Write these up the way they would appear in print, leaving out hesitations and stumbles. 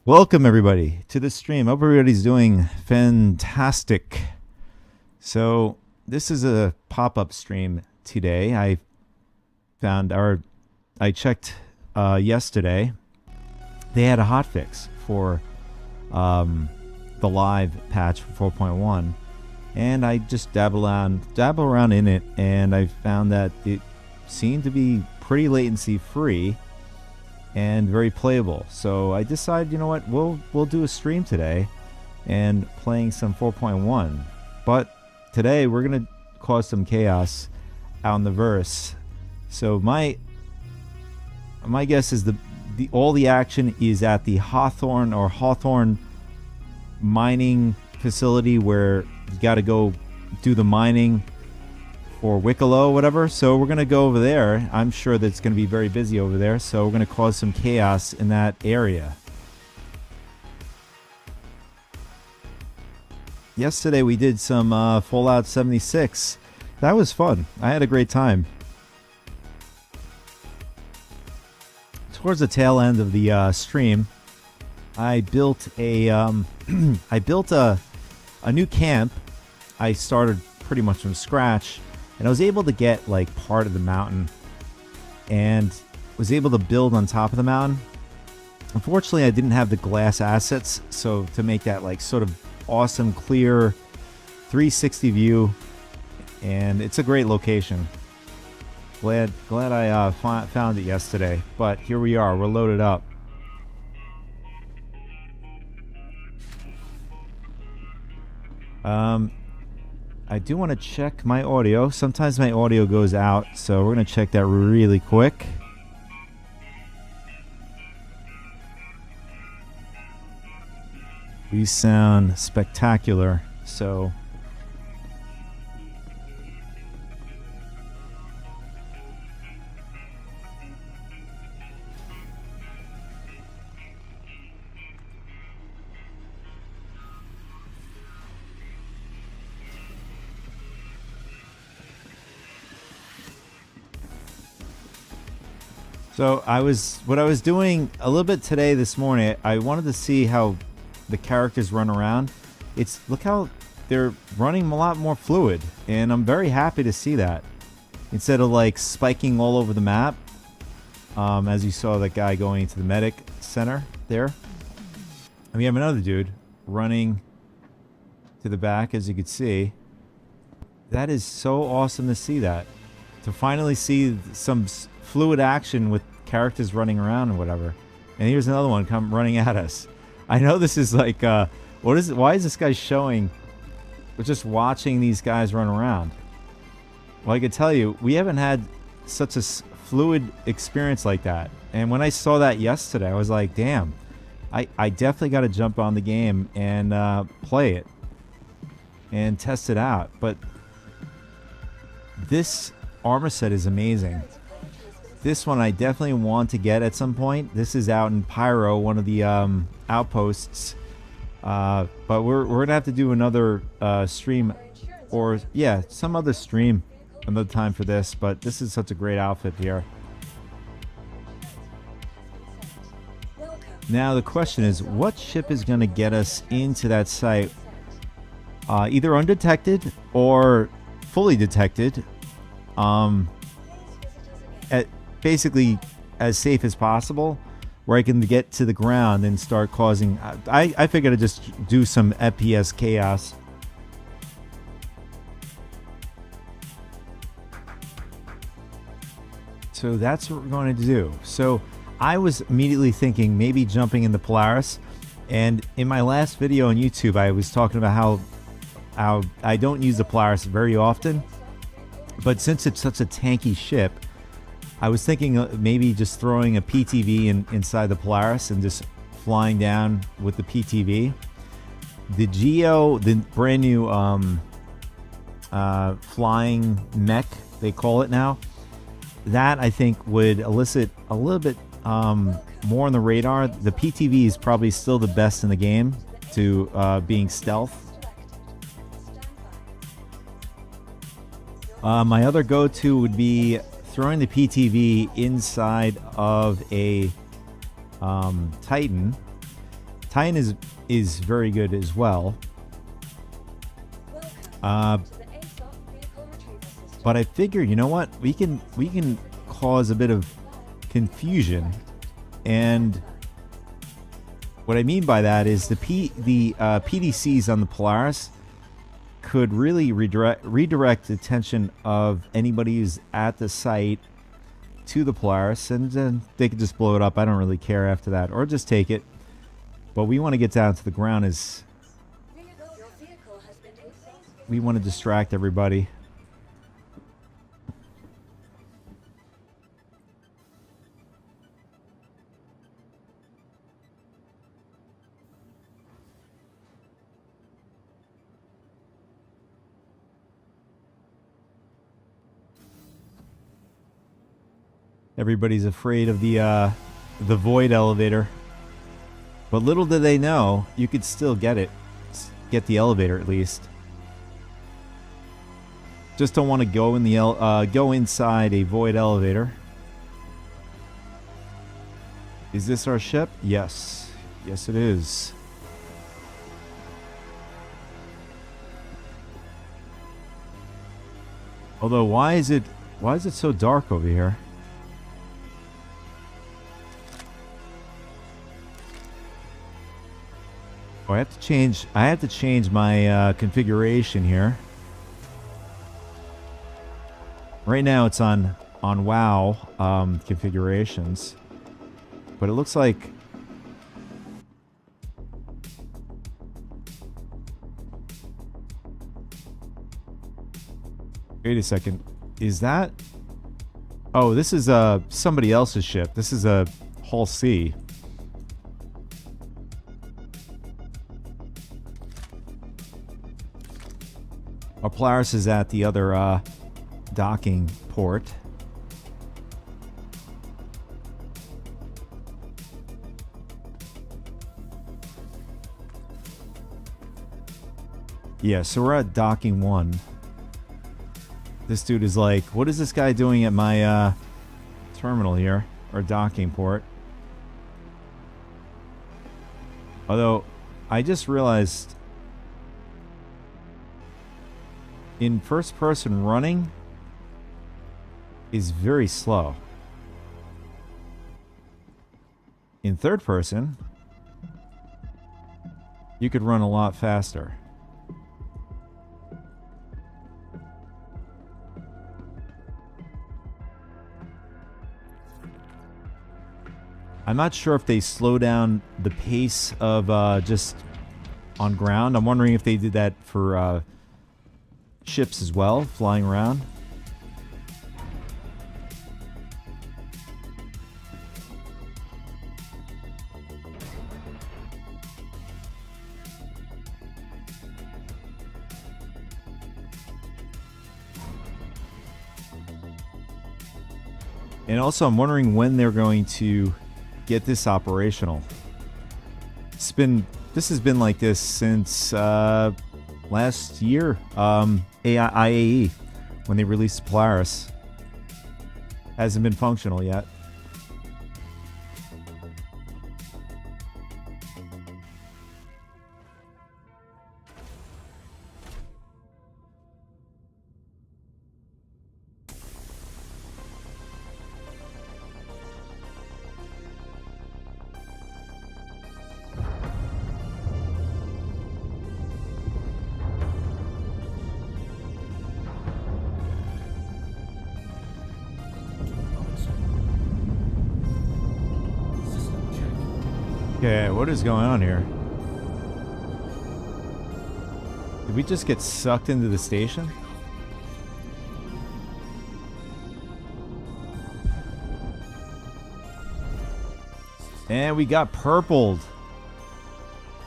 Welcome everybody to the stream. Hope everybody's doing fantastic. So this is a pop-up stream today. I checked yesterday. They had a hotfix for the live patch for 4.1, and I just dabble around in it, and I found that it seemed to be pretty latency free and very playable. So I decided, you know what, we'll do a stream today and playing some 4.1. But today we're gonna cause some chaos out in the verse. So my guess is all the action is at the Hawthorne mining facility, where you got to go do the mining or Wicklow, whatever. So we're gonna go over there. I'm sure that it's gonna be very busy over there, so we're gonna cause some chaos in that area. Yesterday we did some Fallout 76. That was fun. I had a great time. Towards the tail end of the stream, I built a I built a new camp. I started pretty much from scratch, and I was able to get like part of the mountain and was able to build on top of the mountain. Unfortunately, I didn't have the glass assets, so to make that like sort of awesome clear 360 view, and it's a great location. Glad I found it yesterday, but here we are. We're loaded up. I do want to check my audio. Sometimes my audio goes out, so we're going to check that really quick. We sound spectacular, so what I was doing a little bit today, this morning, I wanted to see how the characters run around. Look how they're running a lot more fluid, and I'm very happy to see that. Instead of like spiking all over the map, as you saw that guy going into the medic center there. And we have another dude running to the back, as you can see. That is so awesome to see that. To finally see some fluid action with characters running around and whatever. And here's another one come running at us. I know this is like, what is it? Why is this guy showing? We're just watching these guys run around. Well, I can tell you, we haven't had such a fluid experience like that. And when I saw that yesterday, I was like, damn, I definitely got to jump on the game and play it and test it out. But this armor set is amazing. This one I definitely want to get at some point. This is out in Pyro, one of the outposts. But we're gonna have to do another stream, or yeah, some other stream another time for this. But this is such a great outfit here. Now the question is, what ship is gonna get us into that site? Either undetected or fully detected. Basically as safe as possible, where I can get to the ground and start causing... I figured I'd just do some FPS chaos. So that's what we're going to do. So I was immediately thinking maybe jumping in the Polaris. And in my last video on YouTube, I was talking about how I don't use the Polaris very often. But since it's such a tanky ship, I was thinking maybe just throwing a PTV inside the Polaris and just flying down with the PTV. The brand new flying mech, they call it now, that I think would elicit a little bit more on the radar. The PTV is probably still the best in the game to being stealth. My other go-to would be throwing the PTV inside of a Titan Titan is very good as well. But I figure, you know what? We can cause a bit of confusion, and what I mean by that is the PDCs on the Polaris could really redirect the attention of anybody who's at the site to the Polaris, and then they could just blow it up. I don't really care after that, or just take it. But we want to get down to the ground. We want to distract everybody. Everybody's afraid of the void elevator, but little do they know you could still get the elevator at least. Just don't want to go in go inside a void elevator. Is this our ship? Yes, yes it is. Although, why is it so dark over here? Oh, I have to change my configuration here. Right now it's on WoW configurations, but it looks like wait a second. Is that? Oh, this is somebody else's ship. This is a Hull C. Our Polaris is at the other docking port. Yeah, so we're at docking 1. This dude is like, what is this guy doing at my terminal here, or docking port? Although, I just realized in first person running is very slow. In third person, you could run a lot faster. I'm not sure if they slow down the pace of just on ground. I'm wondering if they did that for ships as well, flying around. And also, I'm wondering when they're going to get this operational. This has been like this since last year, IAE, when they released Polaris. Hasn't been functional yet. Okay, what is going on here? Did we just get sucked into the station? And we got purpled.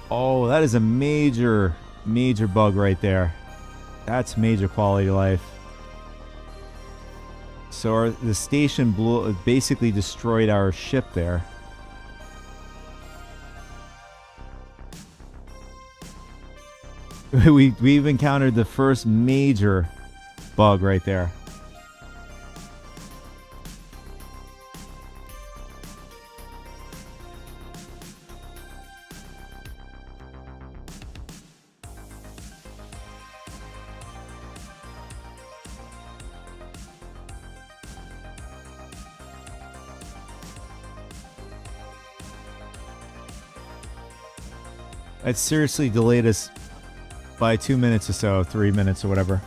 Oh, that is a major bug right there. That's major quality of life. So the station basically destroyed our ship there. We've encountered the first major bug right there. It seriously delayed us by 2 minutes or so, 3 minutes or whatever.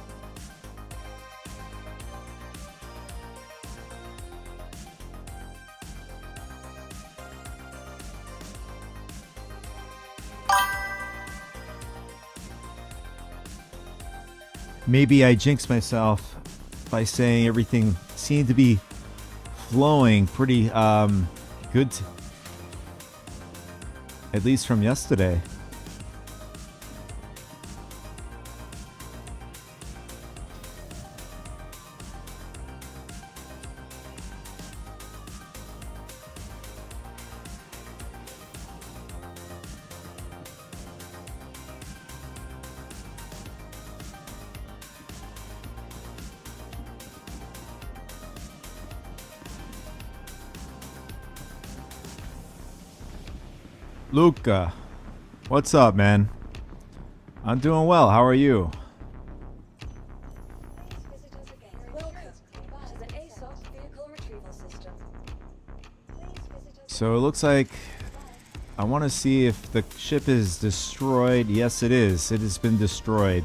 Maybe I jinxed myself by saying everything seemed to be flowing pretty good, at least from yesterday. Luca, what's up, man? I'm doing well. How are you? So it looks like I want to see if the ship is destroyed. Yes, it is. It has been destroyed.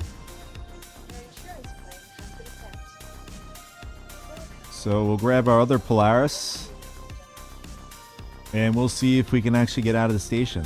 So we'll grab our other Polaris. And we'll see if we can actually get out of the station.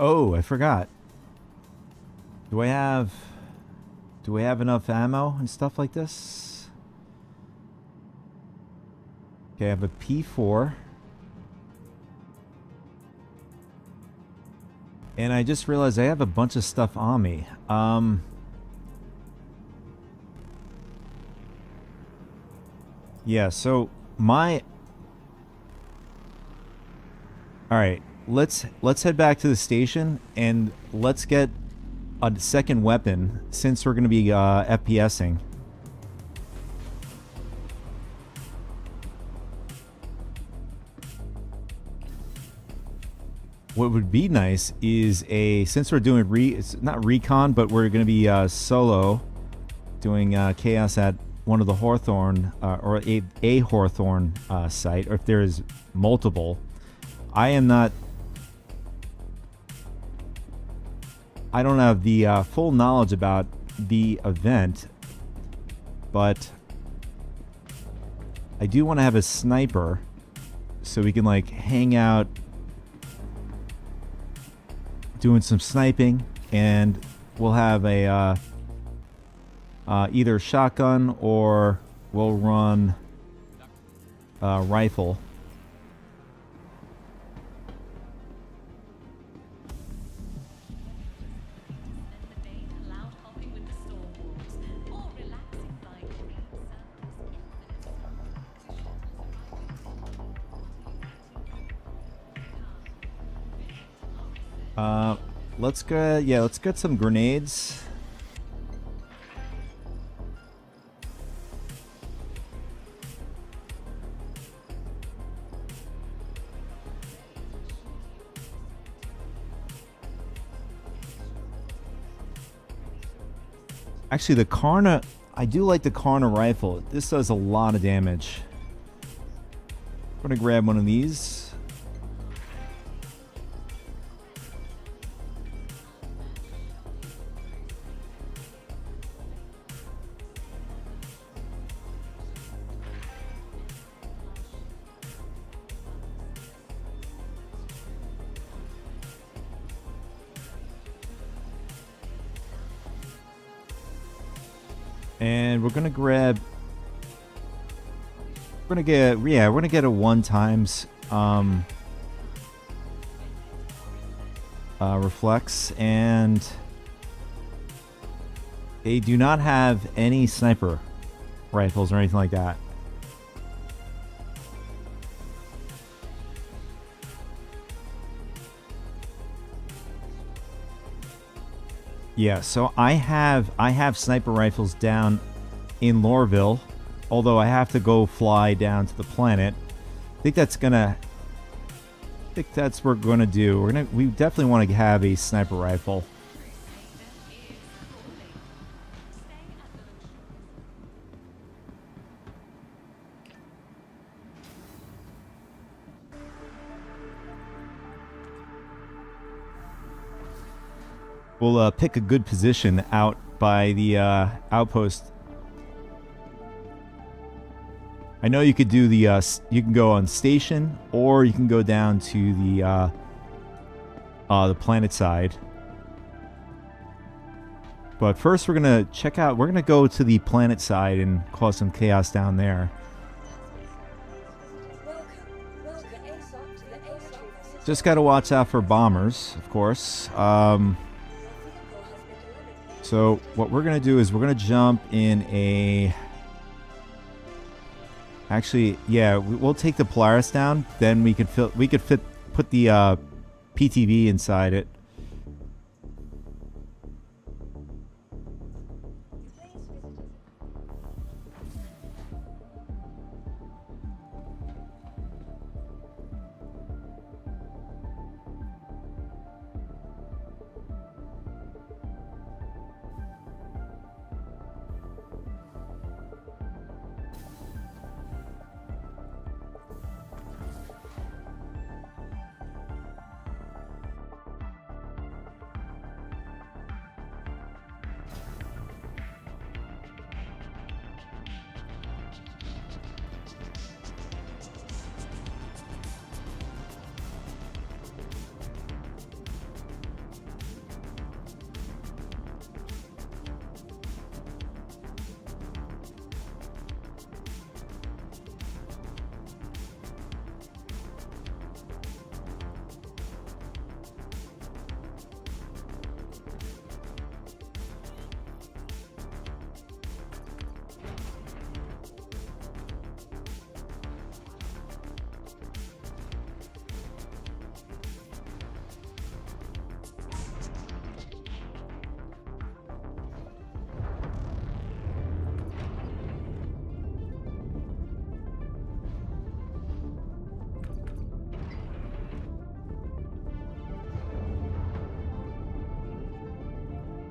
Oh, I forgot. Do I have enough ammo and stuff like this? Okay, I have a P4. And I just realized I have a bunch of stuff on me. Yeah, so my... Alright, let's head back to the station and let's get a second weapon since we're going to be FPSing. What would be nice is since we're doing it's not recon, but we're going to be solo doing chaos at one of the Hawthorne or a Hawthorne site, or if there is multiple. I don't have the full knowledge about the event, but I do want to have a sniper so we can like hang out doing some sniping, and we'll have a either shotgun or we'll run rifle. Let's get some grenades. Actually, the Karna, I do like the Karna rifle. This does a lot of damage. I'm gonna grab one of these. And we're gonna grab. We're gonna get, yeah, we're gonna get a 1 times reflex, and they do not have any sniper rifles or anything like that. Yeah, so I have sniper rifles down in Lorville, although I have to go fly down to the planet. I think that's what we're gonna do. We definitely want to have a sniper rifle. We'll pick a good position out by the outpost. I know you could do the you can go on station, or you can go down to the planet side. But first, we're gonna check out. We're gonna go to the planet side and cause some chaos down there. Just gotta watch out for bombers, of course. So what we're gonna do is we're gonna jump in a. Actually, yeah, we'll take the Polaris down. Then we could put the PTV inside it.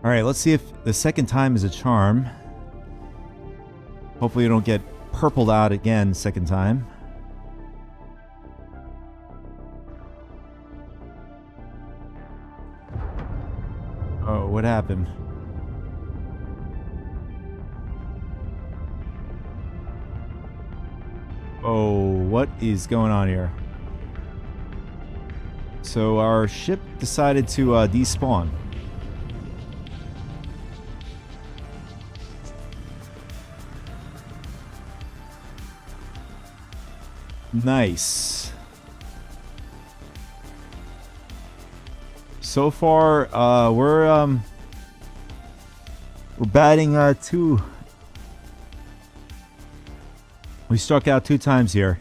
All right, let's see if the second time is a charm. Hopefully you don't get purpled out again second time. Oh, what happened? Oh, what is going on here? So our ship decided to despawn. Nice. So far, we're batting 2. We struck out 2 times here.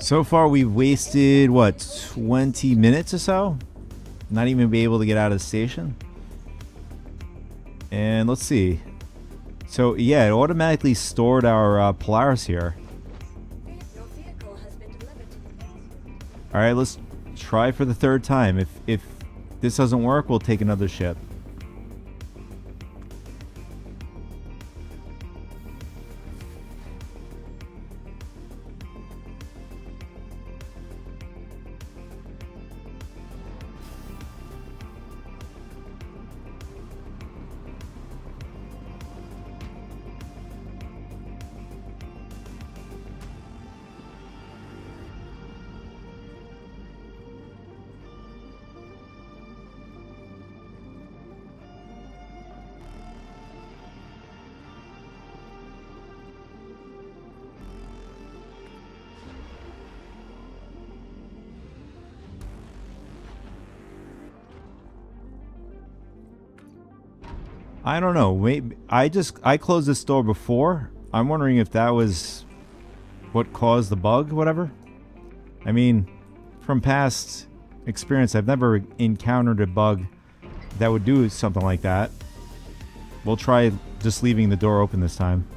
So far, we've wasted, what, 20 minutes or so? Not even be able to get out of the station. And let's see. So, yeah, it automatically stored our Polaris here. Alright, let's try for the third time. If this doesn't work, we'll take another ship. I don't know. Maybe I closed this door before. I'm wondering if that was what caused the bug, whatever. I mean, from past experience, I've never encountered a bug that would do something like that. We'll try just leaving the door open this time.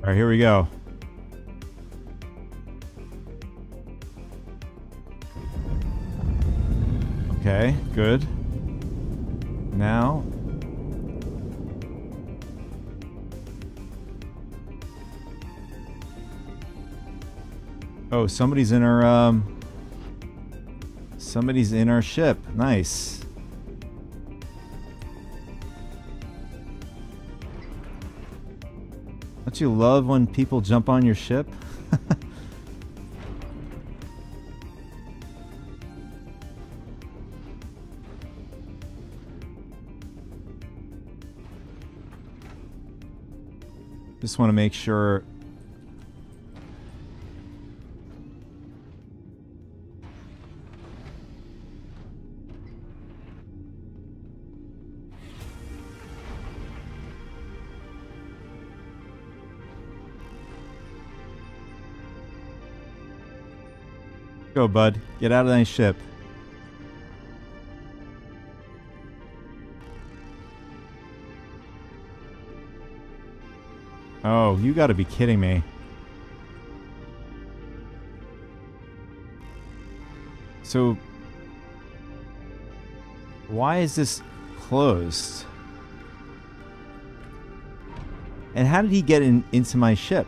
All right, here we go. Okay, good. Now. Oh, somebody's in our ship. Nice. Don't you love when people jump on your ship? Just want to make sure. Go, bud. Get out of that ship. Oh, you gotta be kidding me. So, why is this closed? And how did he get into my ship?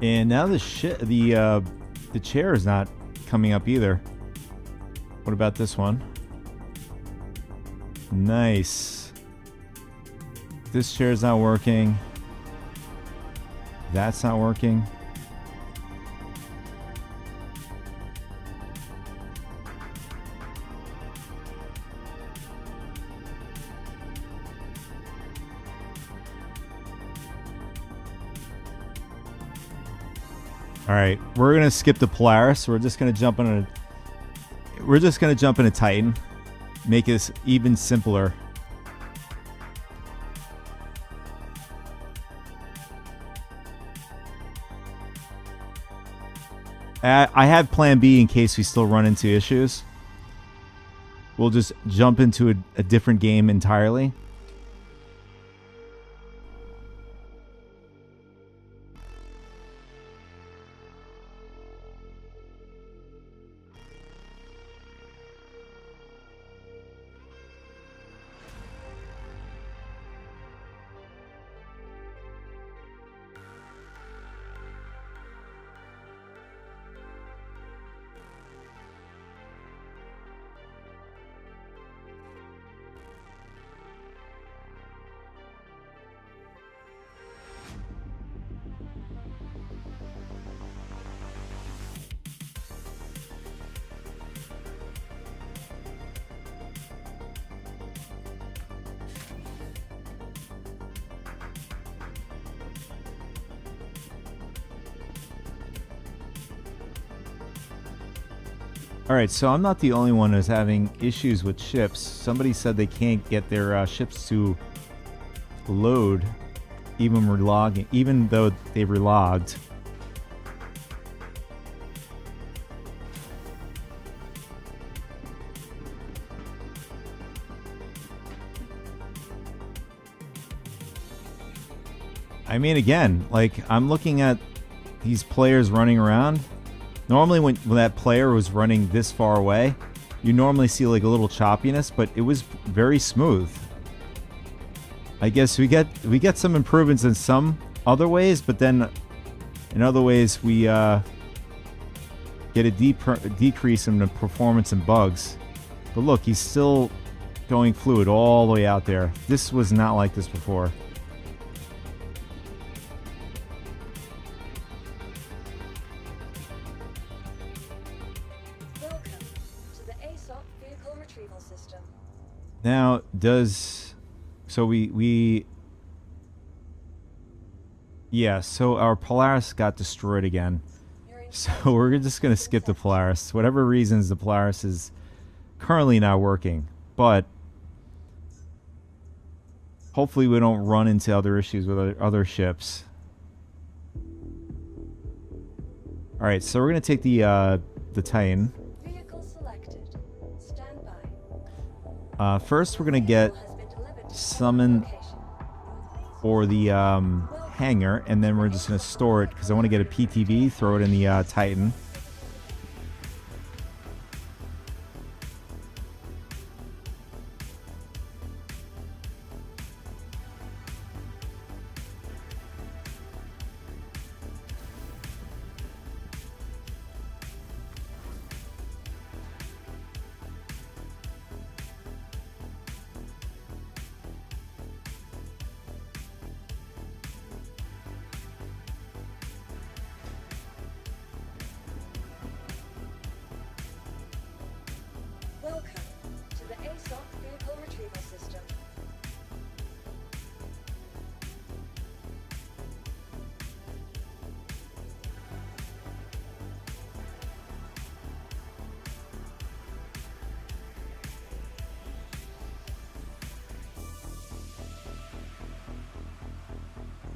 And now the chair is not coming up either. What about this one? Nice. This chair is not working. That's not working. All right, we're gonna skip the Polaris. We're just gonna jump in a Titan. Make this even simpler. I have plan B in case we still run into issues. We'll just jump into a different game entirely. All right, so I'm not the only one who's having issues with ships. Somebody said they can't get their ships to load, even though they relogged. I mean, again, like, I'm looking at these players running around. Normally when that player was running this far away, you normally see like a little choppiness, but it was very smooth. I guess we get some improvements in some other ways, but then in other ways we get a decrease in the performance and bugs. But look, he's still going fluid all the way out there. This was not like this before. Now, so our Polaris got destroyed again. So we're just going to skip the Polaris. Whatever reasons, the Polaris is currently not working. But hopefully we don't run into other issues with other ships. Alright, so we're going to take the Titan. First, we're going to get summon for the hangar, and then we're just going to store it because I want to get a PTV, throw it in the Titan.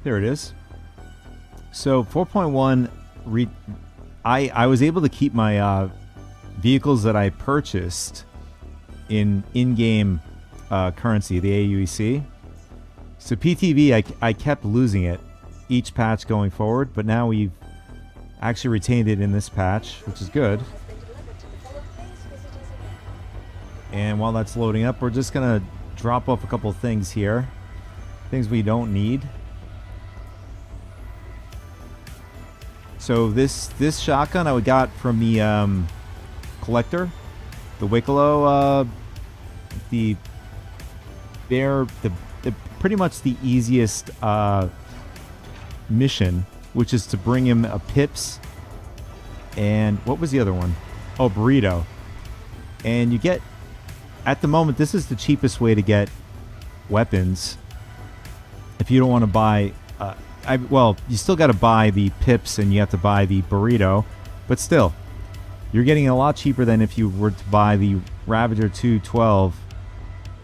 There it is. So 4.1, I was able to keep my vehicles that I purchased in-game currency, the AUEC. So PTV, I kept losing it each patch going forward, but now we've actually retained it in this patch, which is good. And while that's loading up, we're just gonna drop off a couple things here, things we don't need. So this shotgun I got from the collector, the Wicklow, pretty much the easiest mission, which is to bring him a Pips, and what was the other one? Oh, Burrito. And you get, at the moment, this is the cheapest way to get weapons if you don't want to buy. Well, you still got to buy the Pips and you have to buy the Burrito, but still, you're getting a lot cheaper than if you were to buy the Ravager 212,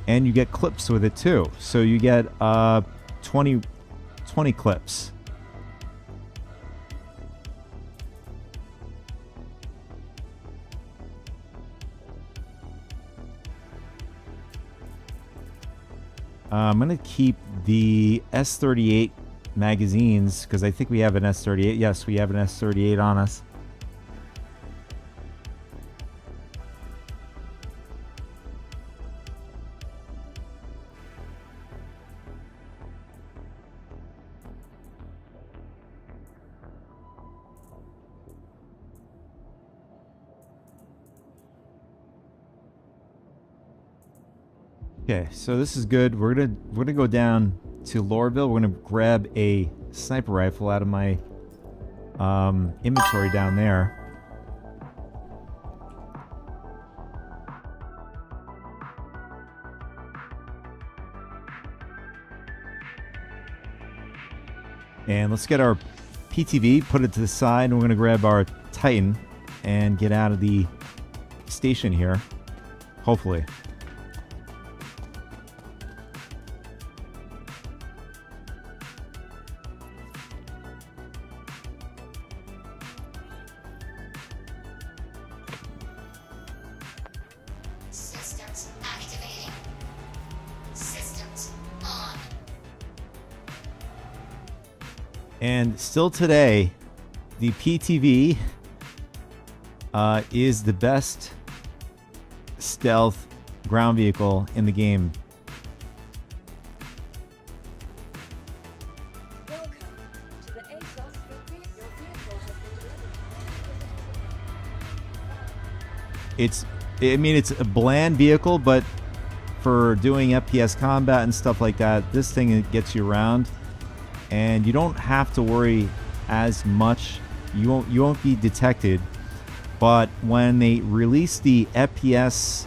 and you get clips with it too. So you get 20 clips. I'm going to keep the S38 magazines because I think we have an S38. Yes, we have an S38 on us. Okay, so this is good. We're gonna go down to Lorville. We're gonna grab a sniper rifle out of my inventory down there. And let's get our PTV, put it to the side, and we're gonna grab our Titan and get out of the station here. Hopefully. Systems activating. Systems on. And still today, the PTV is the best stealth ground vehicle in the game. Welcome to the ASOS factory. Your vehicle has been delivered. It's a bland vehicle, but for doing FPS combat and stuff like that, this thing gets you around, and you don't have to worry as much. You won't be detected. But when they release the FPS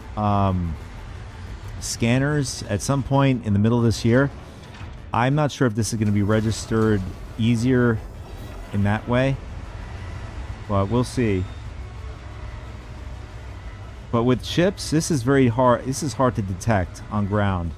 scanners at some point in the middle of this year, I'm not sure if this is going to be registered easier in that way, but we'll see. But with chips, this is very hard. This is hard to detect on ground.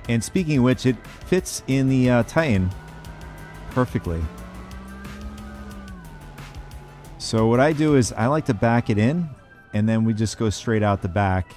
And speaking of which, it fits in the Titan perfectly. So what I do is I like to back it in, and then we just go straight out the back.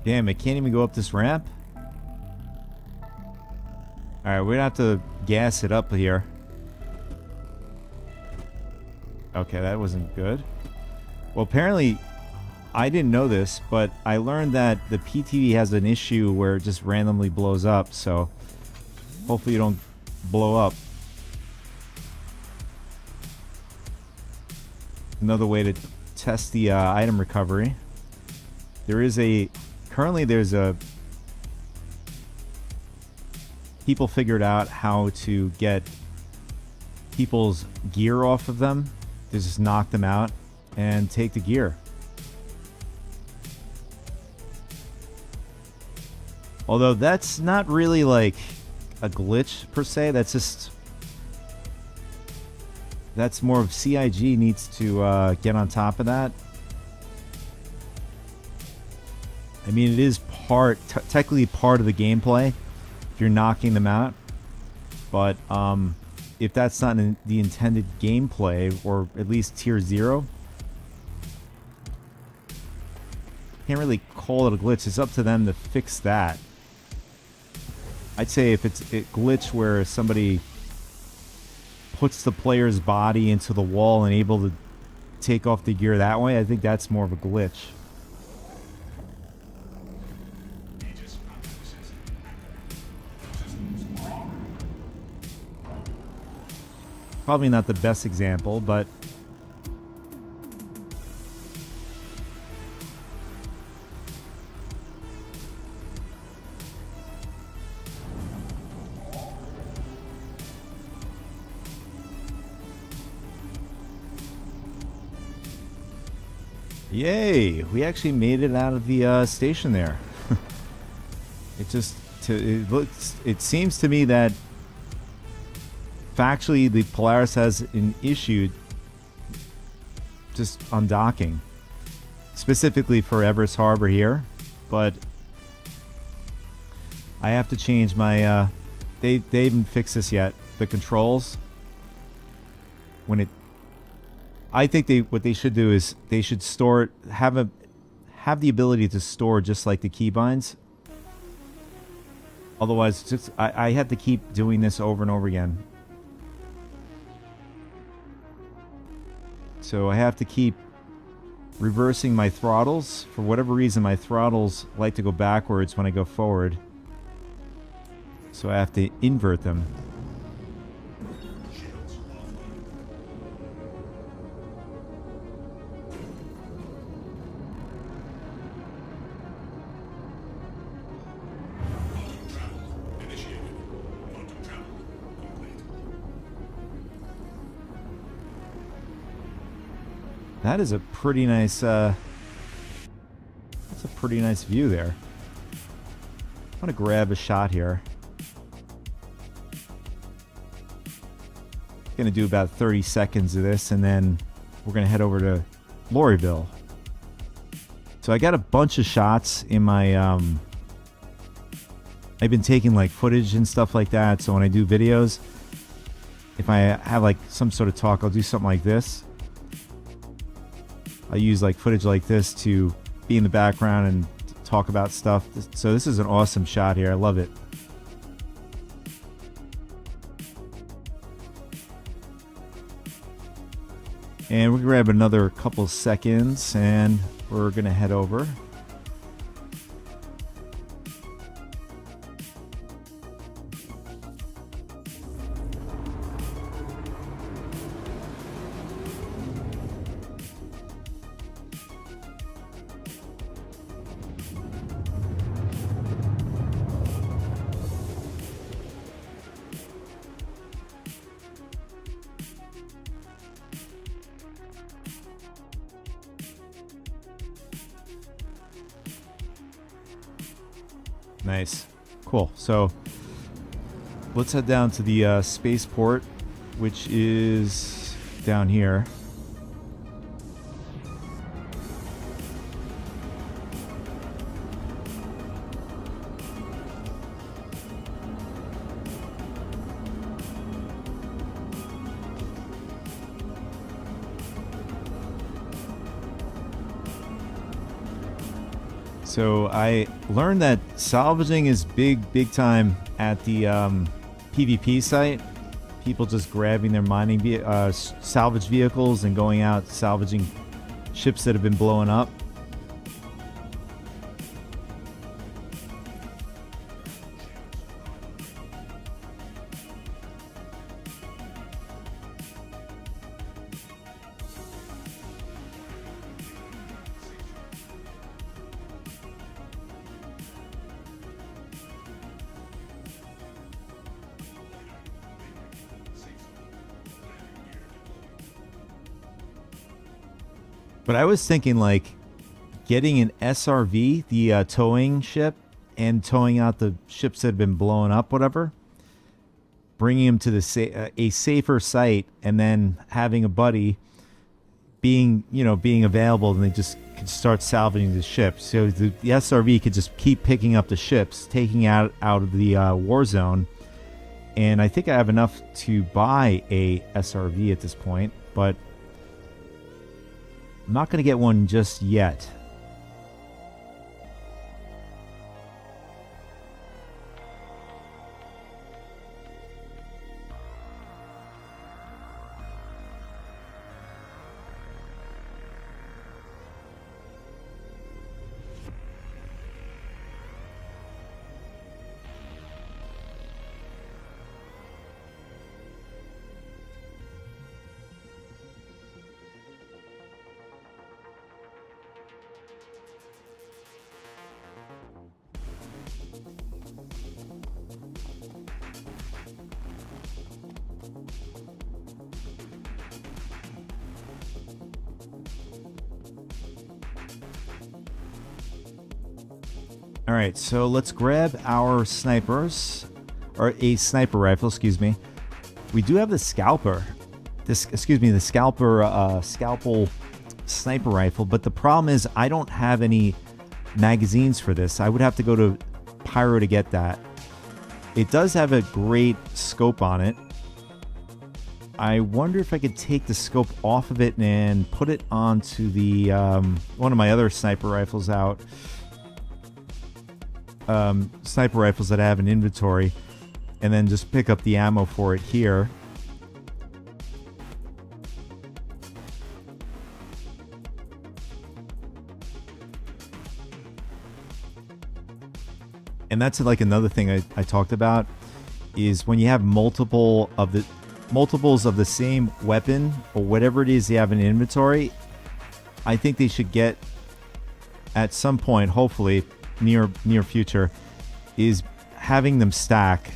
Damn, it can't even go up this ramp? Alright, we're gonna have to gas it up here. Okay, that wasn't good. Well, apparently, I didn't know this, but I learned that the PTV has an issue where it just randomly blows up, so hopefully you don't blow up. Another way to test the item recovery. Currently there's a... People figured out how to get people's gear off of them. They just knock them out and take the gear. Although that's not really like a glitch per se. That's more of CIG needs to get on top of that. I mean, it is technically part of the gameplay if you're knocking them out. But if that's not in the intended gameplay, or at least tier 0, can't really call it a glitch. It's up to them to fix that. I'd say if it's a glitch where somebody puts the player's body into the wall and able to take off the gear that way, I think that's more of a glitch. Probably not the best example, but yay! We actually made it out of the station there. It seems to me that factually the Polaris has an issue just undocking, specifically for Everest Harbor here, but I have to change my they haven't fixed this yet, the controls. I think what they should do is they should have have the ability to store just like the keybinds. Otherwise, just I have to keep doing this over and over again. So I have to keep reversing my throttles. For whatever reason, my throttles like to go backwards when I go forward. So I have to invert them. That is a pretty nice, that's a pretty nice view there. I'm gonna grab a shot here. Gonna do about 30 seconds of this, and then we're gonna head over to Lorryville. So I got a bunch of shots in my, I've been taking like footage and stuff like that, so when I do videos, if I have like some sort of talk, I'll do something like this. I use like footage like this to be in the background and talk about stuff. So this is an awesome shot here. I love it. And we'll grab another couple seconds and we're going to head over. Nice. Cool. So let's head down to the spaceport, which is down here. So I learned that salvaging is big time at the PvP site. People just grabbing their mining salvage vehicles and going out salvaging ships that have been blowing up. But I was thinking like getting an SRV, the towing ship, and towing out the ships that have been blown up, whatever. Bringing them to the a safer site, and then having a buddy being available, and they just could start salvaging the ships. So the SRV could just keep picking up the ships, taking out of the war zone. And I think I have enough to buy a SRV at this point, but I'm not going to get one just yet. All right, so let's grab our snipers, or a sniper rifle, excuse me. We do have the scalper, the scalpel sniper rifle, but the problem is I don't have any magazines for this. I would have to go to Pyro to get that. It does have a great scope on it. I wonder if I could take the scope off of it and put it onto the one of my other sniper rifles out. Sniper rifles that I have in inventory, and then just pick up the ammo for it here. And that's like another thing I talked about, is when you have multiples of the same weapon or whatever it is you have in inventory, I think they should get at some point, hopefully near future, is having them stack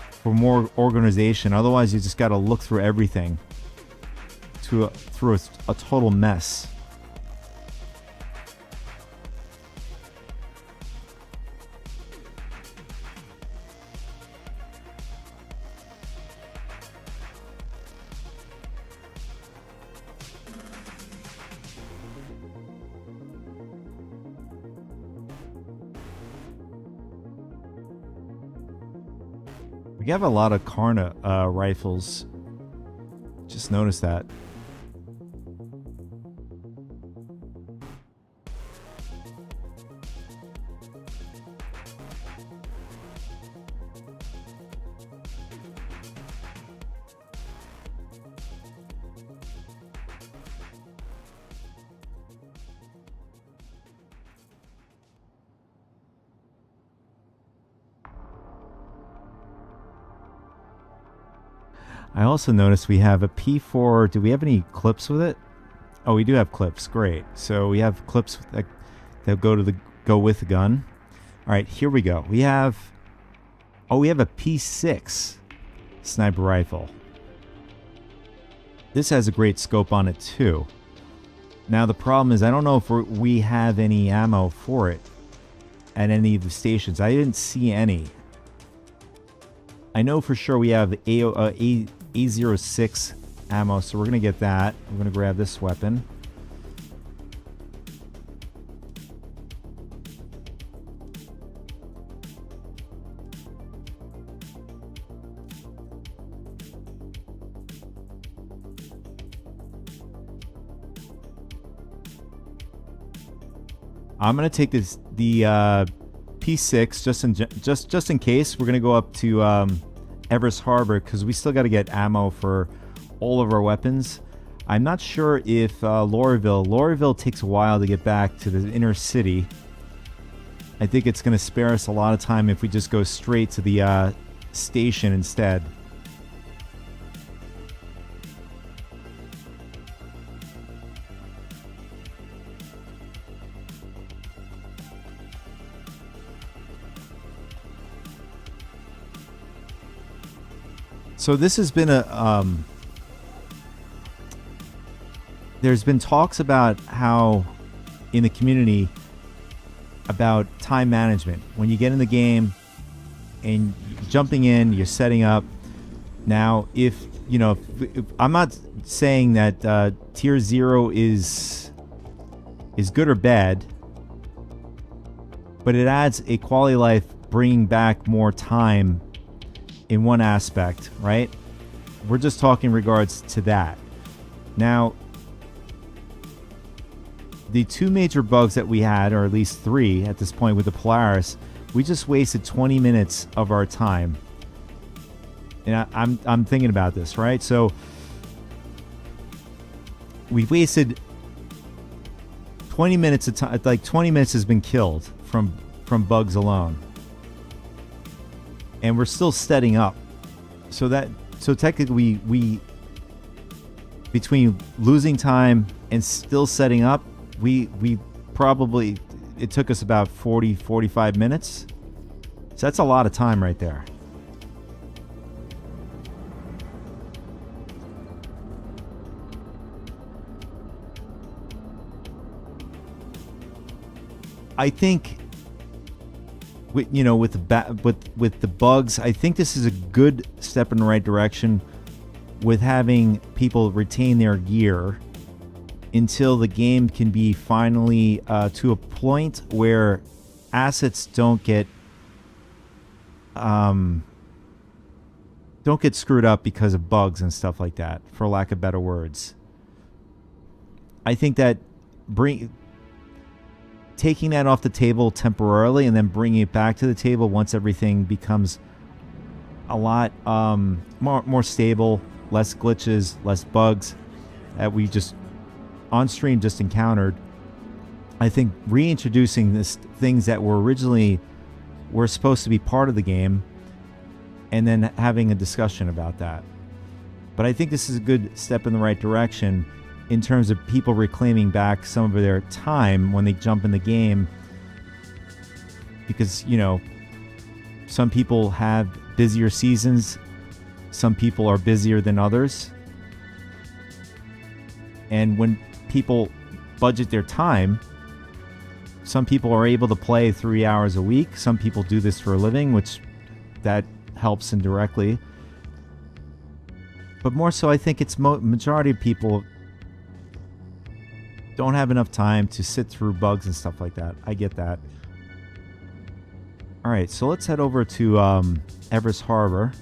for more organization. Otherwise, you just got to look through everything through a total mess. We have a lot of Karna rifles. Just noticed that. I also noticed we have a P4. Do we have any clips with it? Oh, we do have clips. Great. So we have clips that go with the gun. All right, here we go. We have a P6 sniper rifle. This has a great scope on it too. Now the problem is I don't know if we have any ammo for it at any of the stations. I didn't see any. I know for sure we have A06 ammo, so we're going to get that. We're going to grab this weapon. I'm going to take the P6 just in case. We're going to go up to Everest Harbor because we still got to get ammo for all of our weapons. I'm not sure if Lorryville takes a while to get back to the inner city. I think it's going to spare us a lot of time if we just go straight to the station instead. So this has been there's been talks about how in the community about time management. When you get in the game and jumping in, you're setting up. Now, if I'm not saying that tier 0 is good or bad, but it adds a quality of life, bringing back more time in one aspect, right? We're just talking in regards to that. Now, the two major bugs that we had, or at least 3 at this point with the Polaris, we just wasted 20 minutes of our time. And I'm thinking about this, right? So we wasted 20 minutes of time. Like 20 minutes has been killed from bugs alone. And we're still setting up. So technically we between losing time and still setting up, we probably, it took us about 45 minutes. So that's a lot of time right there. I think with the bugs, I think this is a good step in the right direction with having people retain their gear until the game can be finally to a point where assets don't get don't get screwed up because of bugs and stuff like that, for lack of better words. I think that taking that off the table temporarily and then bringing it back to the table once everything becomes a lot more stable, less glitches, less bugs that we just on stream just encountered. I think reintroducing this things that were supposed to be part of the game, and then having a discussion about that. But I think this is a good step in the right direction in terms of people reclaiming back some of their time when they jump in the game, because, you know, some people have busier seasons, some people are busier than others, and when people budget their time, some people are able to play 3 hours a week, some people do this for a living, which that helps indirectly. But more so, I think it's majority of people don't have enough time to sit through bugs and stuff like that. I get that. All right, so let's head over to Everest Harbor.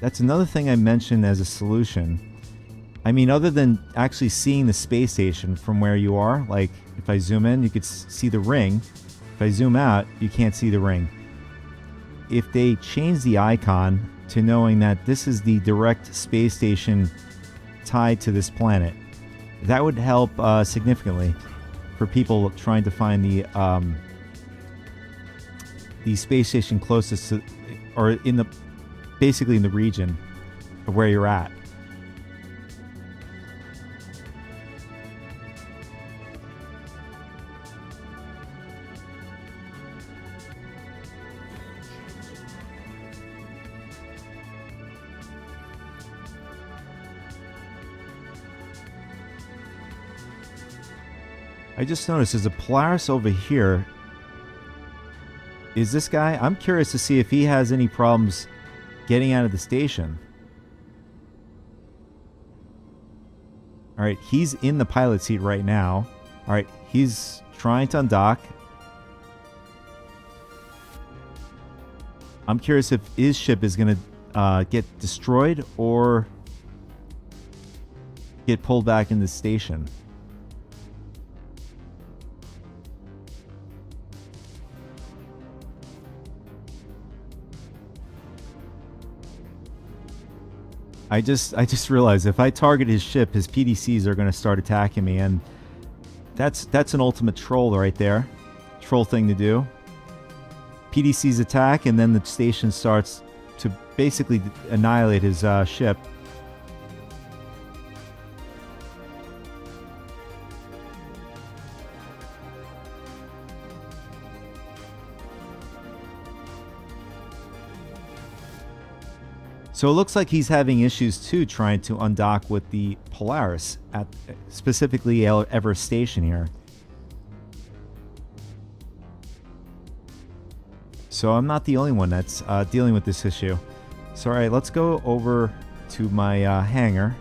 That's another thing I mentioned as a solution. I mean, other than actually seeing the space station from where you are, like if I zoom in, you could see the ring. If I zoom out, you can't see the ring. If they change the icon to knowing that this is the direct space station tied to this planet, that would help significantly for people trying to find the space station closest to, or basically in the region of where you're at. I just noticed there's a Polaris over here. Is this guy? I'm curious to see if he has any problems getting out of the station. All right, he's in the pilot seat right now. All right, he's trying to undock. I'm curious if his ship is going to get destroyed or get pulled back in the station. I just realized if I target his ship, his PDCs are going to start attacking me, and that's an ultimate troll right there. Troll thing to do. PDCs attack, and then the station starts to basically annihilate his ship. So it looks like he's having issues too trying to undock with the Polaris at specifically Everest Station here. So I'm not the only one that's dealing with this issue. So all right, let's go over to my hangar,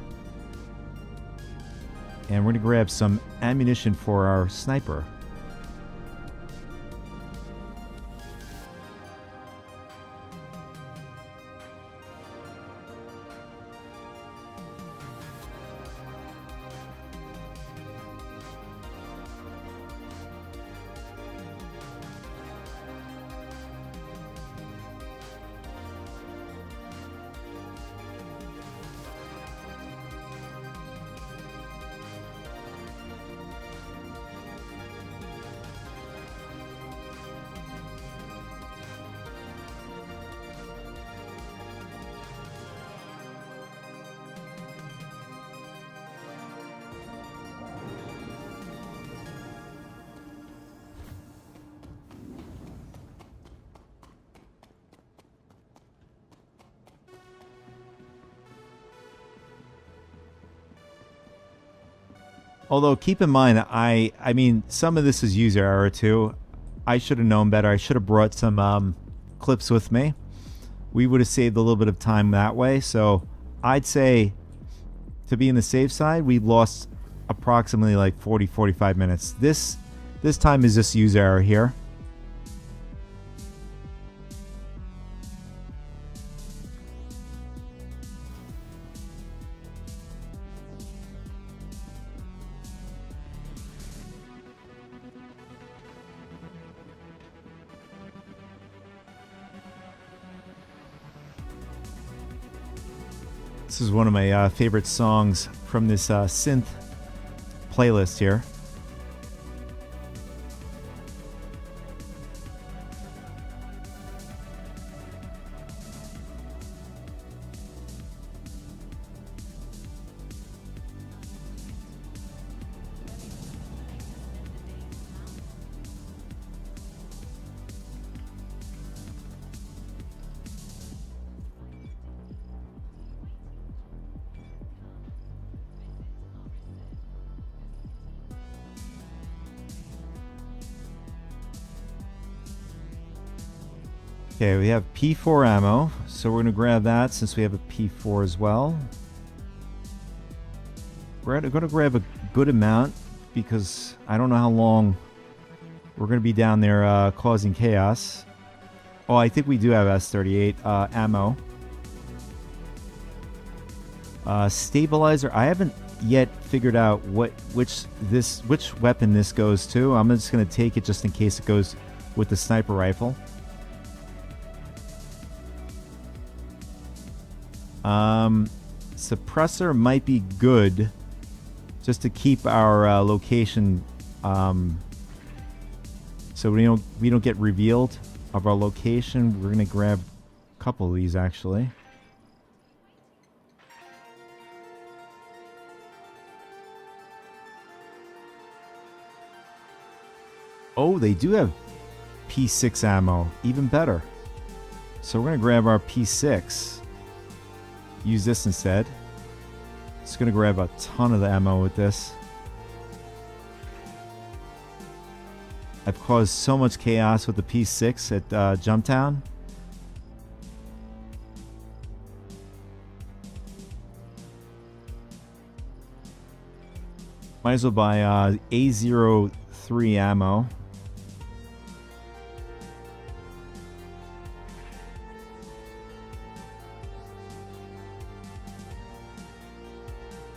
and we're gonna grab some ammunition for our sniper. Although, keep in mind, I mean, some of this is user error too. I should have known better. I should have brought some clips with me. We would have saved a little bit of time that way. So I'd say, to be in the safe side, we lost approximately like 40-45 minutes. This This time is just user error here. This is one of my favorite songs from this synth playlist here. Okay, we have P4 ammo, so we're going to grab that since we have a P4 as well. We're going to grab a good amount because I don't know how long we're going to be down there causing chaos. Oh, I think we do have S38 ammo. Stabilizer, I haven't yet figured out which weapon this goes to. I'm just going to take it just in case it goes with the sniper rifle. Suppressor might be good just to keep our location so we don't get revealed of our location. We're gonna grab a couple of these actually. Oh, they do have P6 ammo, even better. So we're gonna grab our P6. Use this instead. It's gonna grab a ton of the ammo with this. I've caused so much chaos with the P6 at Jumptown. Might as well buy A03 ammo.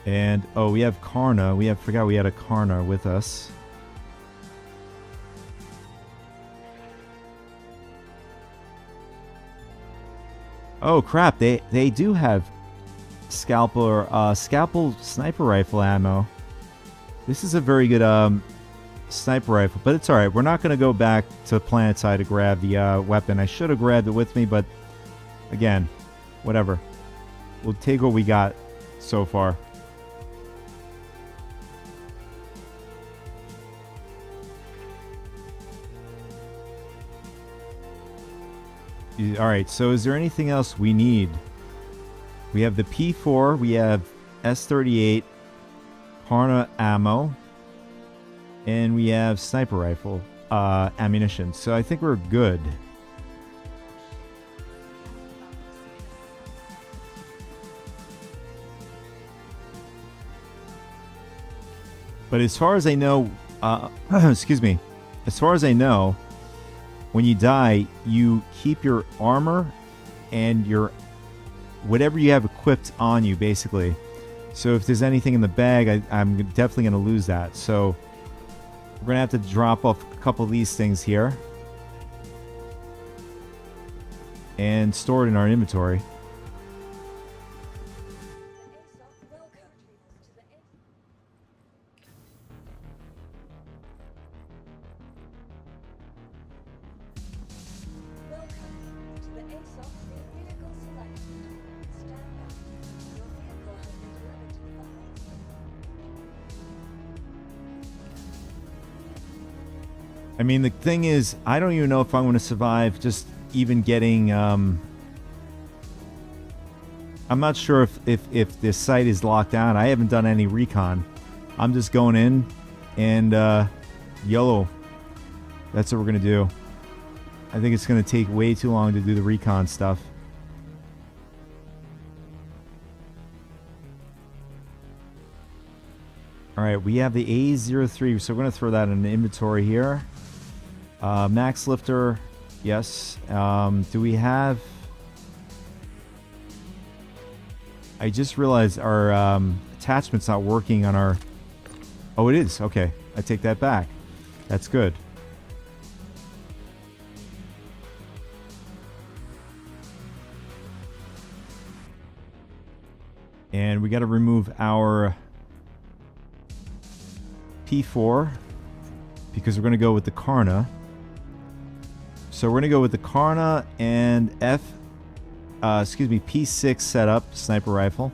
And oh, we have Karna. Forgot we had a Karna with us. Oh crap! They do have scalpel sniper rifle ammo. This is a very good sniper rifle, but it's all right. We're not going to go back to Planetside to grab the weapon. I should have grabbed it with me, but again, whatever. We'll take what we got so far. Alright, so is there anything else we need? We have the P4, we have S38, Karna ammo, and we have sniper rifle ammunition. So I think we're good. But as far as I know, excuse me, as far as I know, when you die, you keep your armor and your whatever you have equipped on you, basically. So if there's anything in the bag, I'm definitely going to lose that. So we're going to have to drop off a couple of these things here and store it in our inventory. I mean, the thing is, I don't even know if I'm going to survive just even getting... I'm not sure if this site is locked down. I haven't done any recon. I'm just going in and YOLO. That's what we're going to do. I think it's going to take way too long to do the recon stuff. All right, we have the A03, so we're going to throw that in the inventory here. Max lifter, yes. Do we have... I just realized our attachment's not working on our... Oh, it is. Okay, I take that back. That's good. And we got to remove our P4 because we're going to go with the Karna. So we're going to go with the Karna and P6 setup sniper rifle.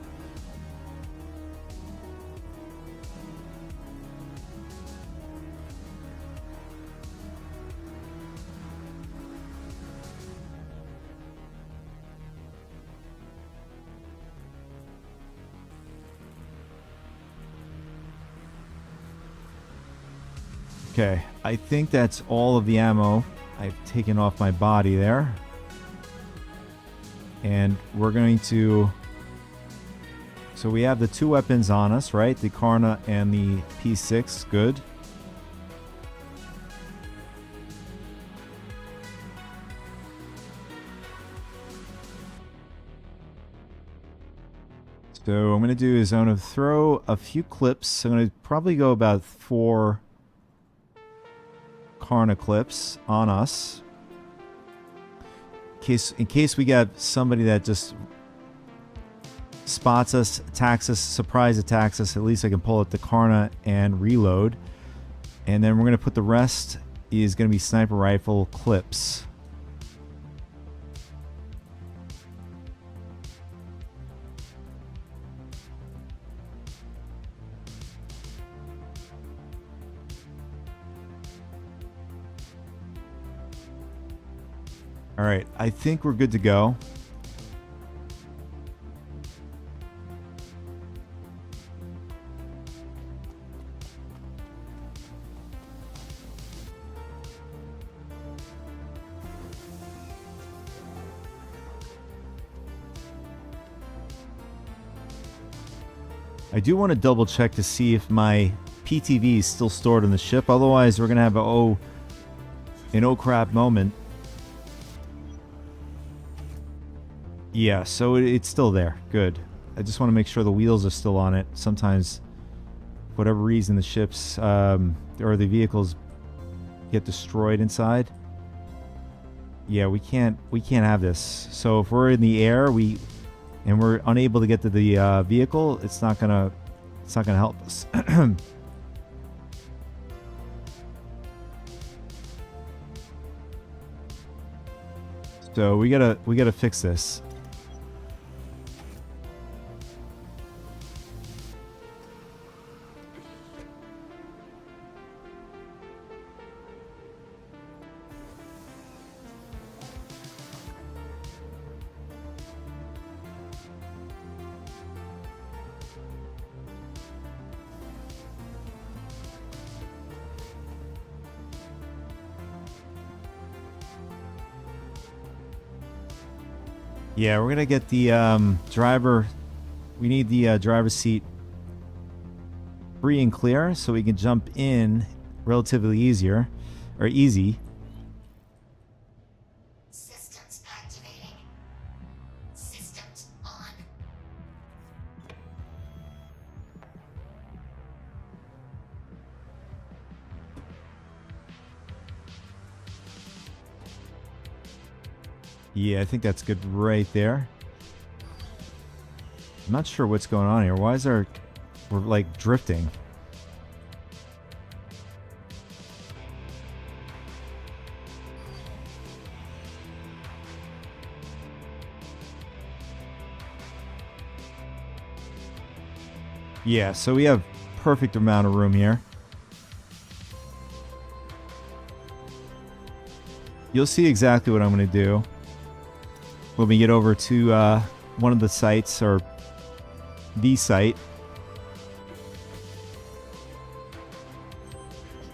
Okay, I think that's all of the ammo I've taken off my body there. And we're going to... So we have the two weapons on us, right? The Karna and the P6. Good. So what I'm going to do is I'm going to throw a few clips. I'm going to probably go about 4 Karna clips on us. In case we got somebody that just spots us, attacks us, surprise attacks us, at least I can pull out the Karna and reload. And then we're going to put the rest is going to be sniper rifle clips. All right, I think we're good to go. I do want to double check to see if my PTV is still stored on the ship. Otherwise, we're going to have an oh crap moment. Yeah, so it's still there. Good. I just want to make sure the wheels are still on it. Sometimes, for whatever reason, the ships or the vehicles get destroyed inside. Yeah, we can't have this. So if we're in the air, and we're unable to get to the vehicle, it's not gonna help us. So we gotta fix this. Yeah, we're gonna get the driver. We need the driver's seat free and clear so we can jump in relatively easy. Systems activating. Systems on. Yeah, I think that's good right there. I'm not sure what's going on here. Why is we're like drifting? Yeah, so we have perfect amount of room here. You'll see exactly what I'm going to do when we get over to one of the sites, or the site.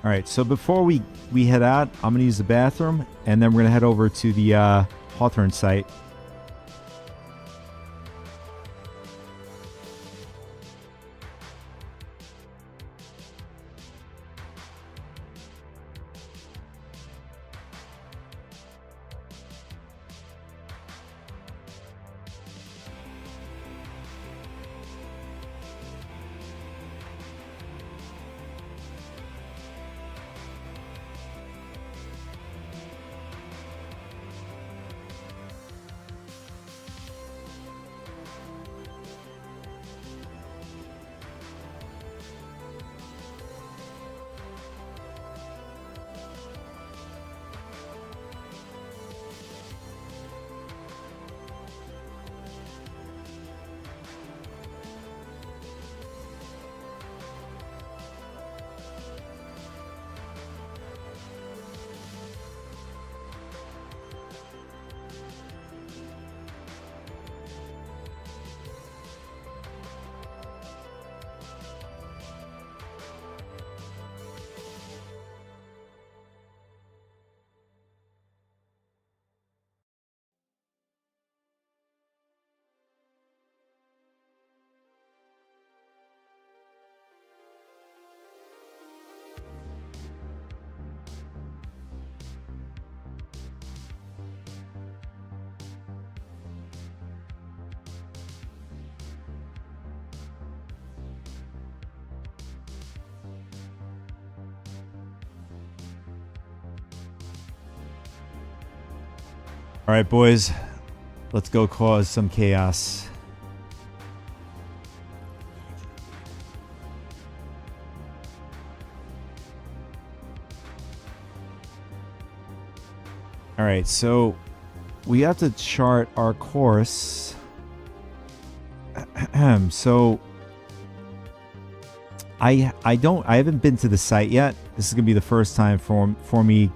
All right, so before we head out, I'm going to use the bathroom, and then we're going to head over to the Hawthorne site. All right, boys. Let's go cause some chaos. All right, so we have to chart our course. So I haven't been to the site yet. This is gonna be the first time for me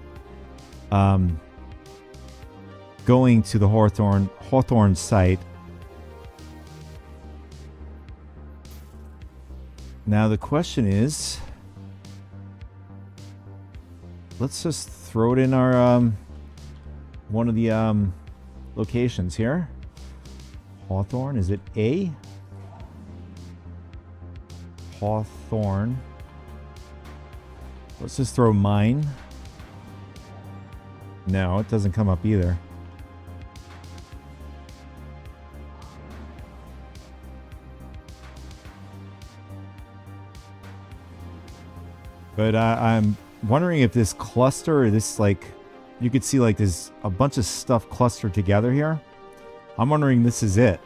going to the Hawthorne site. Now the question is, let's just throw it in our one of the locations here. Hawthorne, is it A? Hawthorne. Let's just throw mine. No, it doesn't come up either. But I'm wondering if this cluster, this like, you could see like there's a bunch of stuff clustered together here. I'm wondering this is it.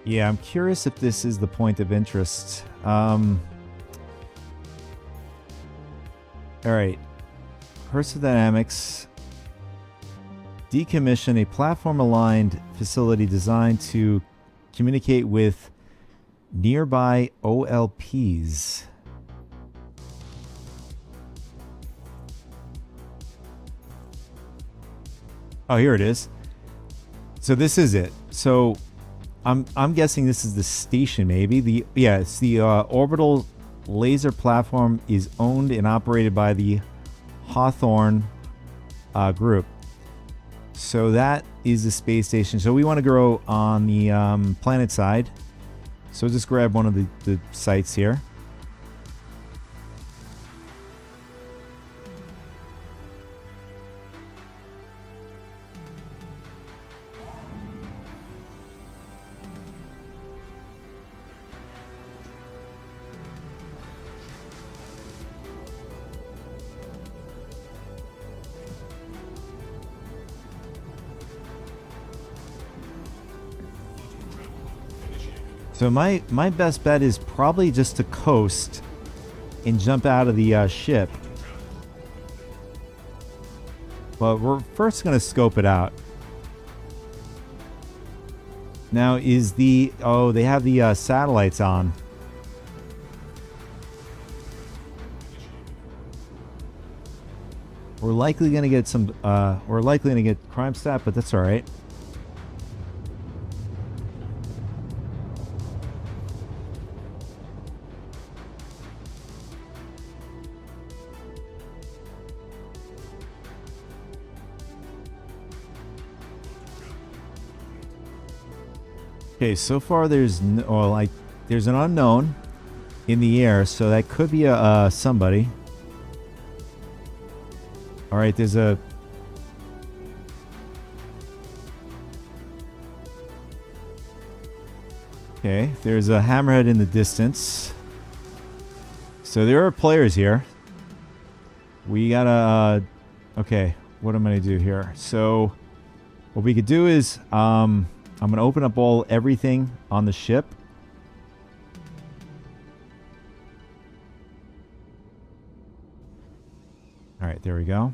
Yeah, I'm curious if this is the point of interest. All right, Hertz Dynamics decommission a platform-aligned facility designed to communicate with nearby OLPs. Oh, here it is. So this is it. So I'm guessing this is the station, maybe. It's the orbital laser platform is owned and operated by the Hawthorne group. So that is the space station. So we want to go on the planet side. So just grab one of the sites here. So my best bet is probably just to coast and jump out of the ship. But we're first going to scope it out. Now is the... Oh, they have the satellites on. We're likely going to get some... we're likely going to get crime stat, but that's alright. Okay, so far there's there's an unknown in the air, so that could be a somebody. All right, there's a... Okay, there's a hammerhead in the distance. So there are players here. We gotta... okay, what am I gonna do here? So what we could do is... I'm going to open up everything on the ship. All right, there we go.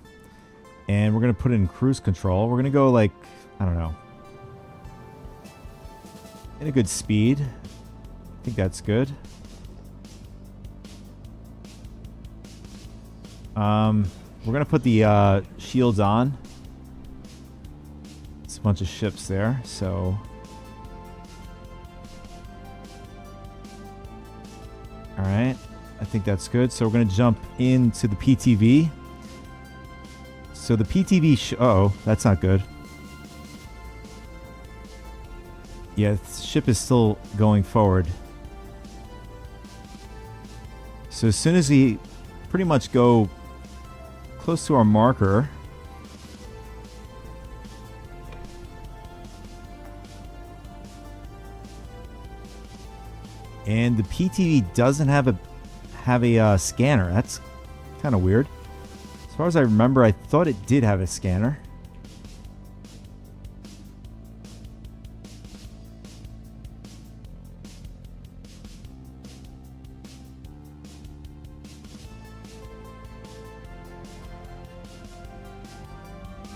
And we're going to put it in cruise control. We're going to go like, I don't know, in a good speed. I think that's good. We're going to put the shields on. A bunch of ships there, so all right, I think that's good. So we're going to jump into the PTV. So the PTV oh, that's not good. Yeah, the ship is still going forward. So as soon as we pretty much go close to our marker, And the PTV doesn't have a scanner. That's kind of weird. As far as I remember, I thought it did have a scanner.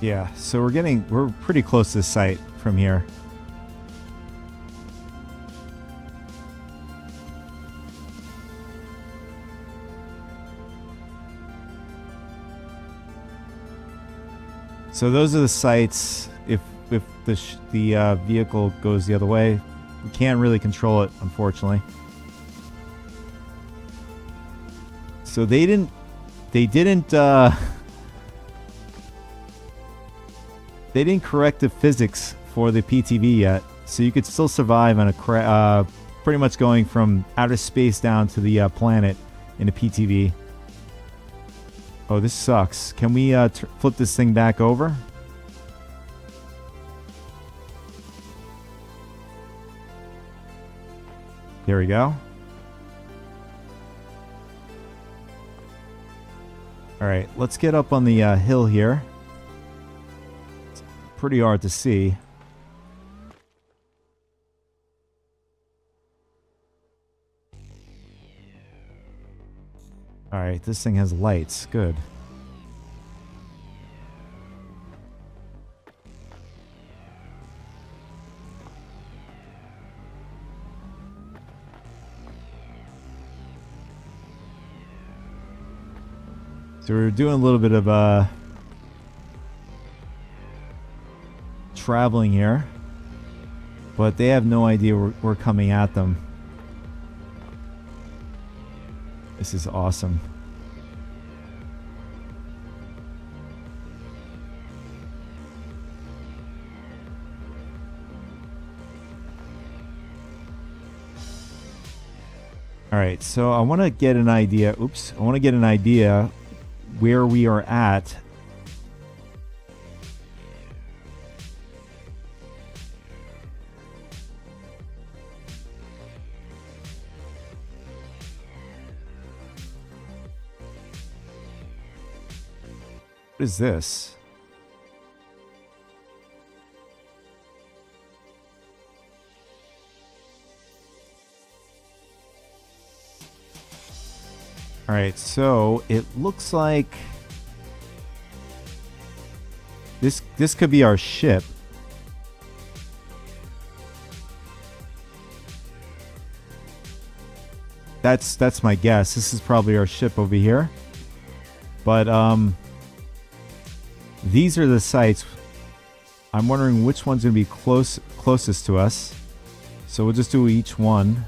Yeah, so we're pretty close to the site from here. So those are the sites. If the vehicle goes the other way, we can't really control it, unfortunately. So they didn't correct the physics for the PTV yet, so you could still survive on a pretty much going from outer space down to the planet in a PTV. Oh, this sucks. Can we flip this thing back over? There we go. All right, let's get up on the hill here. It's pretty hard to see. All right, this thing has lights. Good. So we're doing a little bit of traveling here, but they have no idea we're coming at them. This is awesome. All right, so I want to get an idea. Oops, I want to get an idea where we are at. What is this? All right, so it looks like this could be our ship. That's my guess. This is probably our ship over here. But these are the sites. I'm wondering which one's going to be closest to us. So we'll just do each one.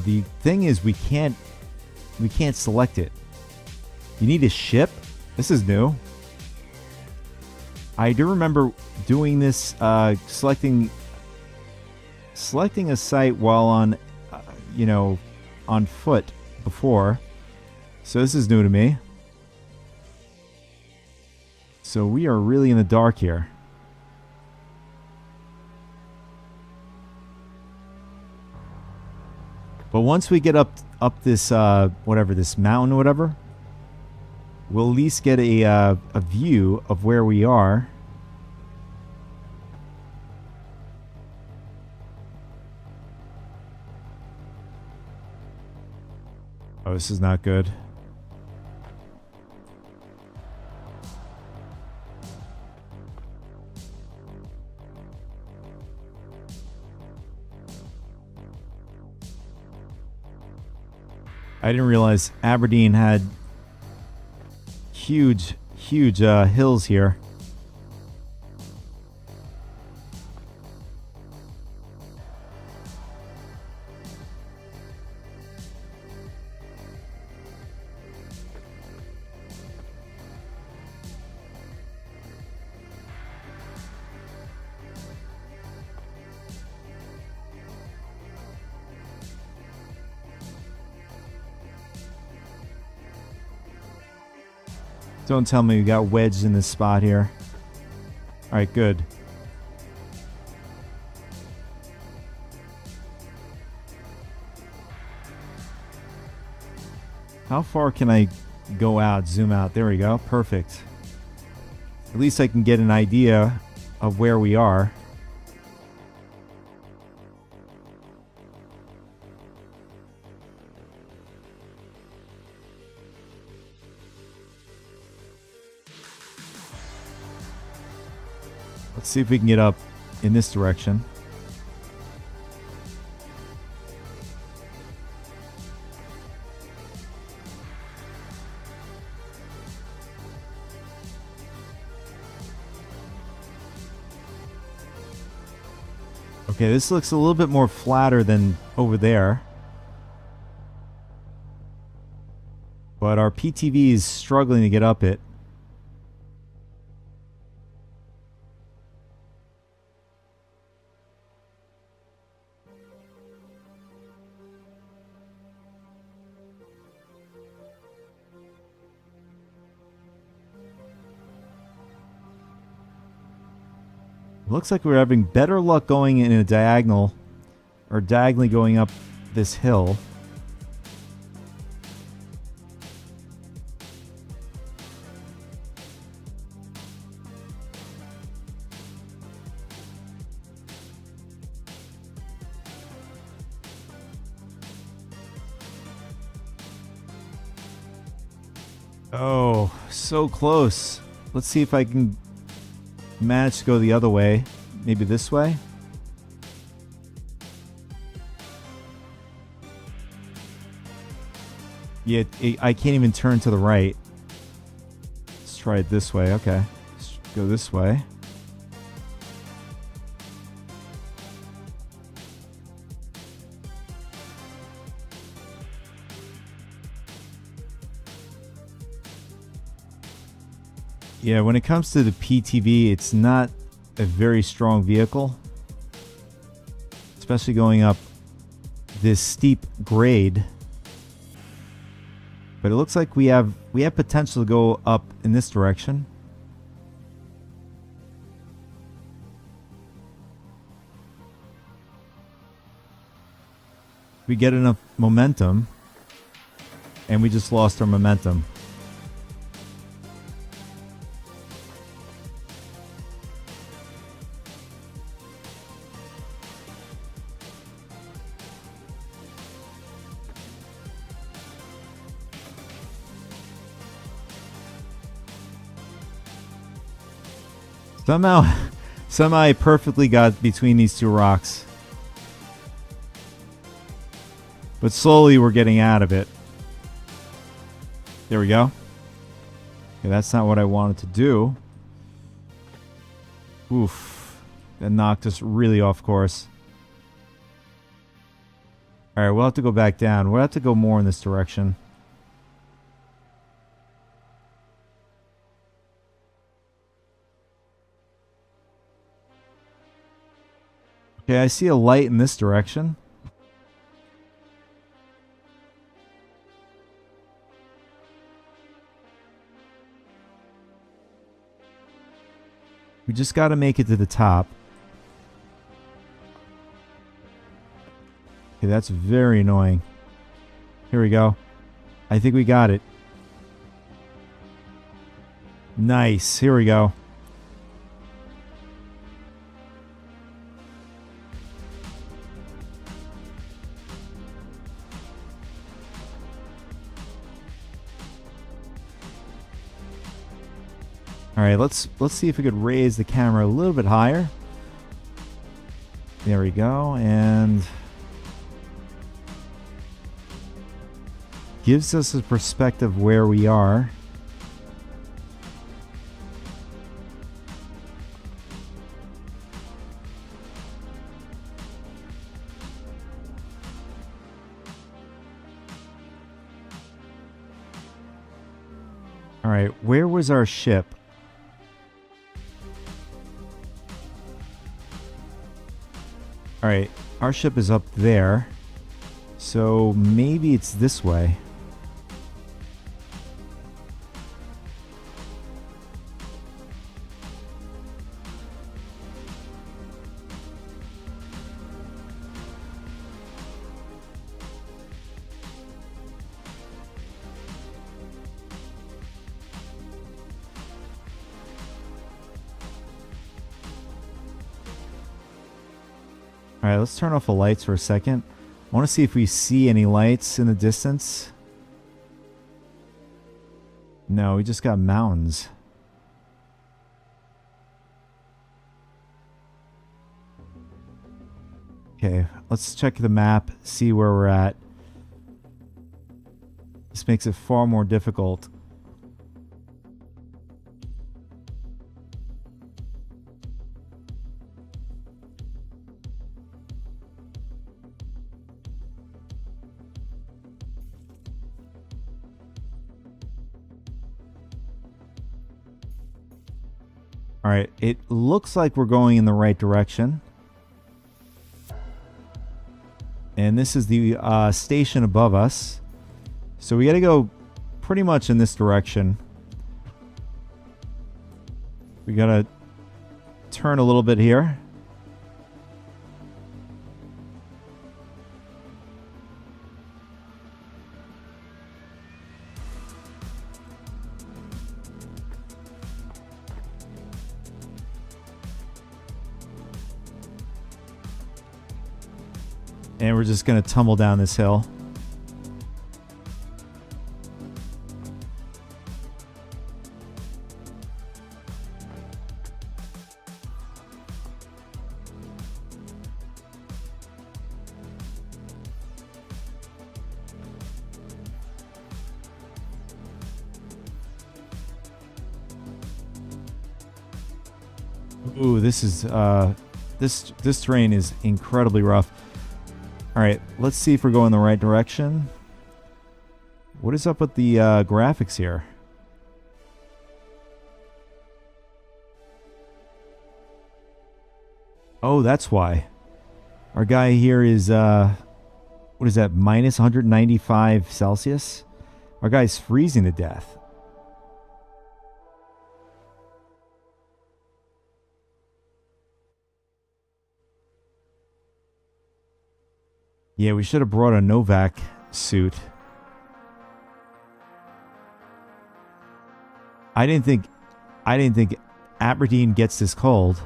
The thing is, we can't select it. You need a ship? This is new. I do remember doing this, selecting a site while on, on foot before. So this is new to me. So we are really in the dark here. But once we get up this this mountain or whatever, we'll at least get a view of where we are. Oh, this is not good. I didn't realize Aberdeen had huge hills here. Don't tell me we got wedged in this spot here. Alright, good. How far can I go out, zoom out? There we go. Perfect. At least I can get an idea of where we are. Let's see if we can get up in this direction. Okay, this looks a little bit more flatter than over there. But our PTV is struggling to get up it. Looks like we're having better luck going in a diagonal, or diagonally going up this hill. Oh, so close. Let's see if I can manage to go the other way. Maybe this way? Yeah, I can't even turn to the right. Let's try it this way. Okay. Let's go this way. Yeah, when it comes to the PTV, it's not a very strong vehicle, especially going up this steep grade. But it looks like we have potential to go up in this direction. We get enough momentum, and we just lost our momentum. Somehow I perfectly got between these two rocks. But slowly we're getting out of it. There we go. Okay, that's not what I wanted to do. Oof. That knocked us really off course. Alright, we'll have to go back down. We'll have to go more in this direction. Okay, I see a light in this direction. We just got to make it to the top. Okay, that's very annoying. Here we go. I think we got it. Nice. Here we go. All right, let's see if we could raise the camera a little bit higher. There we go, and gives us a perspective where we are. All right, where was our ship? Alright, our ship is up there. So maybe it's this way. All right, let's turn off the lights for a second. I want to see if we see any lights in the distance. No, we just got mountains. Okay, let's check the map, see where we're at. This makes it far more difficult. All right, it looks like we're going in the right direction. And this is the station above us. So we got to go pretty much in this direction. We got to turn a little bit here. And we're just going to tumble down this hill. Ooh, this is this terrain is incredibly rough. All right, let's see if we're going the right direction. What is up with the graphics here? Oh, that's why. Our guy here is, what is that, minus 195 Celsius? Our guy's freezing to death. Yeah, we should have brought a Novak suit. I didn't think Aberdeen gets this cold.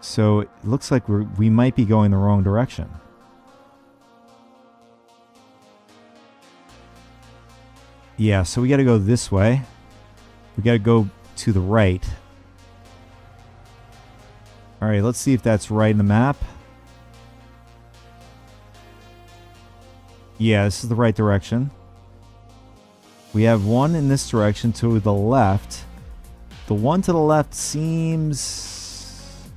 So it looks like we might be going the wrong direction. Yeah, so we got to go this way. We got to go to the right. All right, let's see if that's right in the map. Yeah, this is the right direction. We have one in this direction to the left. The one to the left seems...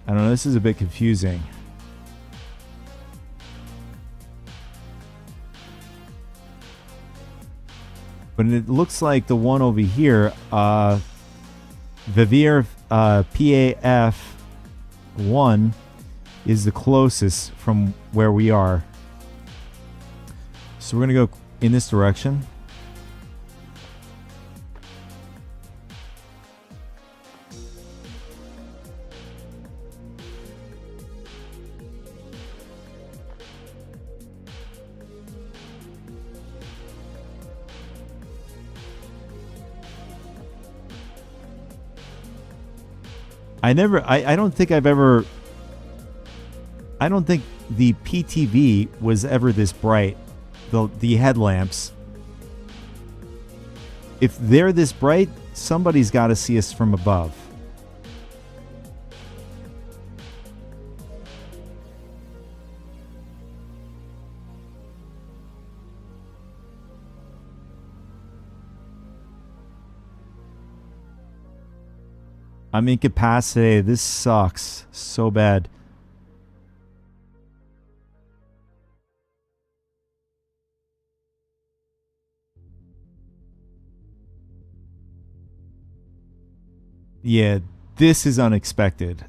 I don't know, this is a bit confusing. But it looks like the one over here, Vivir PAF1 is the closest from where we are. So we're going to go in this direction. I don't think the PTV was ever this bright. The headlamps. If they're this bright, somebody's got to see us from above. I'm incapacitated. This sucks so bad. Yeah, this is unexpected.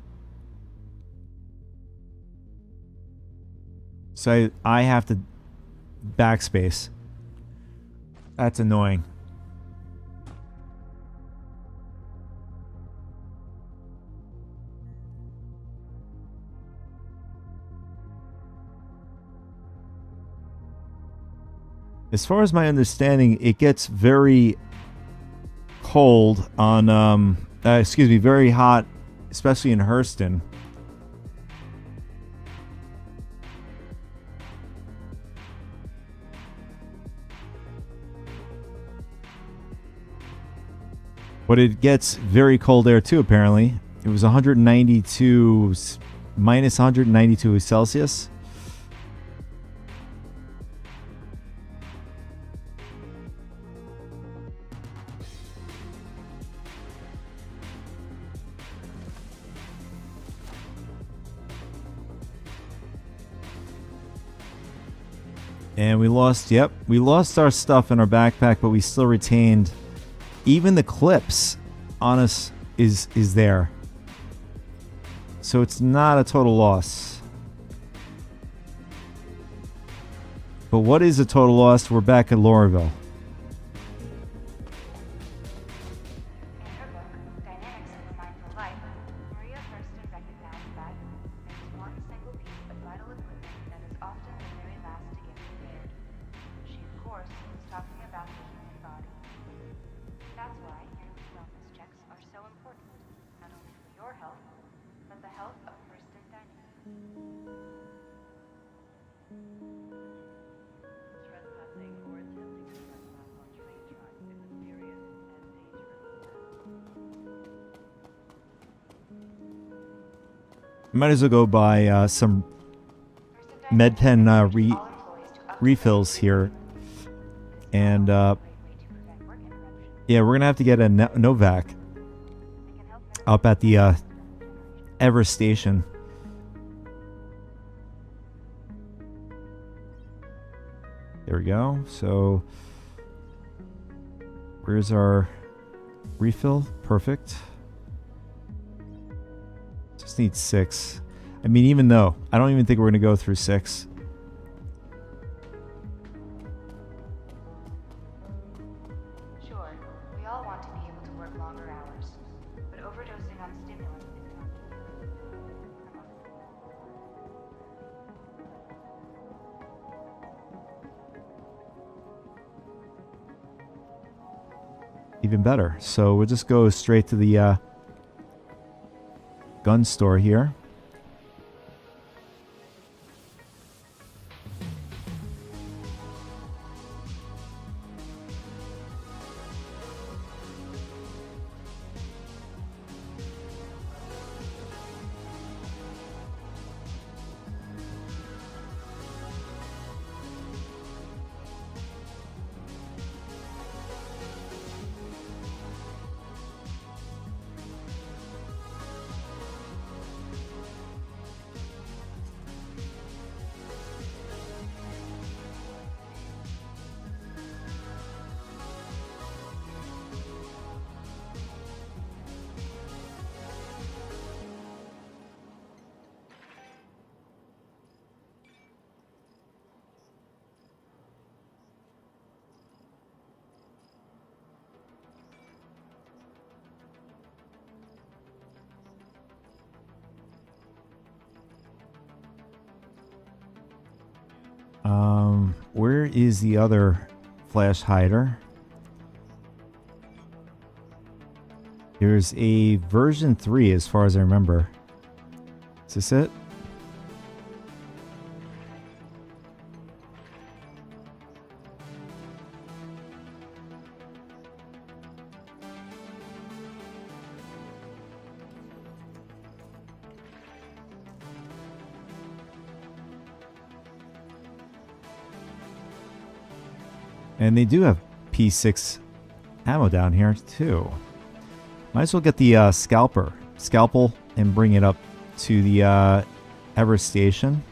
So I have to backspace. That's annoying. As far as my understanding, it gets very cold on, very hot, especially in Hurston. But it gets very cold there too, apparently. It was 192, minus 192 Celsius. And we lost, yep, we lost our stuff in our backpack, but we still retained, even the clips on us is there. So it's not a total loss. But what is a total loss? We're back at Lorville. In her book, Dynamics of the Mindful Life, Maria Thurston recognized that there's one single piece of vital equipment that is often the very last to get repaired. She, of course, was talking about the human body. That's why yearly wellness checks are so important, not only for your health, but the health of Thurston Dynamics. Trespassing or attempting to trespass on train tracks is a serious and dangerous offense. Might as well go buy some med pen refills here. And yeah, we're gonna have to get a Novak up at the Ever station. There we go. So where's our refill? Perfect. Just need 6. I mean, even though I don't even think we're gonna go through 6. Sure, we all want to be able to work longer hours, but overdosing on stimulants is not good. Come on. Even better. So we'll just go straight to the gun store here. Where is the other flash hider? There's a version 3 as far as I remember. Is this it? And they do have P6 ammo down here too. Might as well get the scalpel and bring it up to the Ever station.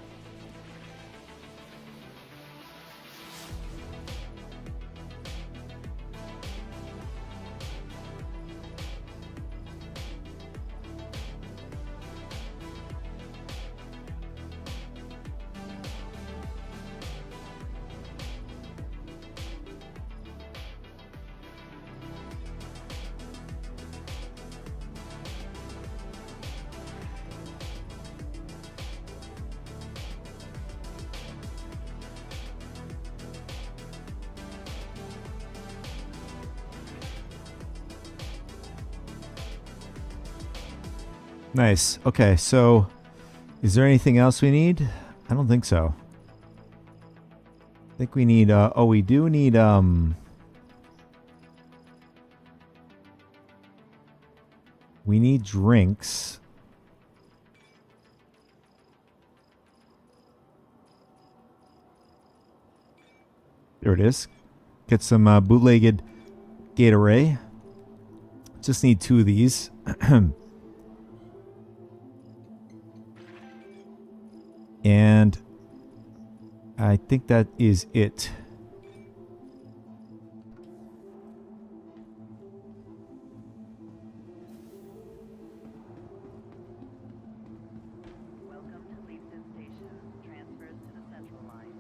Nice. Okay, so is there anything else we need? I don't think so. I think we need we do need We need drinks. There it is. Get some bootlegged Gatorade. Just need 2 of these. And I think that is it. Welcome to Leafton Station. Transfers to the Central Line.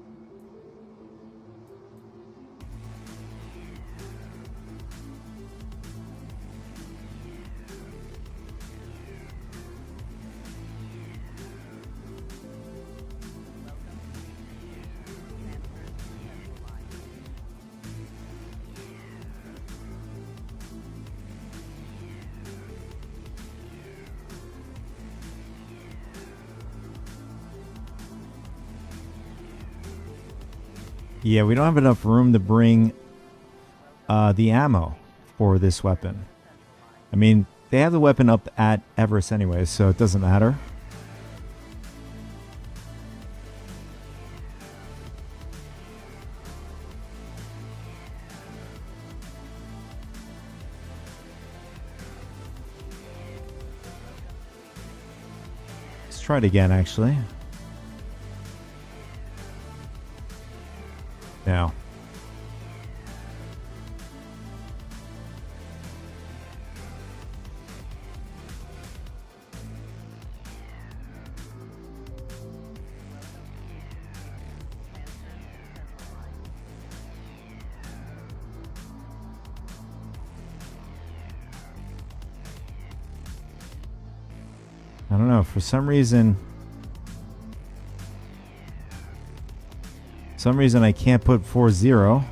Yeah, we don't have enough room to bring the ammo for this weapon. I mean, they have the weapon up at Everest anyway, so it doesn't matter. Let's try it again, actually. Now. I don't know, for some reason I can't put 4-0.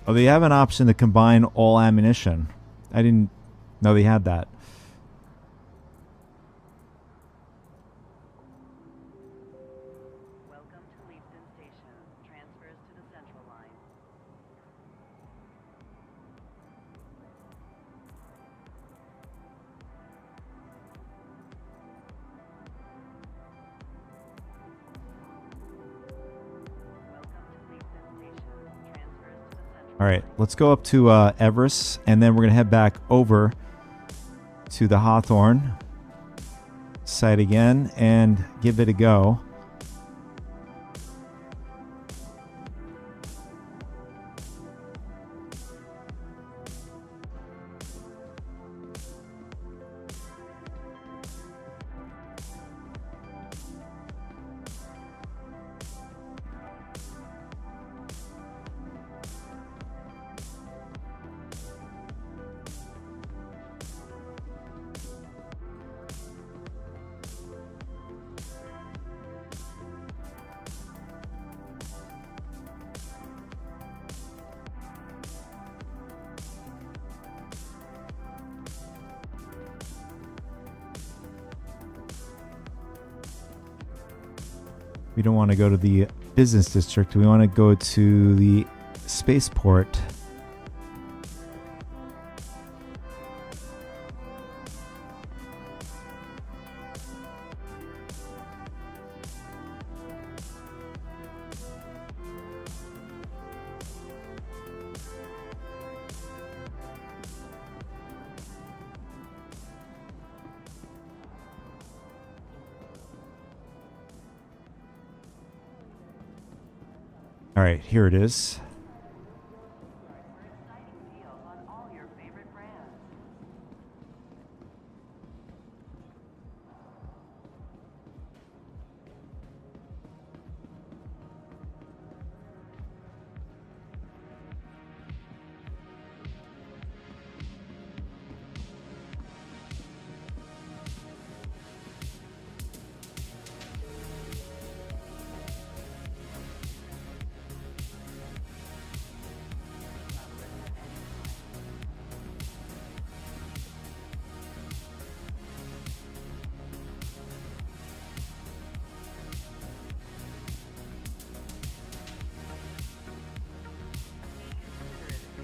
Oh, they have an option to combine all ammunition. I didn't know they had that. Welcome to Leafton Station. Transfers to the Central Line. All right, let's go up to Everest, and then we're going to head back over to the Hawthorne site again and give it a go. We don't want to go to the business district. We want to go to the spaceport. All right, here it is. Exciting deals on all your favorite brands.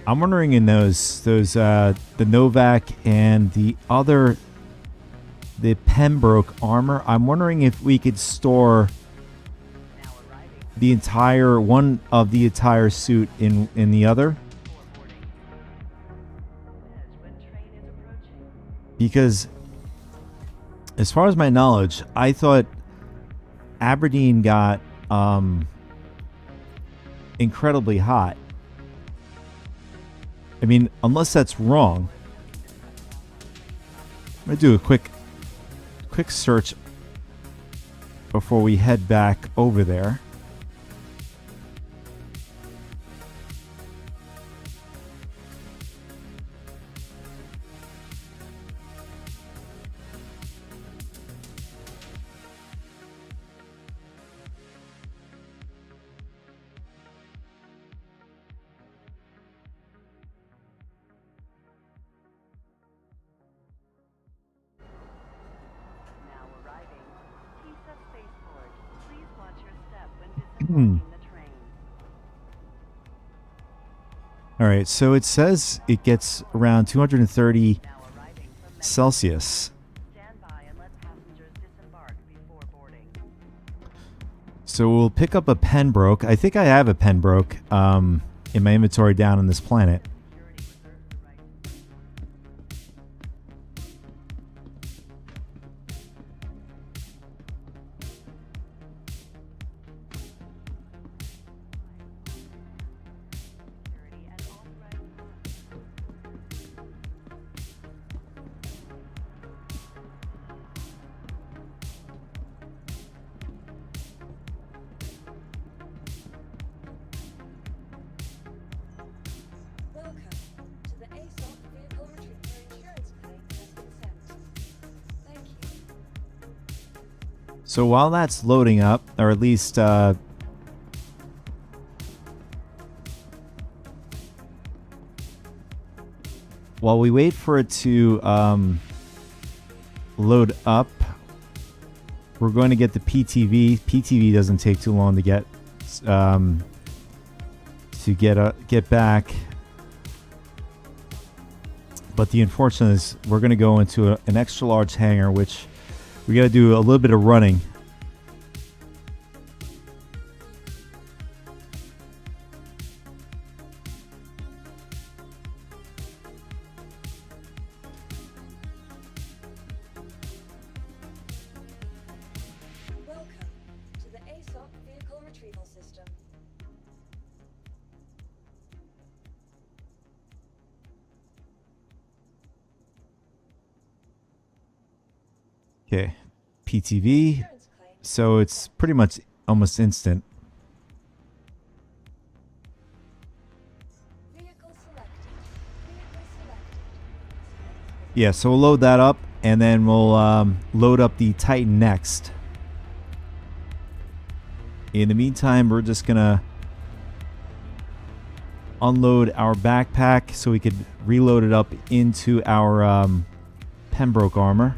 I'm wondering in the Novak and the Pembroke armor, I'm wondering if we could store the entire one of the entire suit in the other, because as far as my knowledge, I thought Aberdeen got incredibly hot. I mean, unless that's wrong. I'm gonna do a quick search before we head back over there. Now arriving. TISA Spaceport. Please watch your step when disembarking the train. All right, so it says it gets around 230 Now arriving from Celsius. Stand by and let passengers disembark before boarding. So we'll pick up a Pembroke. I think I have a Pembroke in my inventory down on this planet. Security reserves the right to security and authorized. Welcome to the ASOP vehicle retrieval insurance claim has been sent. Thank you. So while that's loading up, or at least while we wait for it to load up, we're going to get the PTV. PTV doesn't take too long to get back. But the unfortunate is we're going to go into an extra large hangar, which we got to do a little bit of running. Welcome to the ASOP vehicle retrieval system. Okay, PTV. Insurance claim. So it's pretty much almost instant. Vehicle selected. Vehicle selected. Yeah, so we'll load that up, and then we'll load up the Titan next. In the meantime, we're just gonna unload our backpack so we could reload it up into our Pembroke armor.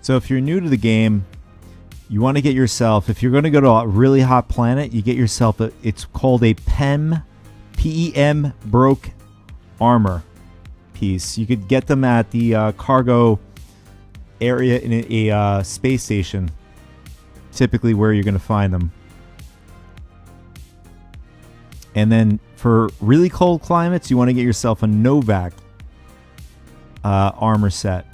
So if you're new to the game, you want to get yourself, if you're going to go to a really hot planet, you get yourself it's called a PEM broke armor piece. You could get them at the cargo area in a space station, typically where you're going to find them. And then for really cold climates, you want to get yourself a Novak armor set.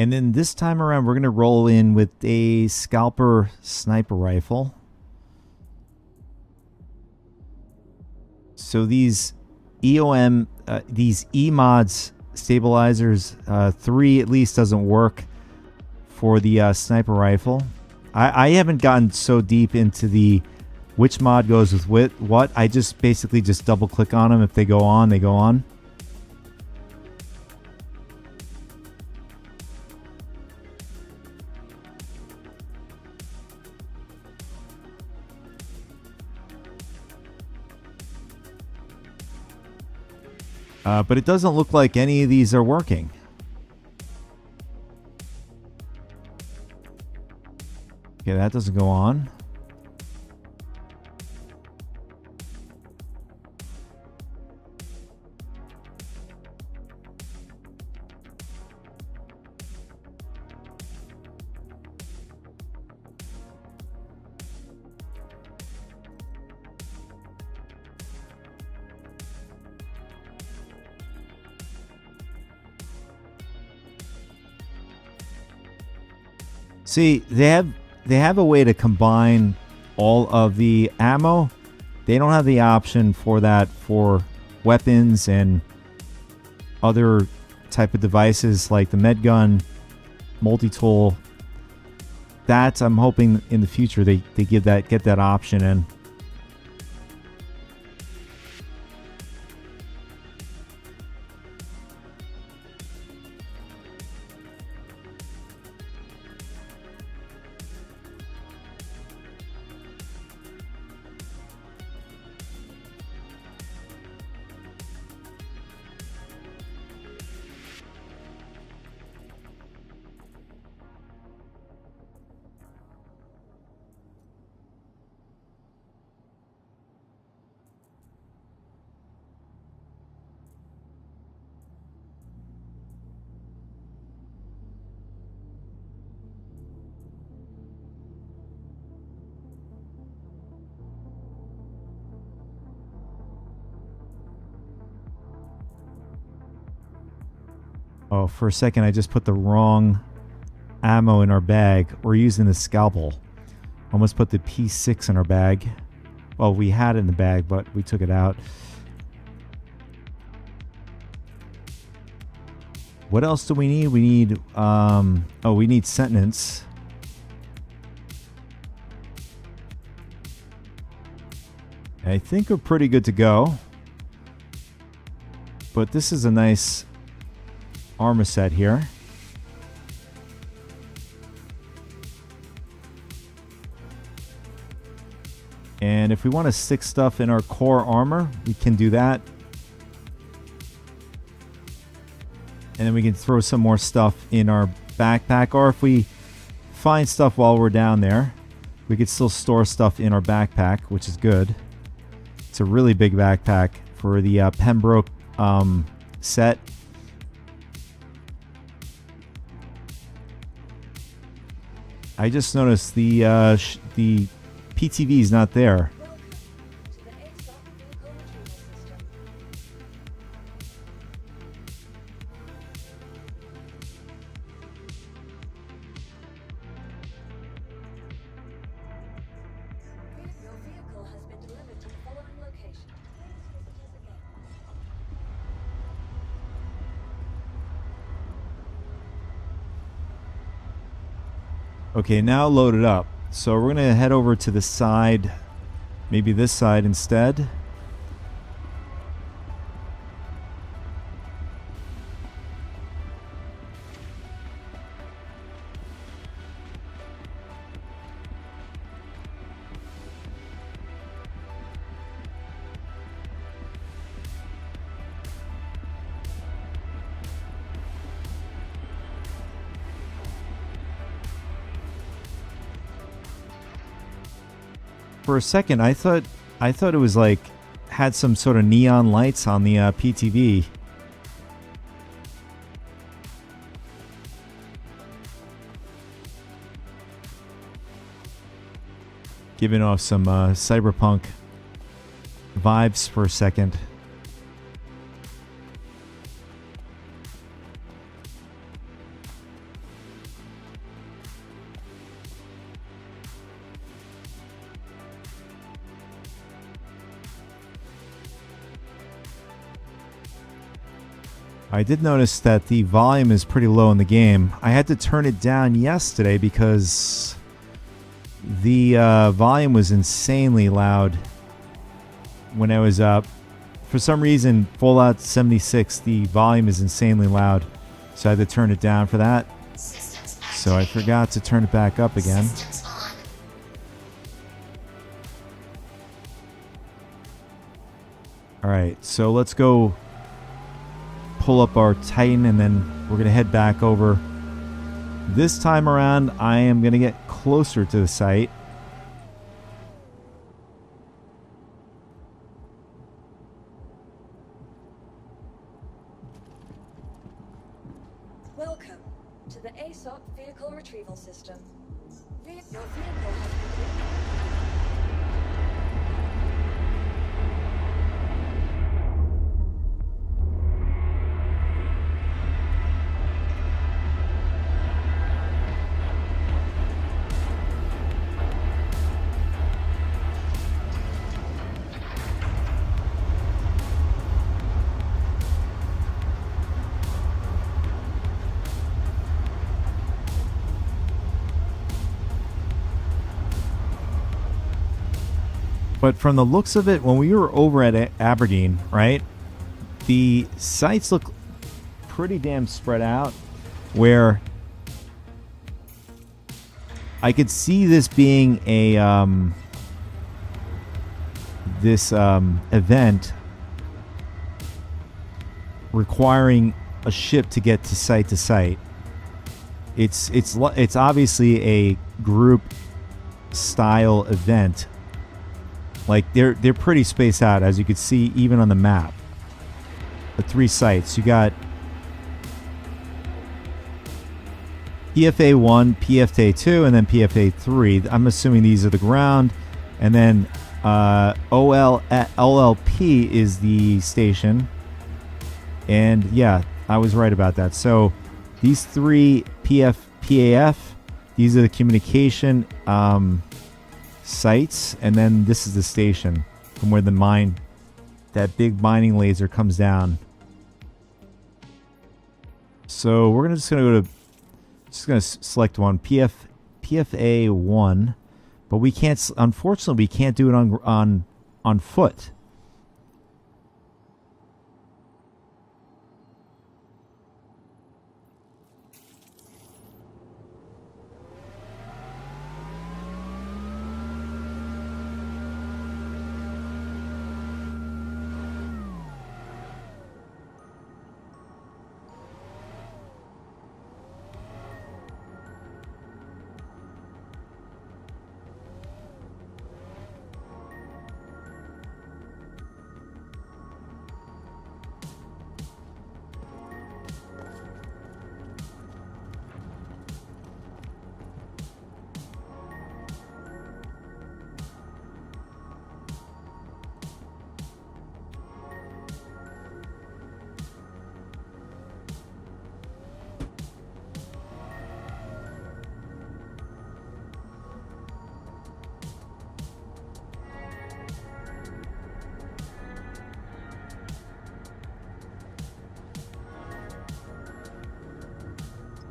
And then this time around, we're going to roll in with a scalper sniper rifle. So these EOM, these E-mods stabilizers, 3 at least doesn't work for the sniper rifle. I haven't gotten so deep into the which mod goes with what. I just basically just double click on them. If they go on, they go on. But it doesn't look like any of these are working. Okay, that doesn't go on. See, they have a way to combine all of the ammo. They don't have the option for that for weapons and other type of devices like the med gun, multi-tool. That I'm hoping in the future they get that option in. Oh, for a second, I just put the wrong ammo in our bag. We're using the scalpel. Almost put the P6 in our bag. Well, we had it in the bag, but we took it out. What else do we need? We need, we need sentence. I think we're pretty good to go. But this is a nice armor set here. And if we want to stick stuff in our core armor, we can do that. And then we can throw some more stuff in our backpack, or if we find stuff while we're down there, we could still store stuff in our backpack, which is good. It's a really big backpack for the Pembroke set. I just noticed the PTV is not there. Welcome to the ASOC vehicle retrieval system. Your vehicle has been delivered to the following location. Please use it as a gate. Okay, now loaded up. So we're gonna head over to the side, maybe this side instead. For a second, I thought it was like had some sort of neon lights on the PTV. Giving off some cyberpunk vibes for a second. I did notice that the volume is pretty low in the game. I had to turn it down yesterday because the volume was insanely loud when I was up. For some reason, Fallout 76, the volume is insanely loud, so I had to turn it down for that. Systems So I activated. forgot to turn it back up again. Systems on. Alright, so let's go pull up our Titan and then we're going to head back over. This time around, I am going to get closer to the site. Welcome to the ASOP Vehicle Retrieval System. Your vehicle has been But from the looks of it, when we were over at Aberdeen, right, the sites look pretty damn spread out, where I could see this being a event requiring a ship to get to site. It's obviously a group style event. Like they're pretty spaced out, as you can see even on the map. The 3 sites you got: PFA 1, PFA 2, and then PFA 3. I'm assuming these are the ground, and then OLP is the station. And yeah, I was right about that. So these 3 PAF, these are the communication sites, and then this is the station from where that big mining laser comes down. So we're just gonna select one, PFA 1, but we can't, unfortunately we can't do it on foot.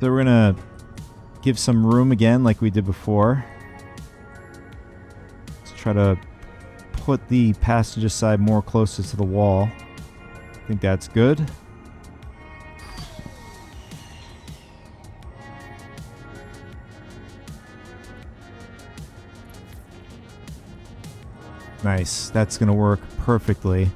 So we're gonna give some room again like we did before. Let's try to put the passenger side more closer to the wall. I think that's good. Nice. That's gonna work perfectly.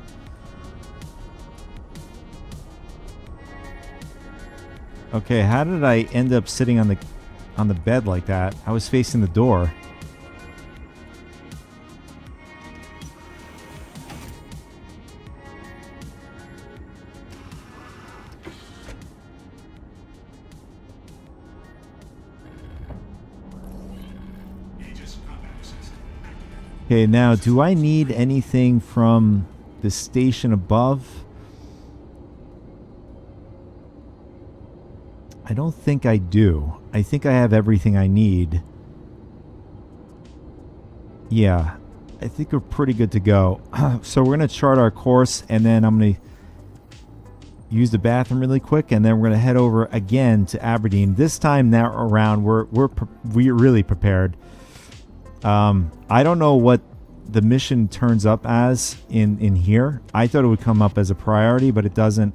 Okay, how did I end up sitting on the bed like that? I was facing the door. Okay, now do I need anything from the station above? I don't think I do. I think I have everything I need. Yeah, I think we're pretty good to go. So we're going to chart our course, and then I'm going to use the bathroom really quick, and then we're gonna head over again to Aberdeen. This time now around, we're really prepared. I don't know what the mission turns up as in here. I thought it would come up as a priority, but it doesn't.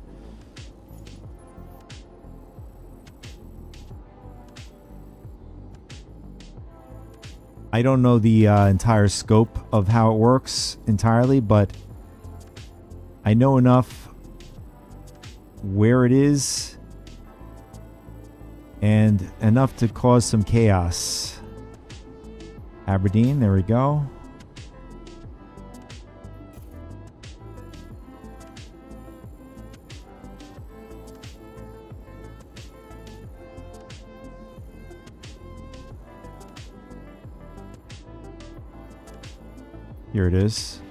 I don't know the entire scope of how it works entirely, but I know enough where it is and enough to cause some chaos. Aberdeen, there we go. Here it is.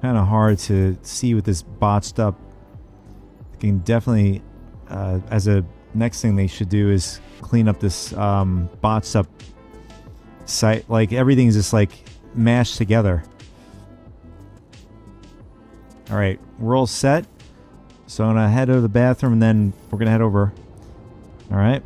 Kind of hard to see with this botched up. I can definitely, as a next thing they should do is clean up this botched up site. Like everything's just like mashed together. All right, we're all set. So I'm gonna head to the bathroom and then we're gonna head over. All right.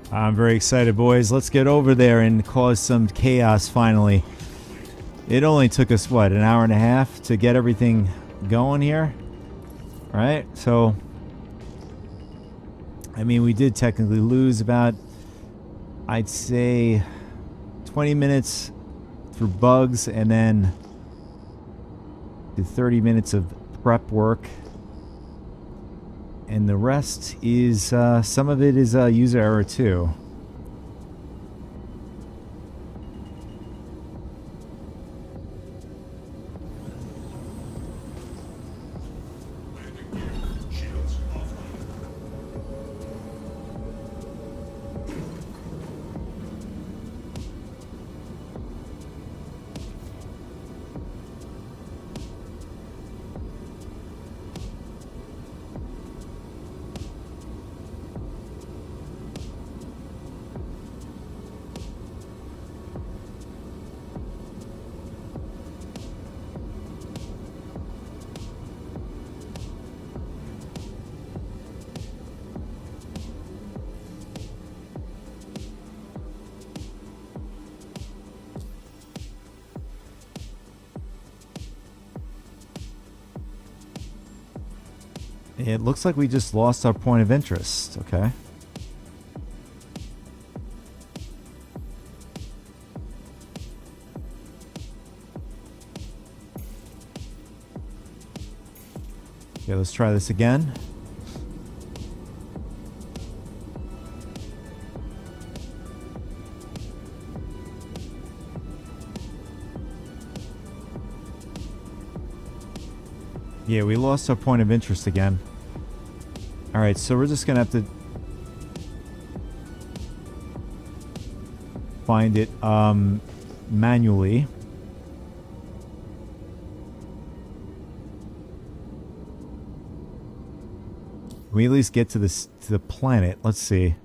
I'm very excited, boys. Let's get over there and cause some chaos finally. It only took us, what, an hour and a half to get everything going here? Right? So, I mean, we did technically lose about, I'd say, 20 minutes through bugs and then the 30 minutes of prep work. And the rest is, some of it is user error too. It looks like we just lost our point of interest, okay? Okay, let's try this again. Yeah, we lost our point of interest again. Alright, so we're just gonna have to find it manually. We at least get to this to the planet. Let's see.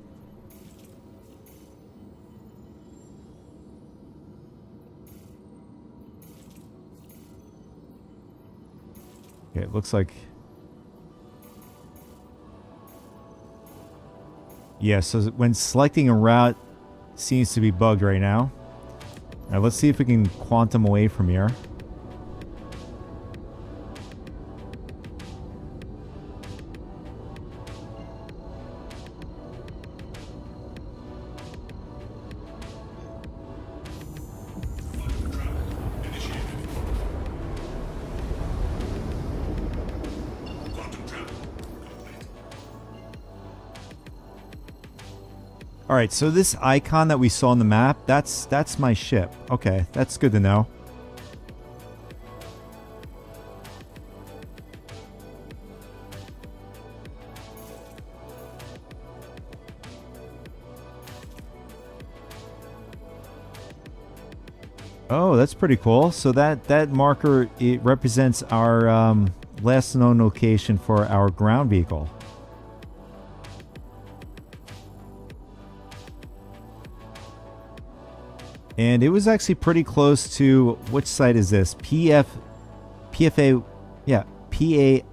Okay, it looks like... Yeah, so when selecting a route seems to be bugged right now. Now let's see if we can quantum away from here. Alright, so this icon that we saw on the map, that's my ship. Okay, that's good to know. Oh, that's pretty cool. So that marker, it represents our last known location for our ground vehicle. And it was actually pretty close to, which site is this? PFA, yeah, PAF1.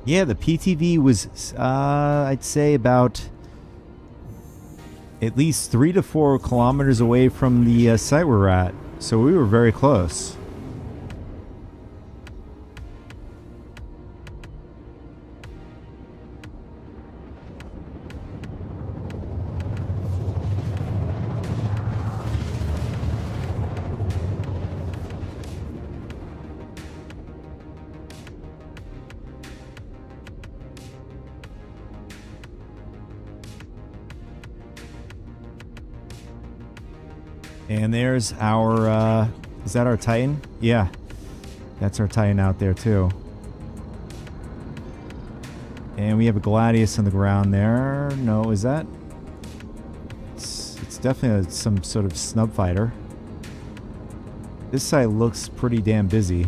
Yeah, the PTV was, I'd say about at least 3 to 4 kilometers away from the site we're at. So we were very close. And there's our, is that our Titan? Yeah, that's our Titan out there too. And we have a Gladius on the ground there. No, is that? It's definitely some sort of snub fighter. This site looks pretty damn busy.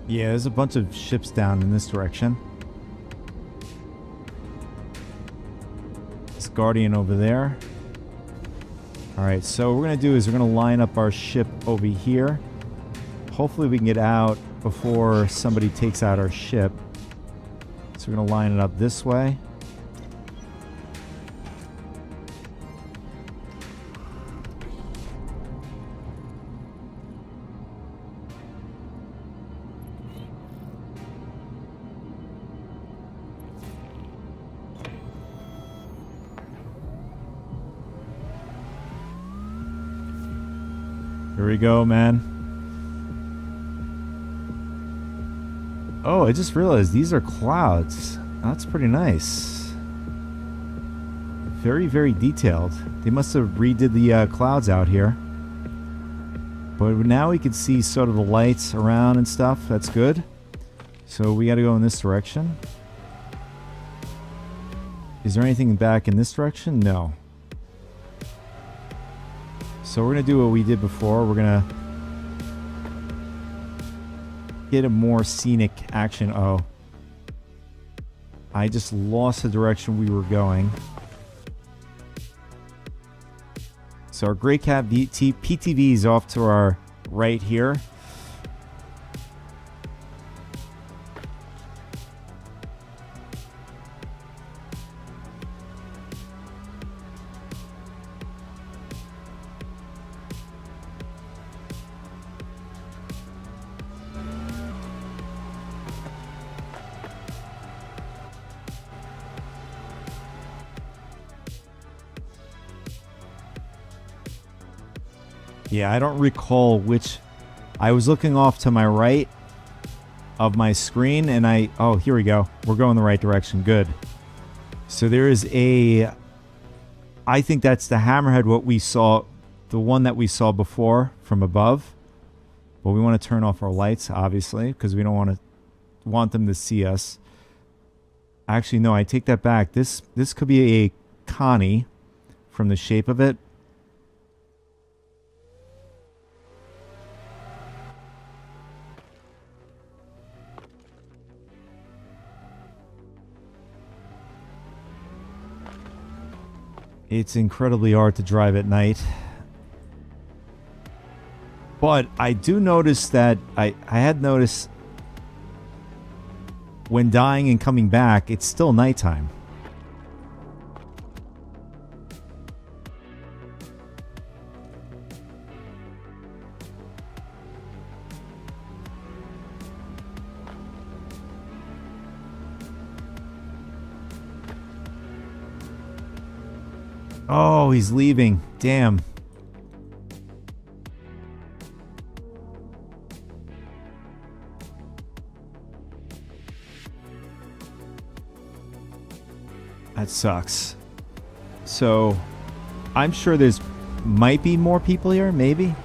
Yeah, there's a bunch of ships down in this direction. This Guardian over there. Alright, so what we're going to do is we're going to line up our ship over here. Hopefully we can get out before somebody takes out our ship. So we're going to line it up this way. Here we go, man. Oh, I just realized these are clouds. That's pretty nice. Very, very detailed. They must have redid the clouds out here. But now we can see sort of the lights around and stuff. That's good. So we got to go in this direction. Is there anything back in this direction? No. So we're going to do what we did before. We're going to get a more scenic action. Oh. I just lost the direction we were going. So our Grey Cat PTV is off to our right here. Yeah, I don't recall which. I was looking off to my right of my screen and oh, here we go. We're going the right direction. Good. So there is I think that's the hammerhead, what we saw, the one that we saw before from above. But we want to turn off our lights, obviously, because we don't want them to see us. Actually, no, I take that back. This could be a Connie from the shape of it. It's incredibly hard to drive at night. But I do notice that I had noticed when dying and coming back, it's still nighttime. Oh, he's leaving. Damn. That sucks. So, I'm sure there's might be more people here, maybe.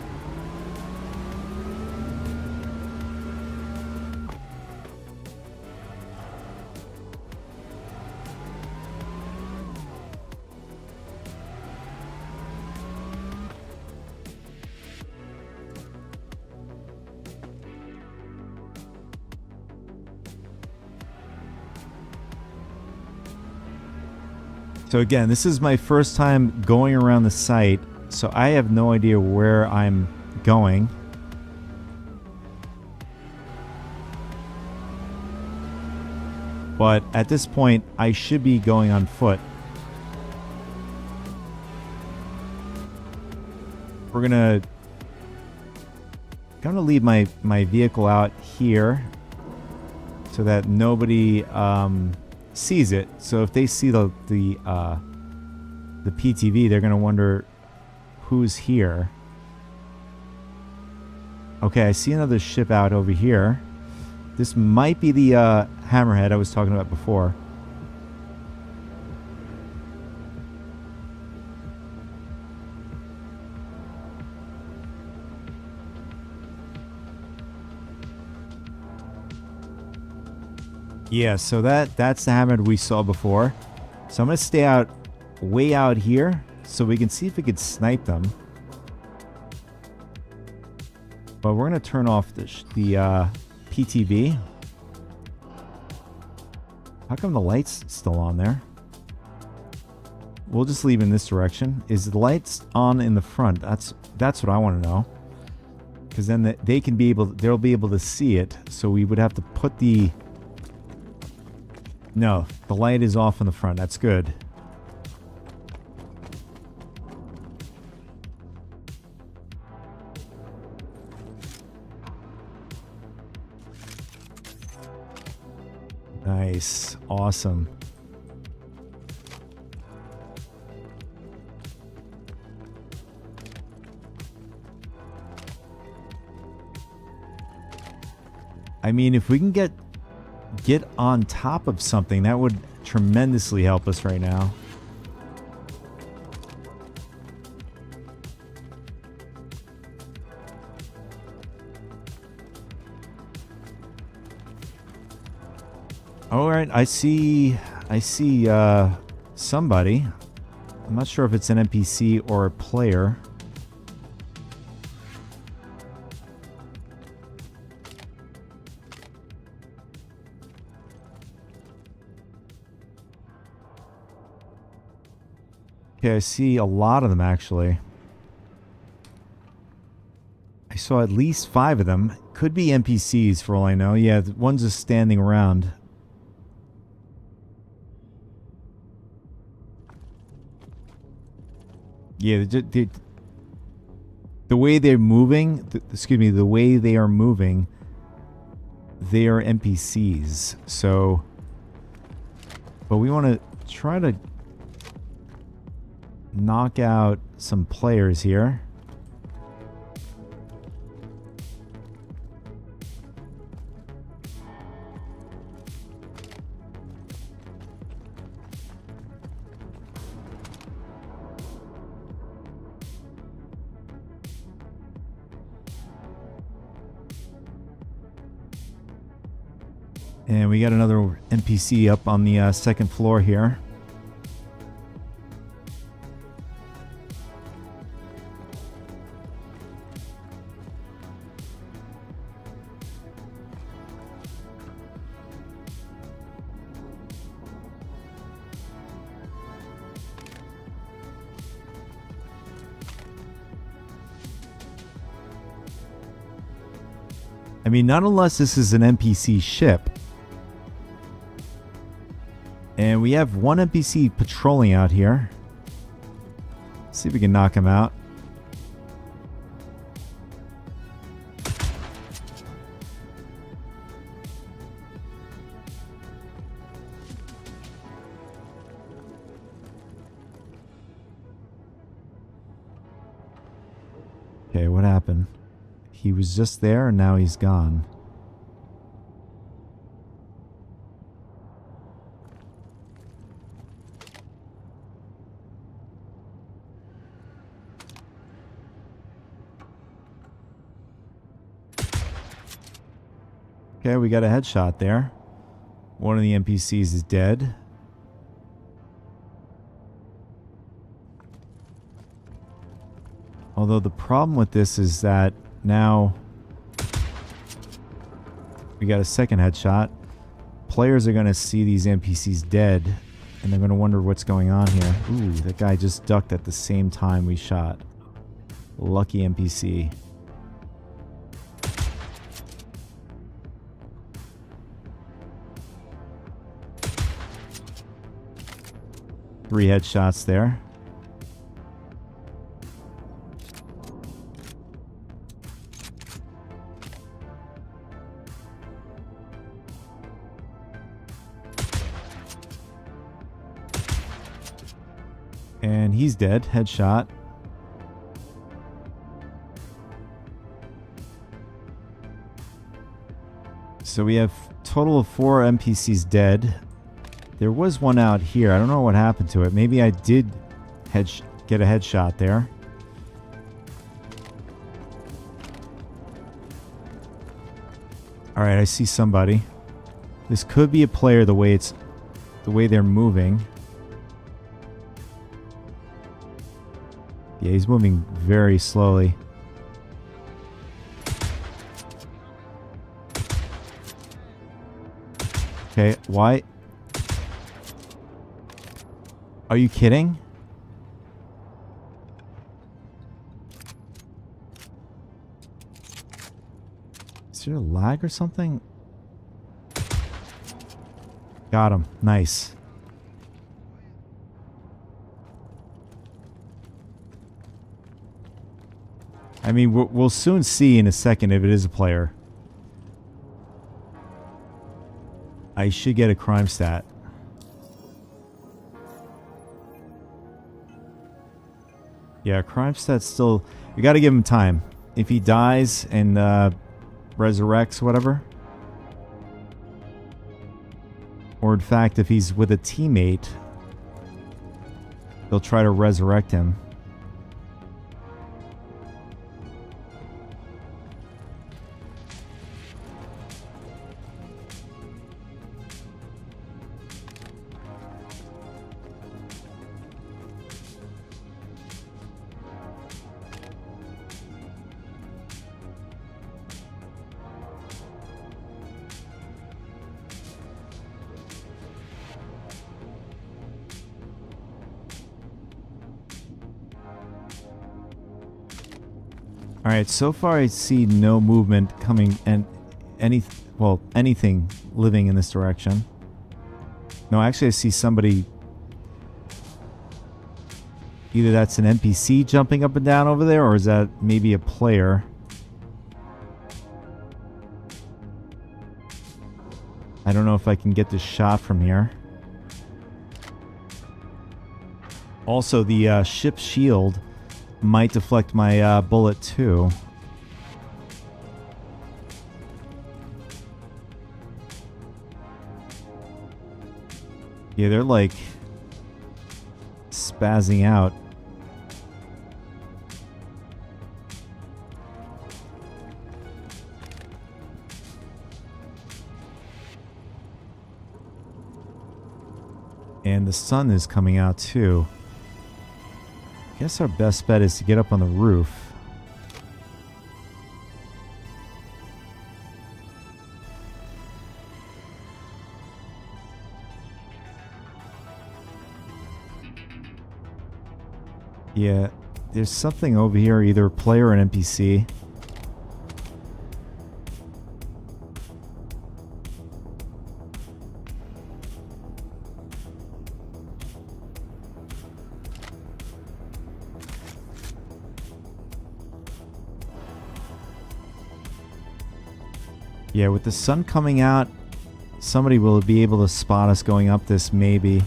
So again, this is my first time going around the site, so I have no idea where I'm going. But at this point, I should be going on foot. We're gonna leave my vehicle out here so that nobody sees it. So if they see the PTV, they're gonna wonder who's here. Okay, I see another ship out over here. This might be the hammerhead I was talking about before. Yeah, so that's the hammerhead we saw before. So I'm gonna stay out way out here so we can see if we could snipe them. But we're gonna turn off the PTV. How come the light's still on there? We'll just leave in this direction. Is the lights on in the front? That's what I want to know. Because then they can be able, they'll be able to see it. So we would have to put the. No, the light is off in the front. That's good. Nice. Awesome. I mean, if we can get on top of something, that would tremendously help us right now. All right, I see somebody. I'm not sure if it's an NPC or a player. Okay, I see a lot of them actually. I saw at least 5 of them. Could be NPCs for all I know. Yeah, the one's just standing around. Yeah, the way they're moving, excuse me, the way they are moving, they are NPCs. So, but we want to try to knock out some players here. And we got another NPC up on the second floor here. I mean, not unless this is an NPC ship. And we have one NPC patrolling out here. Let's see if we can knock him out. Okay, what happened? He was just there and now he's gone. Okay, we got a headshot there. One of the NPCs is dead. Although the problem with this is that now we got a second headshot. Players are going to see these NPCs dead and they're going to wonder what's going on here. Ooh, that guy just ducked at the same time we shot. Lucky NPC. Three headshots there. And he's dead. Headshot. So we have a total of 4 NPCs dead. There was one out here. I don't know what happened to it. Maybe I did get a headshot there. Alright, I see somebody. This could be a player the way they're moving. Yeah, he's moving very slowly. Okay, why? Are you kidding? Is there a lag or something? Got him. Nice. I mean, we'll soon see in a second if it is a player. I should get a crime stat. Yeah, crime stat's still... You gotta give him time. If he dies and resurrects, whatever. Or in fact, if he's with a teammate, they'll try to resurrect him. All right, so far I see no movement coming and anything living in this direction. No, actually I see somebody. Either that's an NPC jumping up and down over there, or is that maybe a player? I don't know if I can get this shot from here. Also, the ship's shield might deflect my bullet too. Yeah, they're like spazzing out. And the sun is coming out too. Guess our best bet is to get up on the roof. Yeah, there's something over here, either a player or an NPC. Yeah, with the sun coming out, somebody will be able to spot us going up this, maybe.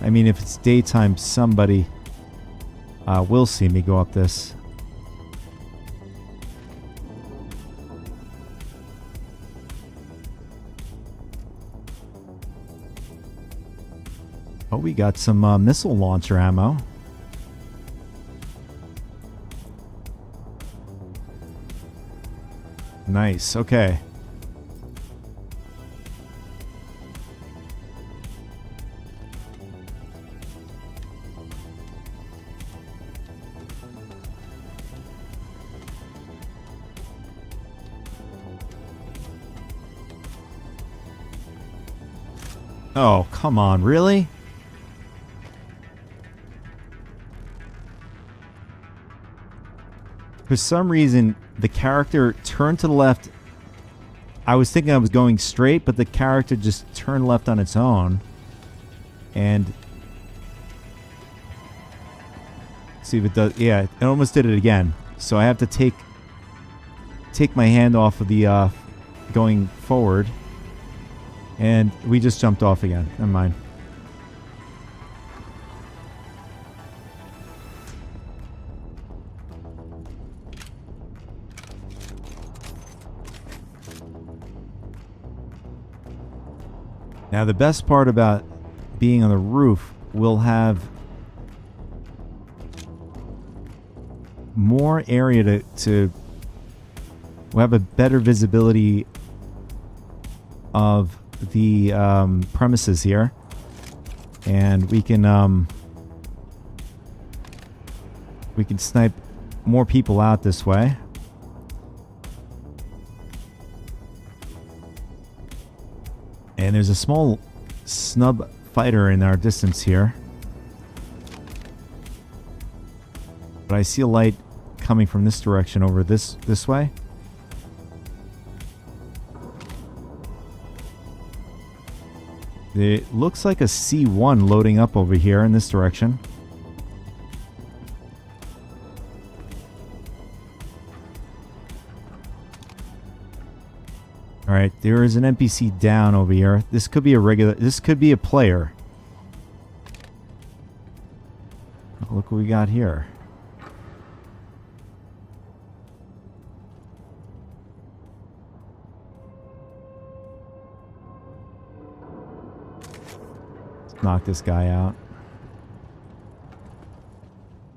I mean, if it's daytime, somebody will see me go up this. Oh, we got some missile launcher ammo. Nice, okay. Oh, come on, really? For some reason, the character turned to the left. I was thinking I was going straight, but the character just turned left on its own. And see if it does. Yeah, it almost did it again. So I have to take my hand off of the going forward. And we just jumped off again. Never mind. Now the best part about being on the roof, we'll have more area we'll have a better visibility of the premises here, and we can snipe more people out this way. And there's a small snub fighter in our distance here. But I see a light coming from this direction over this way. It looks like a C1 loading up over here in this direction. Alright, there is an NPC down over here. This could be a player. Oh, look what we got here. Let's knock this guy out.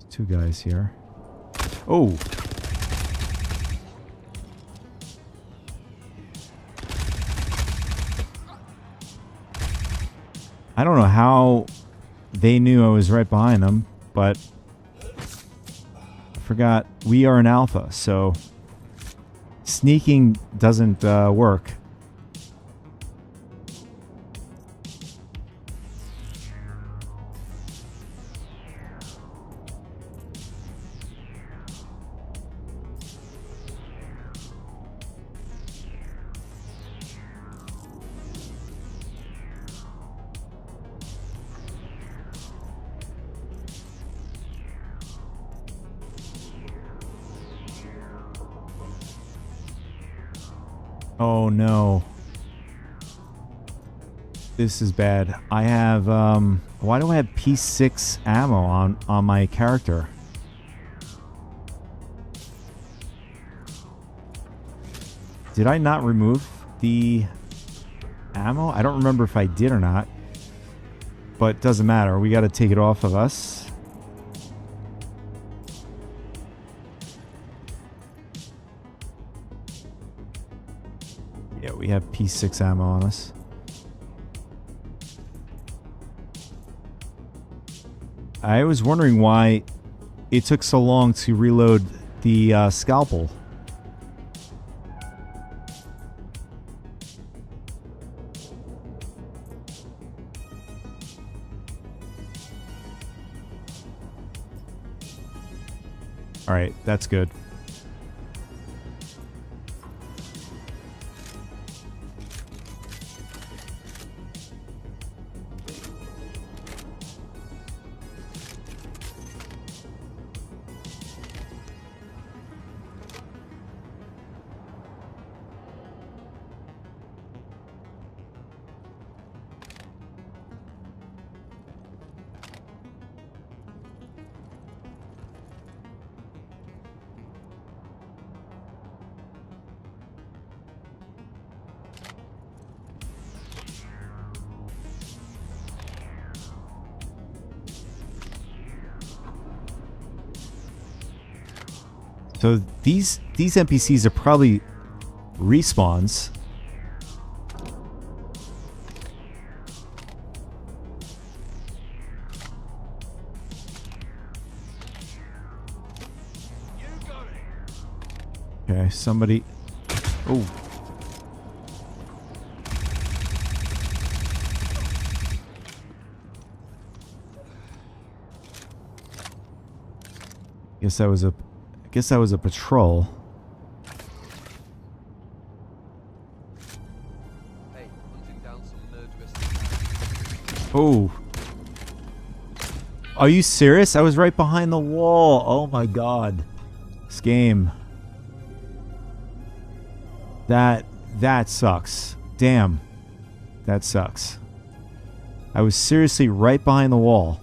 There's two guys here. Oh! I don't know how they knew I was right behind them, but I forgot we are an alpha, so sneaking doesn't work. Oh no. This is bad. I have why do I have P6 ammo on my character? Did I not remove the ammo? I don't remember if I did or not. But it doesn't matter. We got to take it off of us. Yeah, we have P6 ammo on us. I was wondering why it took so long to reload the scalpel. All right, that's good. So these NPCs are probably respawns. Okay, somebody. Oh. Guess that was a patrol. Hey, hunting down some murderous. Oh. Are you serious? I was right behind the wall. Oh my god. This game. That sucks. Damn. That sucks. I was seriously right behind the wall.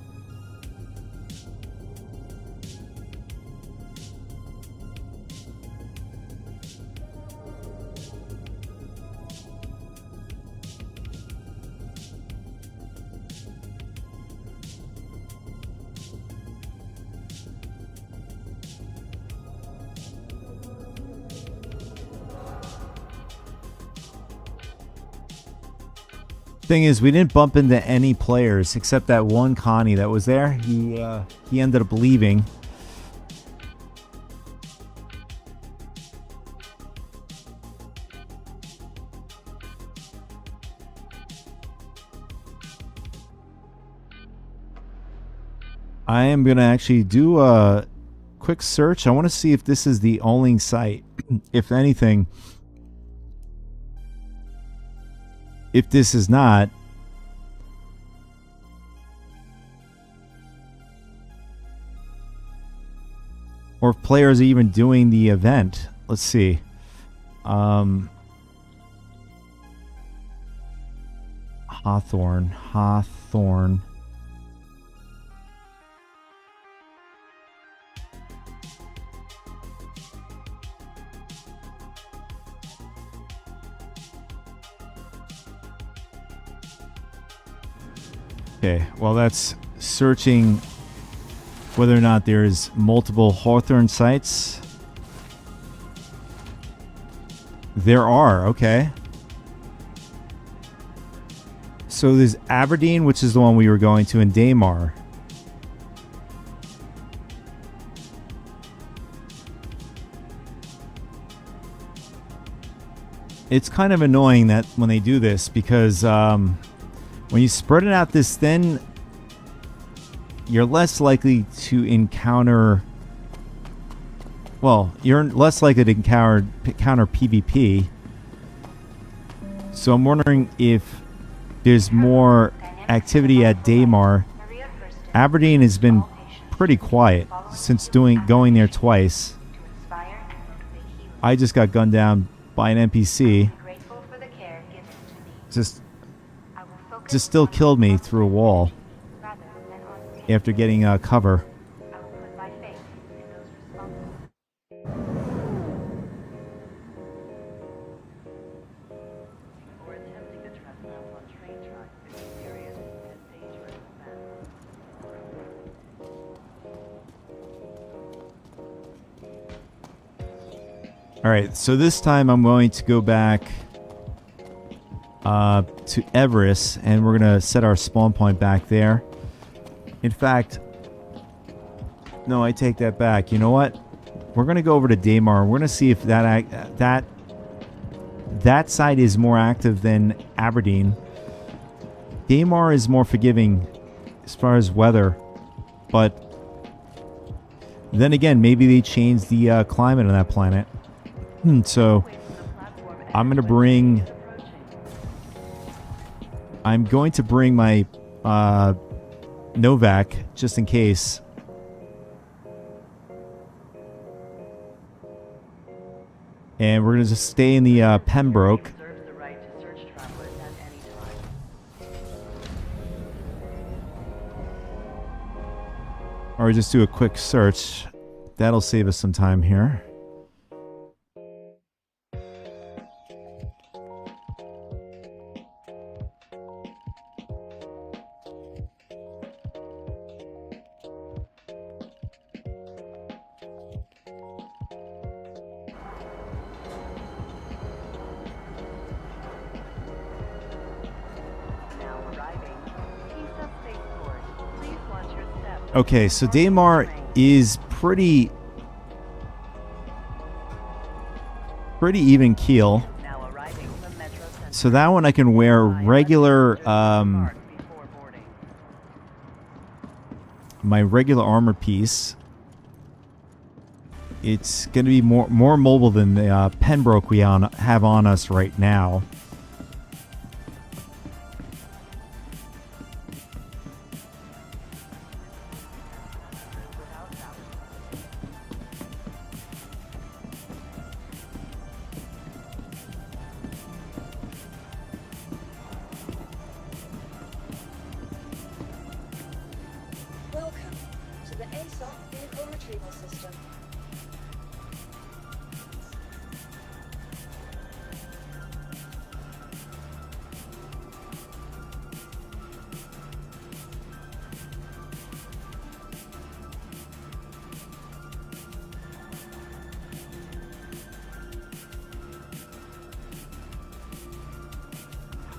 Thing is, we didn't bump into any players except that one Connie that was there. He ended up leaving. I am gonna actually do a quick search. I want to see if this is the only site. If anything, if this is not, or if players are even doing the event. Let's see. Hawthorne. Okay, well, that's searching whether or not there's multiple Hawthorne sites. There are, okay. So there's Aberdeen, which is the one we were going to, and Daymar. It's kind of annoying that when they do this, because when you spread it out this thin, you're less likely to encounter. Well, you're less likely to encounter PvP. So I'm wondering if there's more activity at Daymar. Aberdeen has been pretty quiet since going there twice. I just got gunned down by an NPC. care given to these. just I will focus just still on killed me through a wall rather than on me. after getting cover. I will put my faith in those responsible. Or attempting to trespass on train tracks is a serious and dangerous offense. All right, so this time I'm going to go back to Everest, and we're gonna set our spawn point back there. In fact, no, I take that back. You know what? We're gonna go over to Daymar. We're gonna see if that side is more active than Aberdeen. Daymar is more forgiving as far as weather, but then again, maybe they changed the climate on that planet. So I'm going to bring my Novak just in case. And we're going to just stay in the Pembroke. Reserves the right to search travelers at any time. Or just do a quick search. That'll save us some time here. Now arriving. Pisa Spaceport. Please watch your step. Okay, so Daymar is pretty even keel. Now arriving from Metro Center. So that one I can wear regular Park before boarding. my regular armor piece. It's going to be more mobile than the Pembroke we have on us right now. Welcome to the ASOC vehicle retrieval system.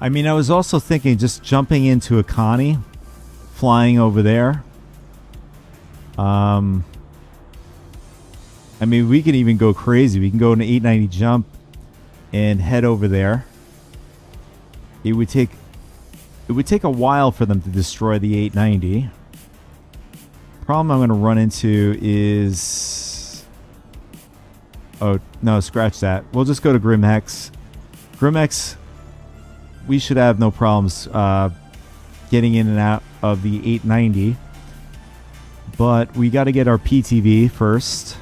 I mean, I was also thinking just jumping into a Connie, flying over there. I mean, we can even go crazy. We can go in an 890 jump and head over there. It would take a while for them to destroy the 890. Problem I'm going to run into is, oh no, scratch that. We'll just go to Grimhex. Grimhex, we should have no problems getting in and out of the 890. But we got to get our PTV first.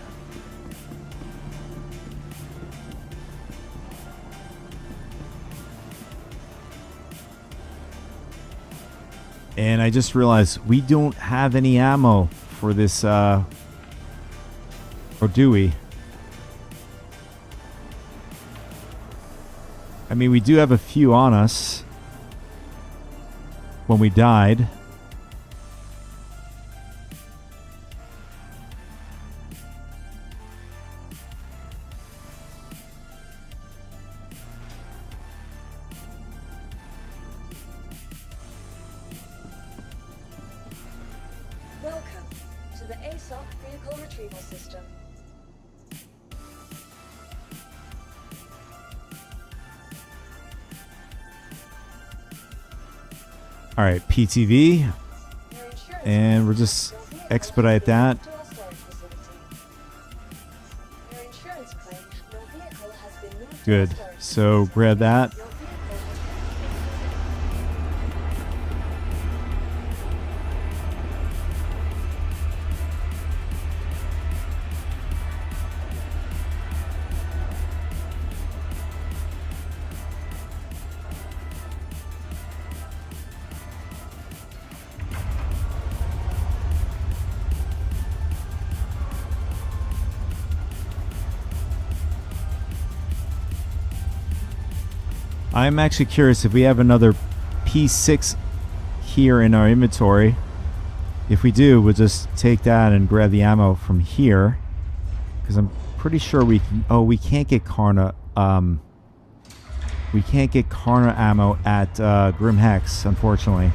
And I just realized we don't have any ammo for this, or do we? I mean, we do have a few on us when we died. Welcome to the ASOC vehicle retrieval system. All right, PTV, Your insurance and we'll just expedite that. to our storage facility. Your insurance claim, your vehicle has been moved to our Good. storage So grab that. Your vehicle has I'm actually curious if we have another P6 here in our inventory. If we do, we'll just take that and grab the ammo from here. Because I'm pretty sure we can... Oh, we can't get Karna... we can't get Karna ammo at Grim Hex, unfortunately.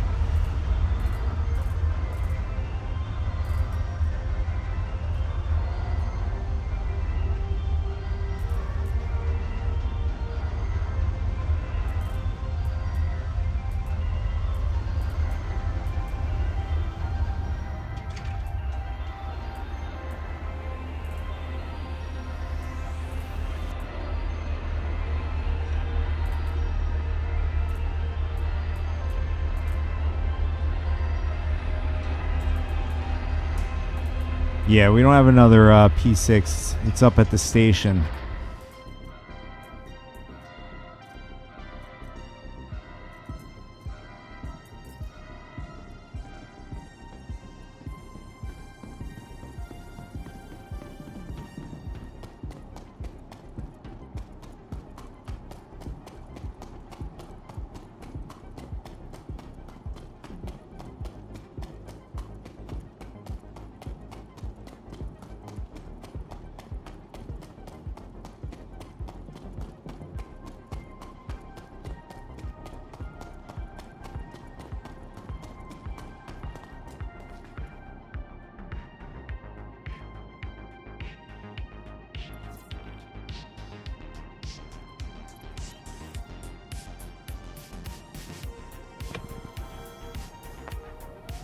Yeah, we don't have another P6. It's up at the station.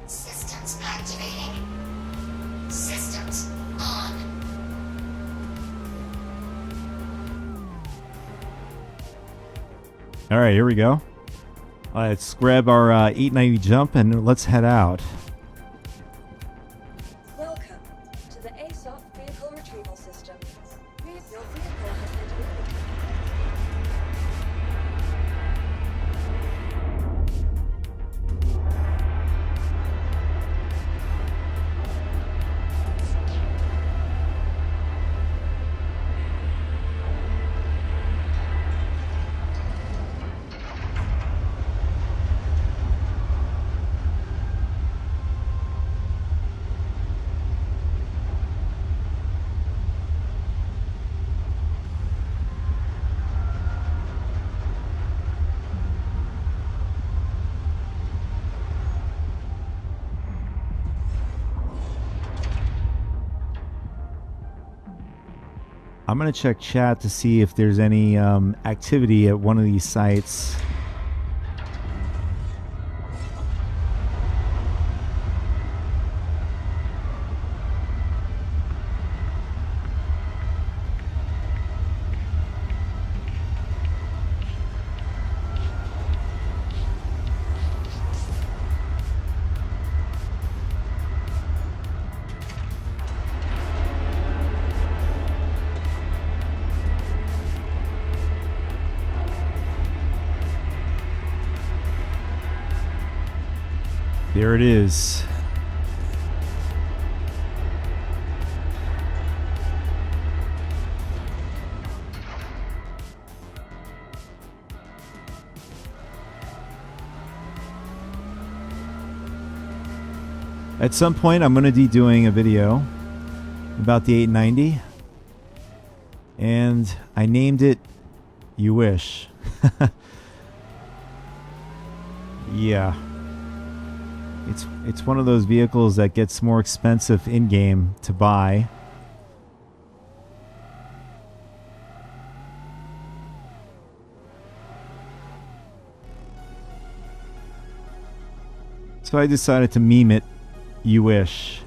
Systems activating. Systems on. All right, here we go. Let's grab our 890 jump and let's head out. Welcome to the ASOP Vehicle Retrieval System. Your vehicle has entered. I'm going to check chat to see if there's any activity at one of these sites. There it is. At some point, I'm going to be doing a video about the 890, and I named it You Wish. Yeah. It's one of those vehicles that gets more expensive in-game to buy. So I decided to meme it, You Wish.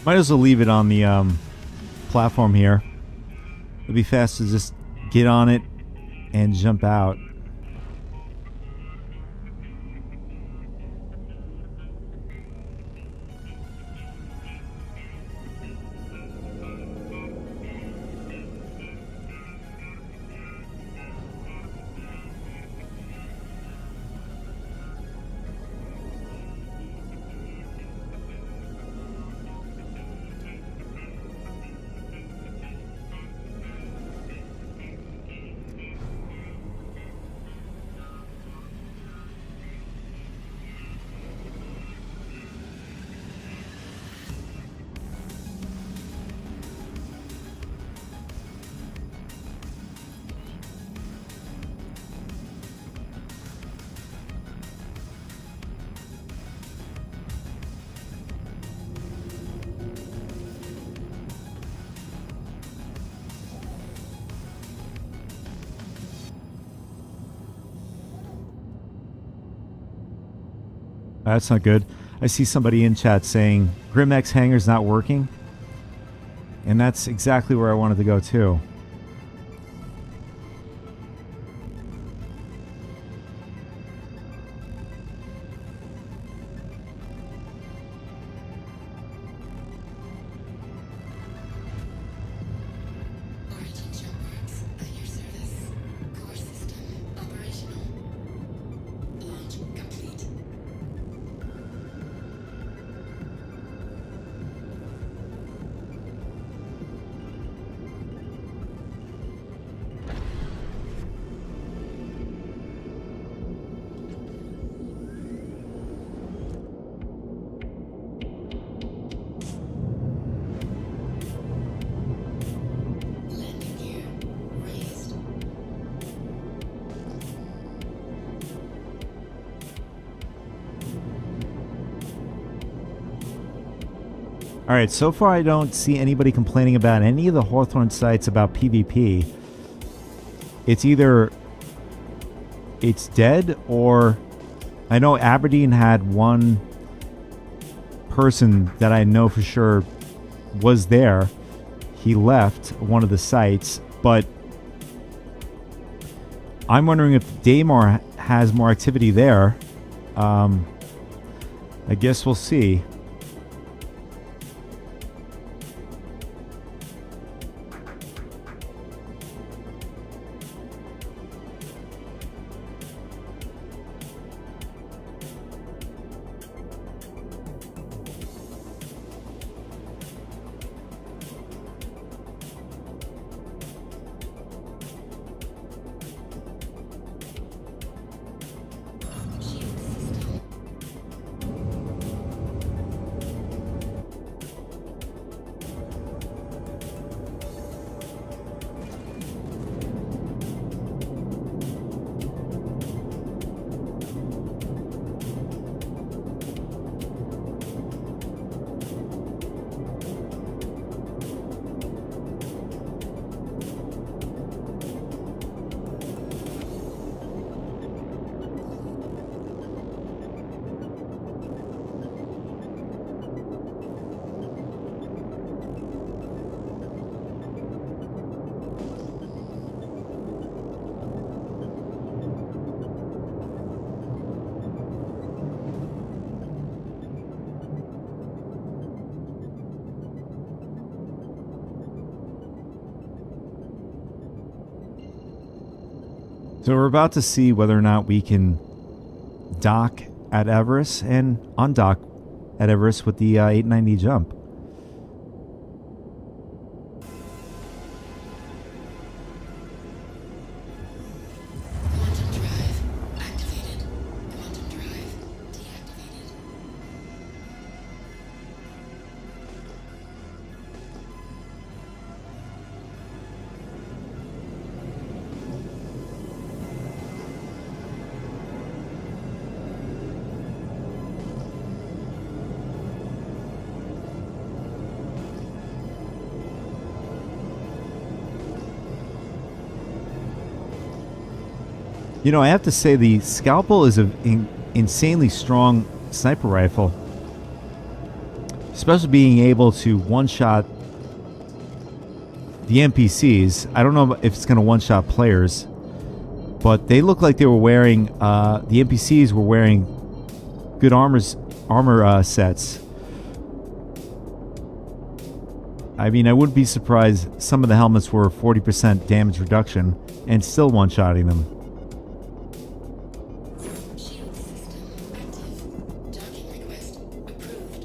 Might as well leave it on the platform here. It'd be fast to just get on it and jump out. That's not good. I see somebody in chat saying Grimx hangar's not working. And that's exactly where I wanted to go too. Origin jump at your service. Core system operational. Launch complete. Landing gear raised. All right, so far I don't see anybody complaining about any of the Hawthorne sites about PvP. It's either it's dead or I know Aberdeen had one person that I know for sure was there. He left one of the sites, but I'm wondering if Daymar has more activity there. I guess we'll see. Shield system. So we're about to see whether or not we can dock at Everest and undock at Everest with the 890 jump. Quantum drive activated. Quantum drive deactivated. You know, I have to say the Scalpel is an insanely strong sniper rifle. especially being able to one-shot the NPCs. I don't know if it's going to one-shot players, but they look like they were wearing, the NPCs were wearing good armor sets. I mean, I wouldn't be surprised some of the helmets were 40% damage reduction and still one-shotting them. Shield system active. Docking request approved.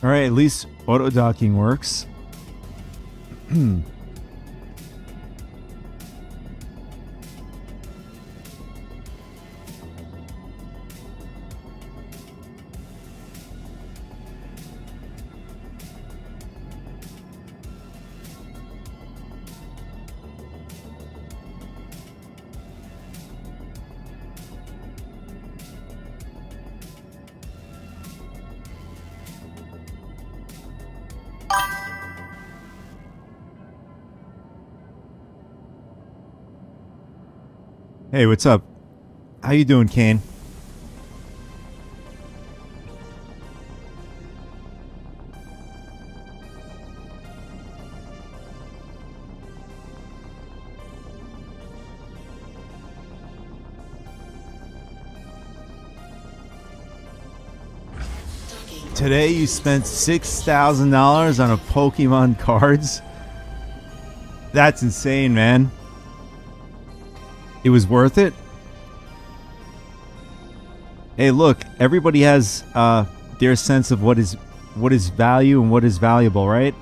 All right, at least auto docking works. Hey, what's up? How you doing, Kane? Today you spent $6,000 on a Pokemon cards? That's insane, man. It was worth it? Hey, look, everybody has their sense of what is value and what is valuable, right?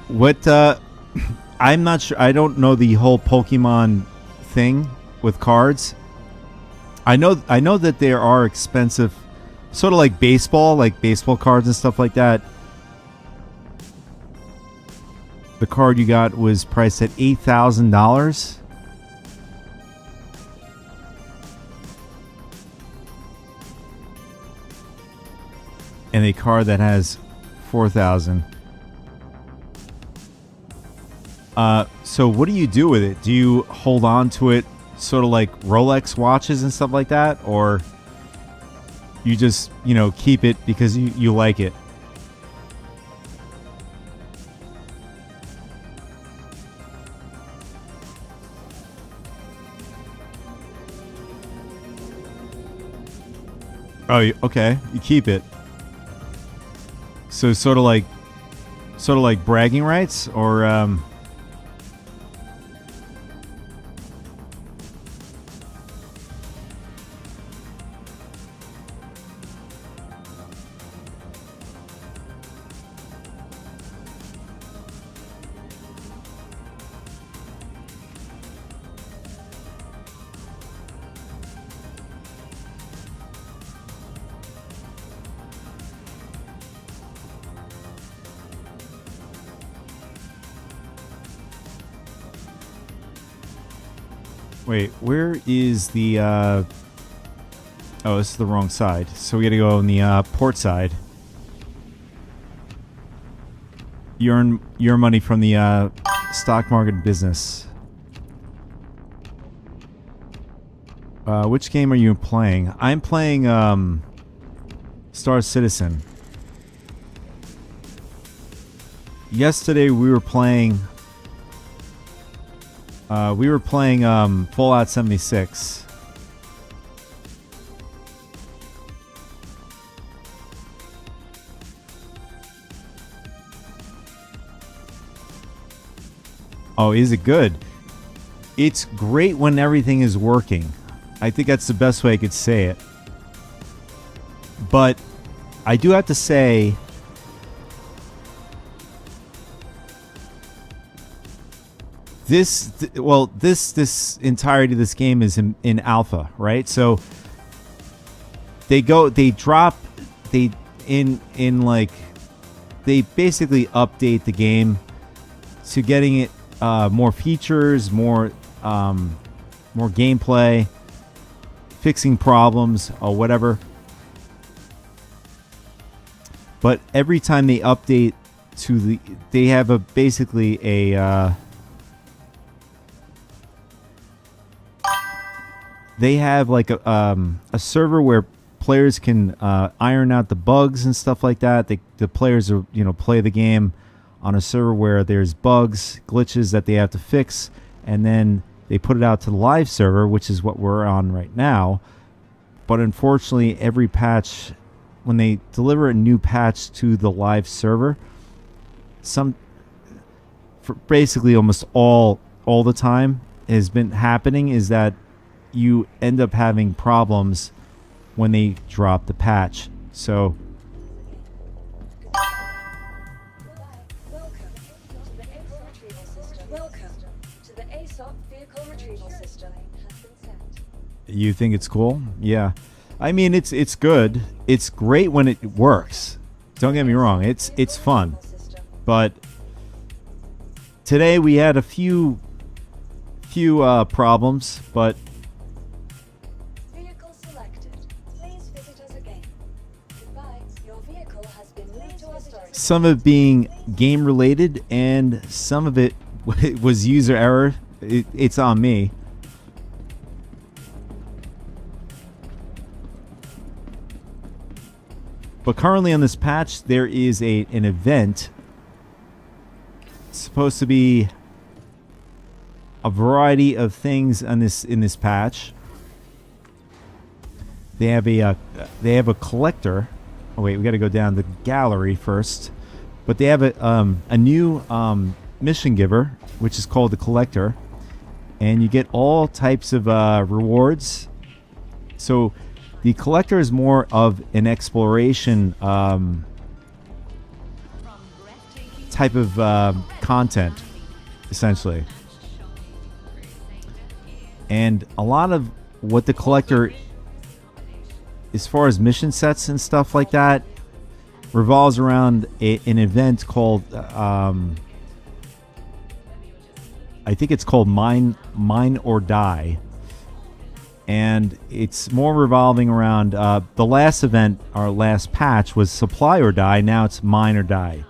What I'm not sure. I don't know the whole Pokemon thing with cards. I know that there are expensive, sort of like baseball cards and stuff like that. The card you got was priced at $8,000. And a card that has 4,000. So what do you do with it? Do you hold on to it sort of like Rolex watches and stuff like that? Or you just, keep it because you like it? Oh, okay. You keep it. So sort of like bragging rights, or wait, where is the oh, this is the wrong side. So we got to go on the port side. You earn your money from the stock market business. Which game are you playing? I'm playing Star Citizen. Yesterday we were playing Fallout 76. Oh, is it good? It's great when everything is working. I think that's the best way I could say it. But I do have to say, this entirety of this game is in alpha, right? So they basically update the game to getting it more features, more gameplay, fixing problems or whatever. But every time they update they have they have like a server where players can iron out the bugs and stuff like that. The players are play the game on a server where there's bugs, glitches that they have to fix, and then they put it out to the live server, which is what we're on right now. But unfortunately, every patch, when they deliver a new patch to the live server, basically almost all the time has been happening is that you end up having problems when they drop the patch. So Welcome to the ASOP vehicle retrieval system. Has been sent. you think it's cool? Yeah. I mean, it's good. It's great when it works. Don't get me wrong. It's fun. But today we had a few problems, but Vehicle selected. Please visit us again. Goodbye. Your vehicle has been moved to our storage. some of it being game related and some of it was user error. It's on me. But currently on this patch, there is an event. It's supposed to be a variety of things in this patch. They have a collector. Oh wait, we got to go down the gallery first. But they have a new mission giver, which is called the collector, and you get all types of rewards. So the collector is more of an exploration type of content, essentially. And a lot of what the collector, as far as mission sets and stuff like that, revolves around an event called, I think it's called Mine or Die. And it's more revolving around the last event, our last patch was Supply or Die. Now it's Mine or Die.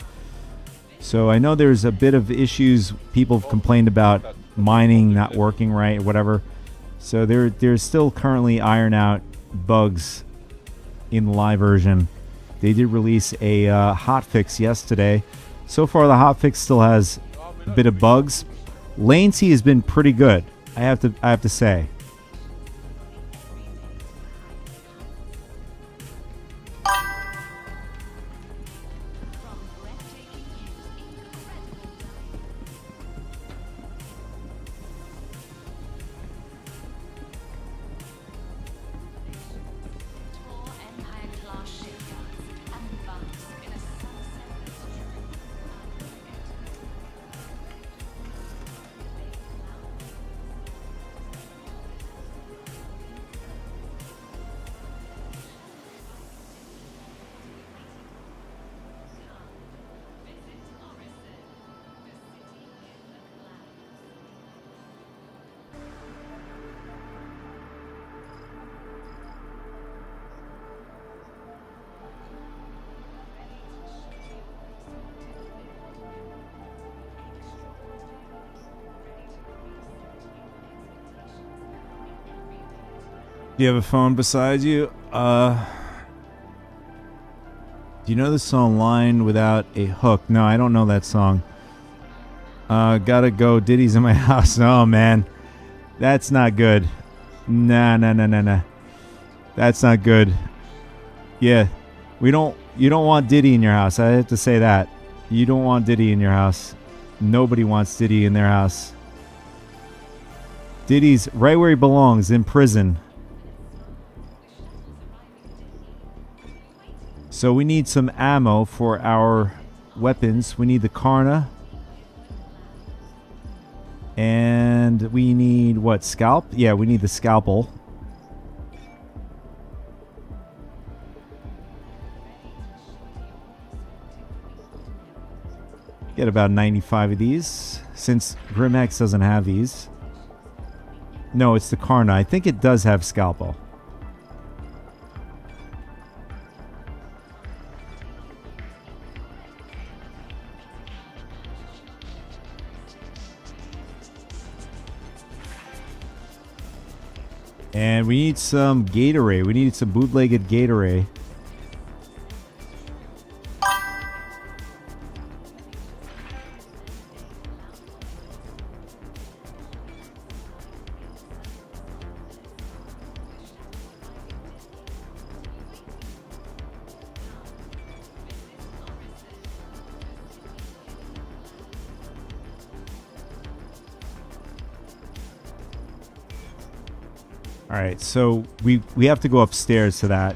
So I know there's a bit of issues. People have complained about mining not working right or whatever. So there's still currently iron out bugs in the live version. They did release a hotfix yesterday. So far the hotfix still has a bit of bugs. Latency has been pretty good, I have to say. Do you have a phone beside you? Do you know the song Line Without a Hook? No, I don't know that song. Gotta go. Diddy's in my house. Oh, man. That's not good. Nah. That's not good. Yeah. You don't want Diddy in your house. I have to say that. You don't want Diddy in your house. Nobody wants Diddy in their house. Diddy's right where he belongs, in prison. So we need some ammo for our weapons. We need the Karna. And we need what? Scalp? Yeah, we need the scalpel. Get about 95 of these, since Grimhex doesn't have these. No, it's the Karna. I think it does have scalpel. And we need some Gatorade. We need some bootlegged Gatorade. All right, so we have to go upstairs to that.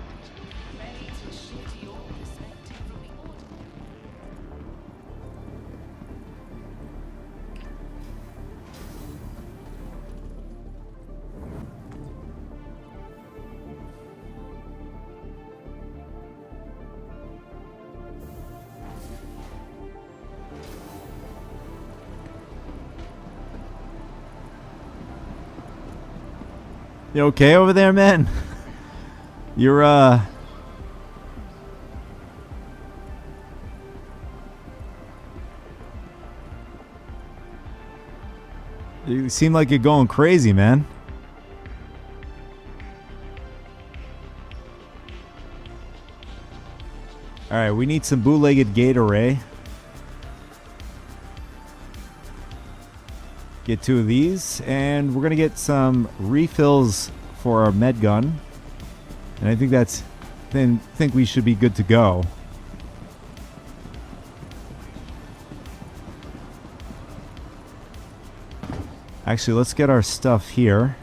You okay over there, man? You're you seem like you're going crazy, man. All right, we need some bootlegged Gatorade. Get 2 of these, and we're gonna get some refills for our med gun, and I think we should be good to go. Actually, let's get our stuff here.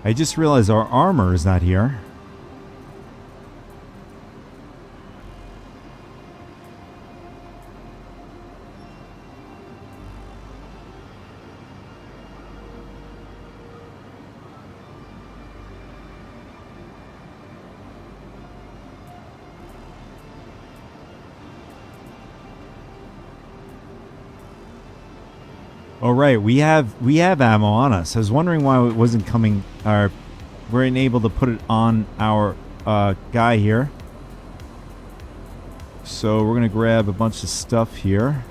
I just realized our armor is not here. All right, we have ammo on us. I was wondering why it wasn't coming. We weren't able to put it on our guy here. So we're gonna grab a bunch of stuff here.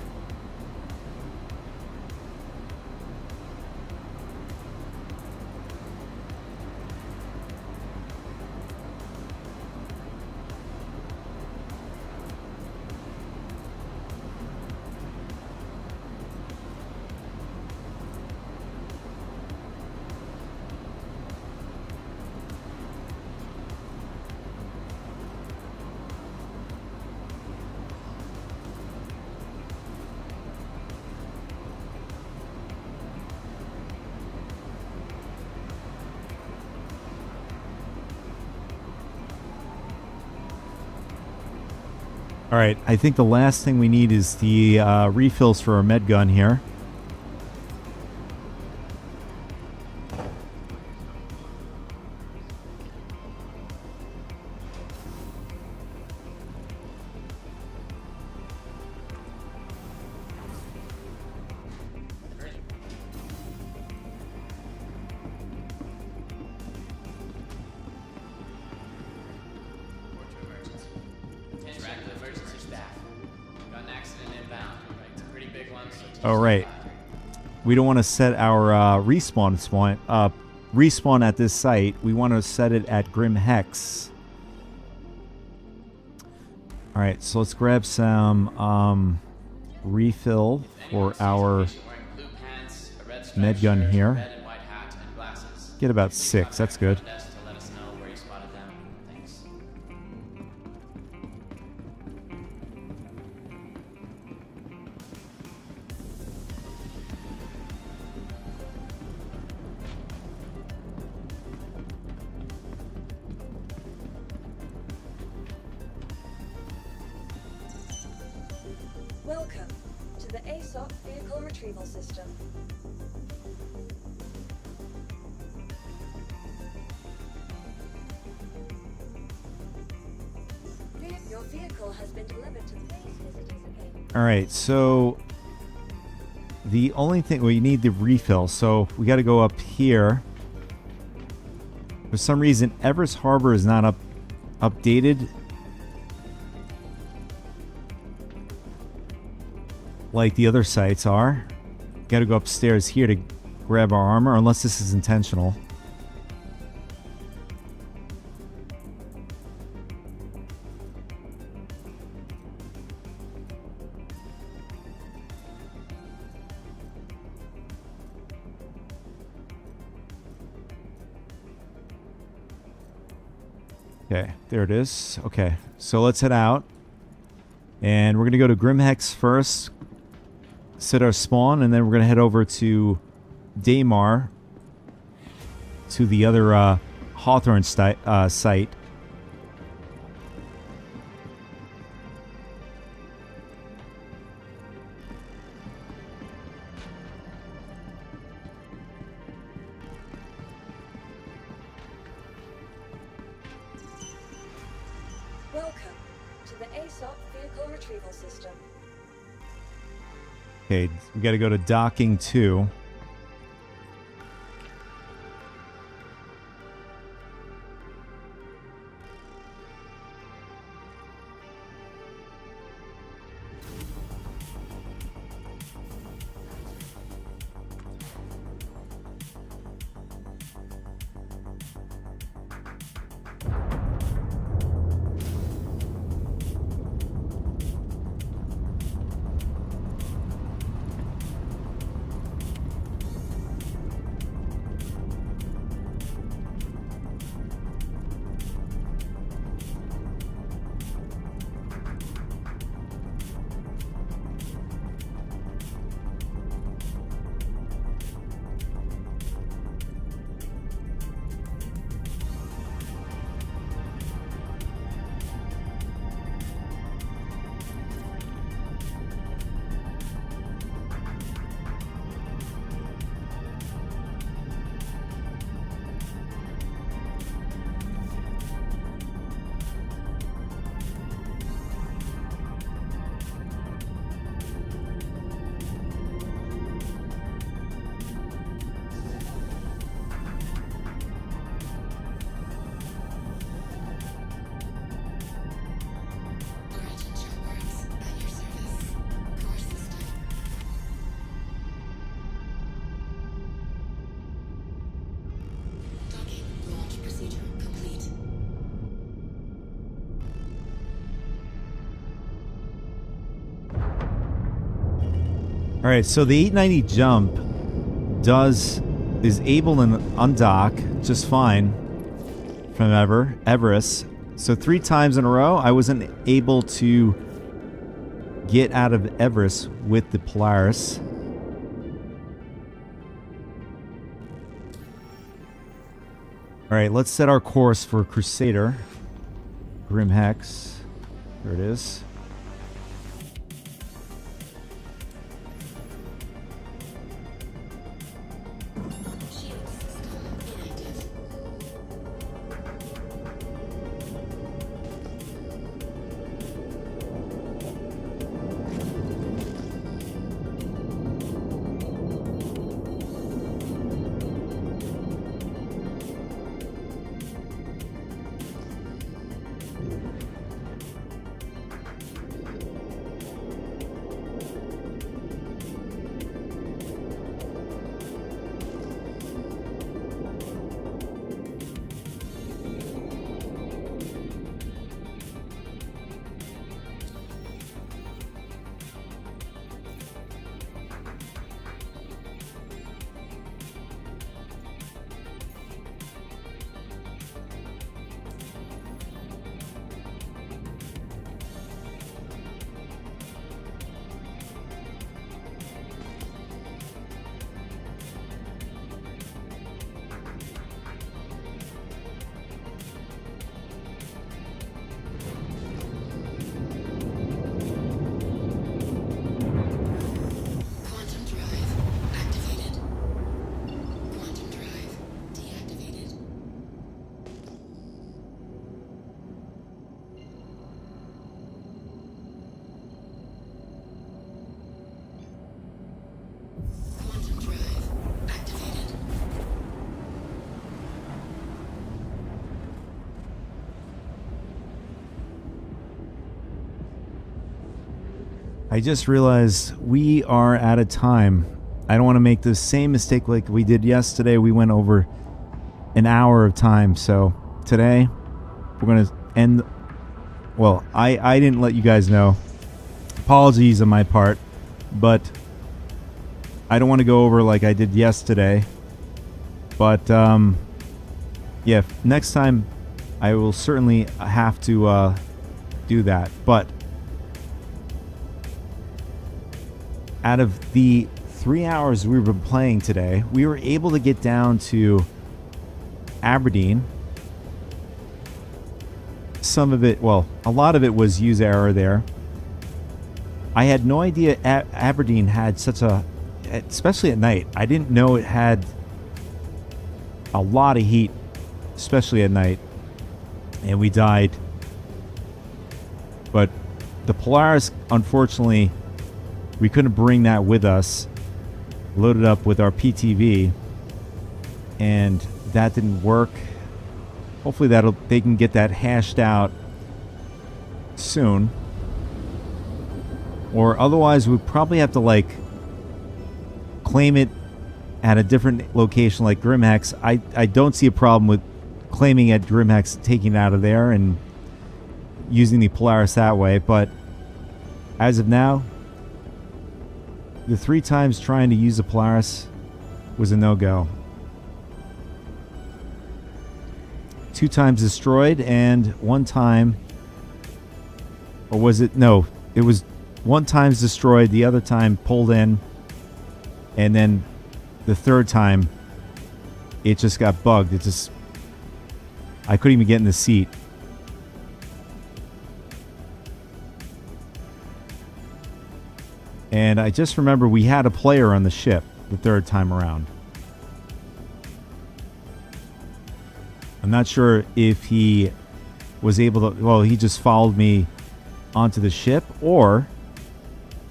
All right, I think the last thing we need is the refills for our med gun here. All right. We don't want to set our respawn at this site. We want to set it at Grim Hex. All right, so let's grab some refill for our med gun here. Get about 6. That's good. Welcome to the ASOC Vehicle Retrieval System. Your vehicle has been delivered to the base visitors again. All right, so the only thing, well, you need the refill, so we got to go up here. For some reason, Everest Harbor is not updated like the other sites are. Got to go upstairs here to grab our armor, unless this is intentional. Okay, there it is. Okay, so let's head out. And we're going to go to Grimhex first, set our spawn, and then we're going to head over to Daymar, to the other Hawthorne site. Welcome to the ASOC Vehicle Retrieval System. Okay, we got to go to docking 2. Origin Shopworks at your service. Core system. Docking. Launch procedure complete. All right, so the 890 jump is able to undock just fine from Everest. So 3 times in a row, I wasn't able to get out of Everest with the Polaris. All right, let's set our course for Crusader. Grimhex. There it is. Shield system inactive. I just realized we are out of time. I don't want to make the same mistake like we did yesterday. We went over an hour of time. So today we're going to end. Well, I didn't let you guys know. Apologies on my part. But I don't want to go over like I did yesterday. But yeah, next time I will certainly have to do that. But out of the 3 hours we've been playing today, we were able to get down to Aberdeen. Some of it, well, a lot of it was user error there. I had no idea Aberdeen had such a, especially at night, I didn't know it had a lot of heat, especially at night. And we died. But the Polaris, unfortunately, we couldn't bring that with us. Loaded up with our PTV, and that didn't work. Hopefully they can get that hashed out soon. Or otherwise we'd probably have to like claim it at a different location like Grimhex. I don't see a problem with claiming at Grimhex, taking it out of there and using the Polaris that way, but as of now, the 3 times trying to use the Polaris was a no-go. 2 times destroyed, and 1 time, or was it? No, it was 1 time's destroyed, the other time pulled in, and then the 3rd time it just got bugged. It just, I couldn't even get in the seat. And I just remember we had a player on the ship the 3rd time around. I'm not sure if he was able to, well, he just followed me onto the ship, or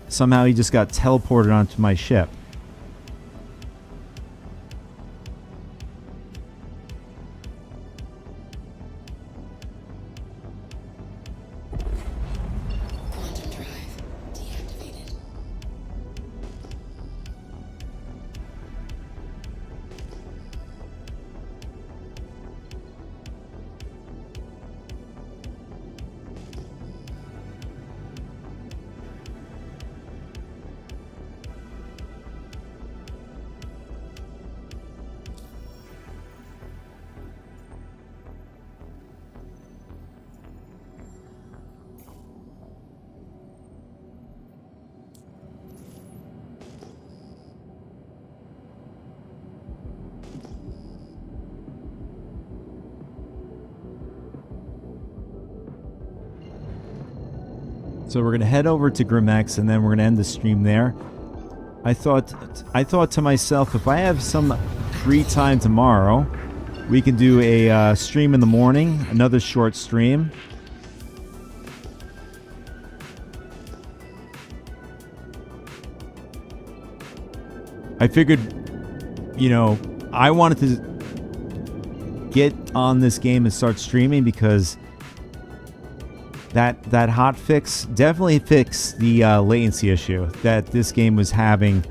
somehow he just got teleported onto my ship. Quantum drive deactivated. So we're gonna head over to Grimex, and then we're gonna end the stream there. I thought to myself, if I have some free time tomorrow, we can do a stream in the morning, another short stream. I figured, you know, I wanted to get on this game and start streaming because that hotfix definitely fixed the latency issue that this game was having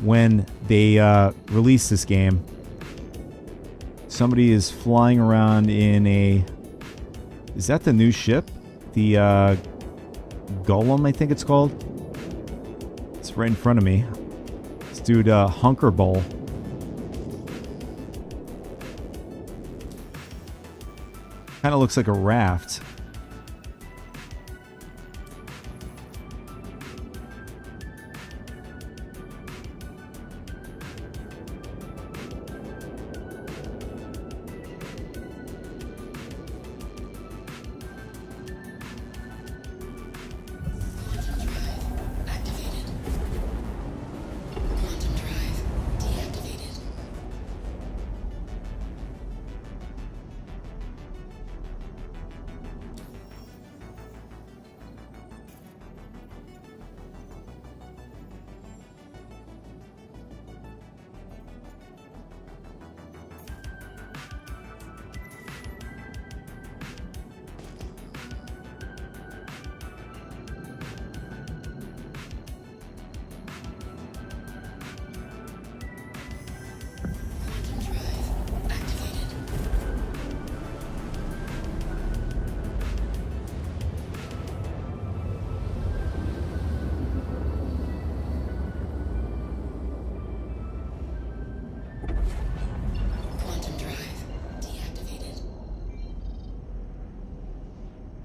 when they released this game. Somebody is flying around in a... Is that the new ship? The Golem, I think it's called. It's right in front of me. This dude, Hunker Bowl. Kind of looks like a raft.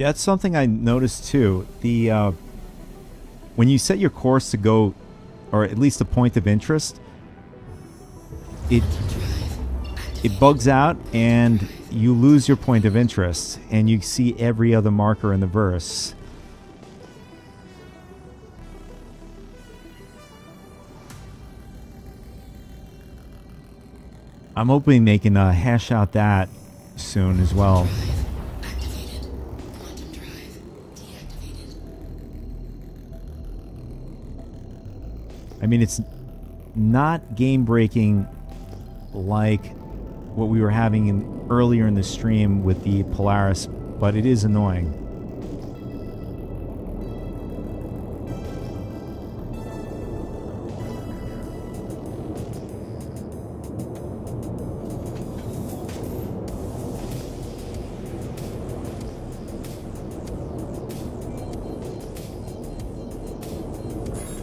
Yeah, that's something I noticed too. The when you set your course to go, or at least a point of interest, it bugs out and you lose your point of interest, and you see every other marker in the verse. I'm hoping they can hash out that soon as well. Activated. Quantum drive deactivated. I mean, it's not game breaking like what we were having earlier in the stream with the Polaris, but it is annoying.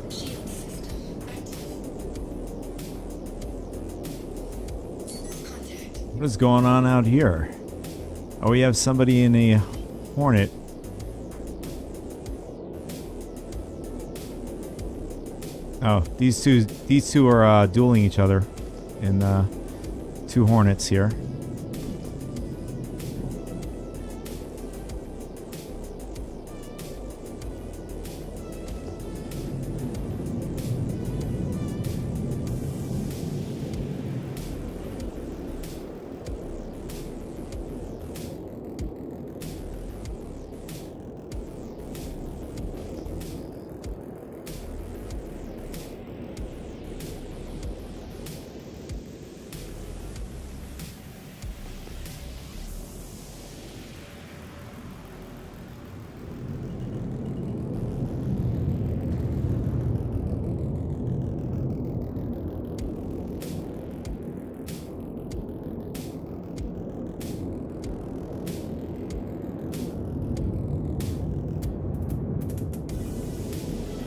Shield system active. Contact. What is going on out here? Oh, we have somebody in a Hornet. Oh, these two are dueling each other in two Hornets here.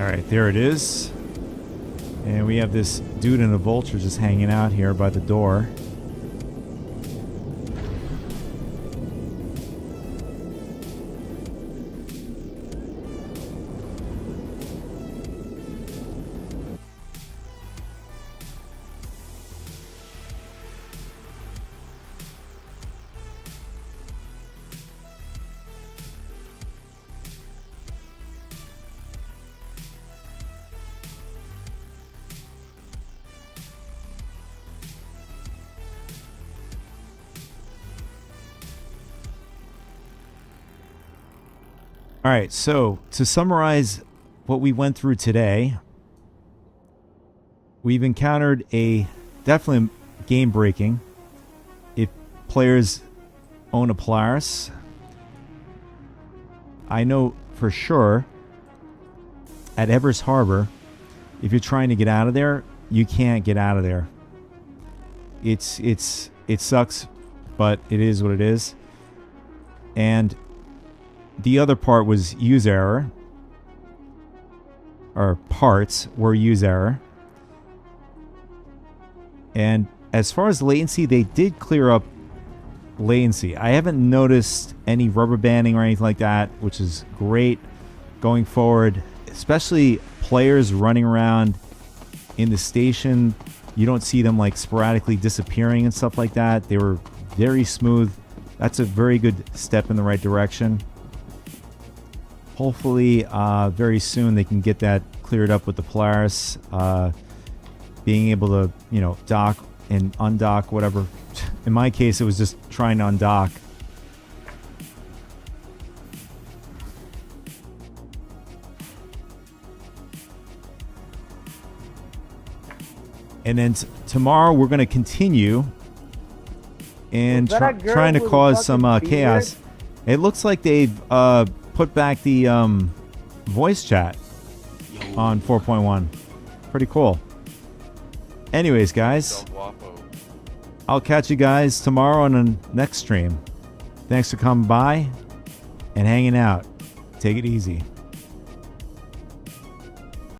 Alright, there it is. And we have this dude in a vulture just hanging out here by the door. All right, so to summarize what we went through today, we've encountered a definitely game breaking. If players own a Polaris, I know for sure at Evers Harbor, if you're trying to get out of there, you can't get out of there. It sucks, but it is what it is. And the other part was user error, or parts were user error. And as far as latency, they did clear up latency. I haven't noticed any rubber banding or anything like that, which is great going forward, especially players running around in the station. You don't see them like sporadically disappearing and stuff like that. They were very smooth. That's a very good step in the right direction. Hopefully, very soon they can get that cleared up with the Polaris, being able to, you know, dock and undock, whatever. In my case, it was just trying to undock. And then tomorrow we're going to continue and trying to cause some chaos. It looks like they've put back the voice chat on 4.1. Pretty cool. Anyways, guys, I'll catch you guys tomorrow on the next stream. Thanks for coming by and hanging out. Take it easy.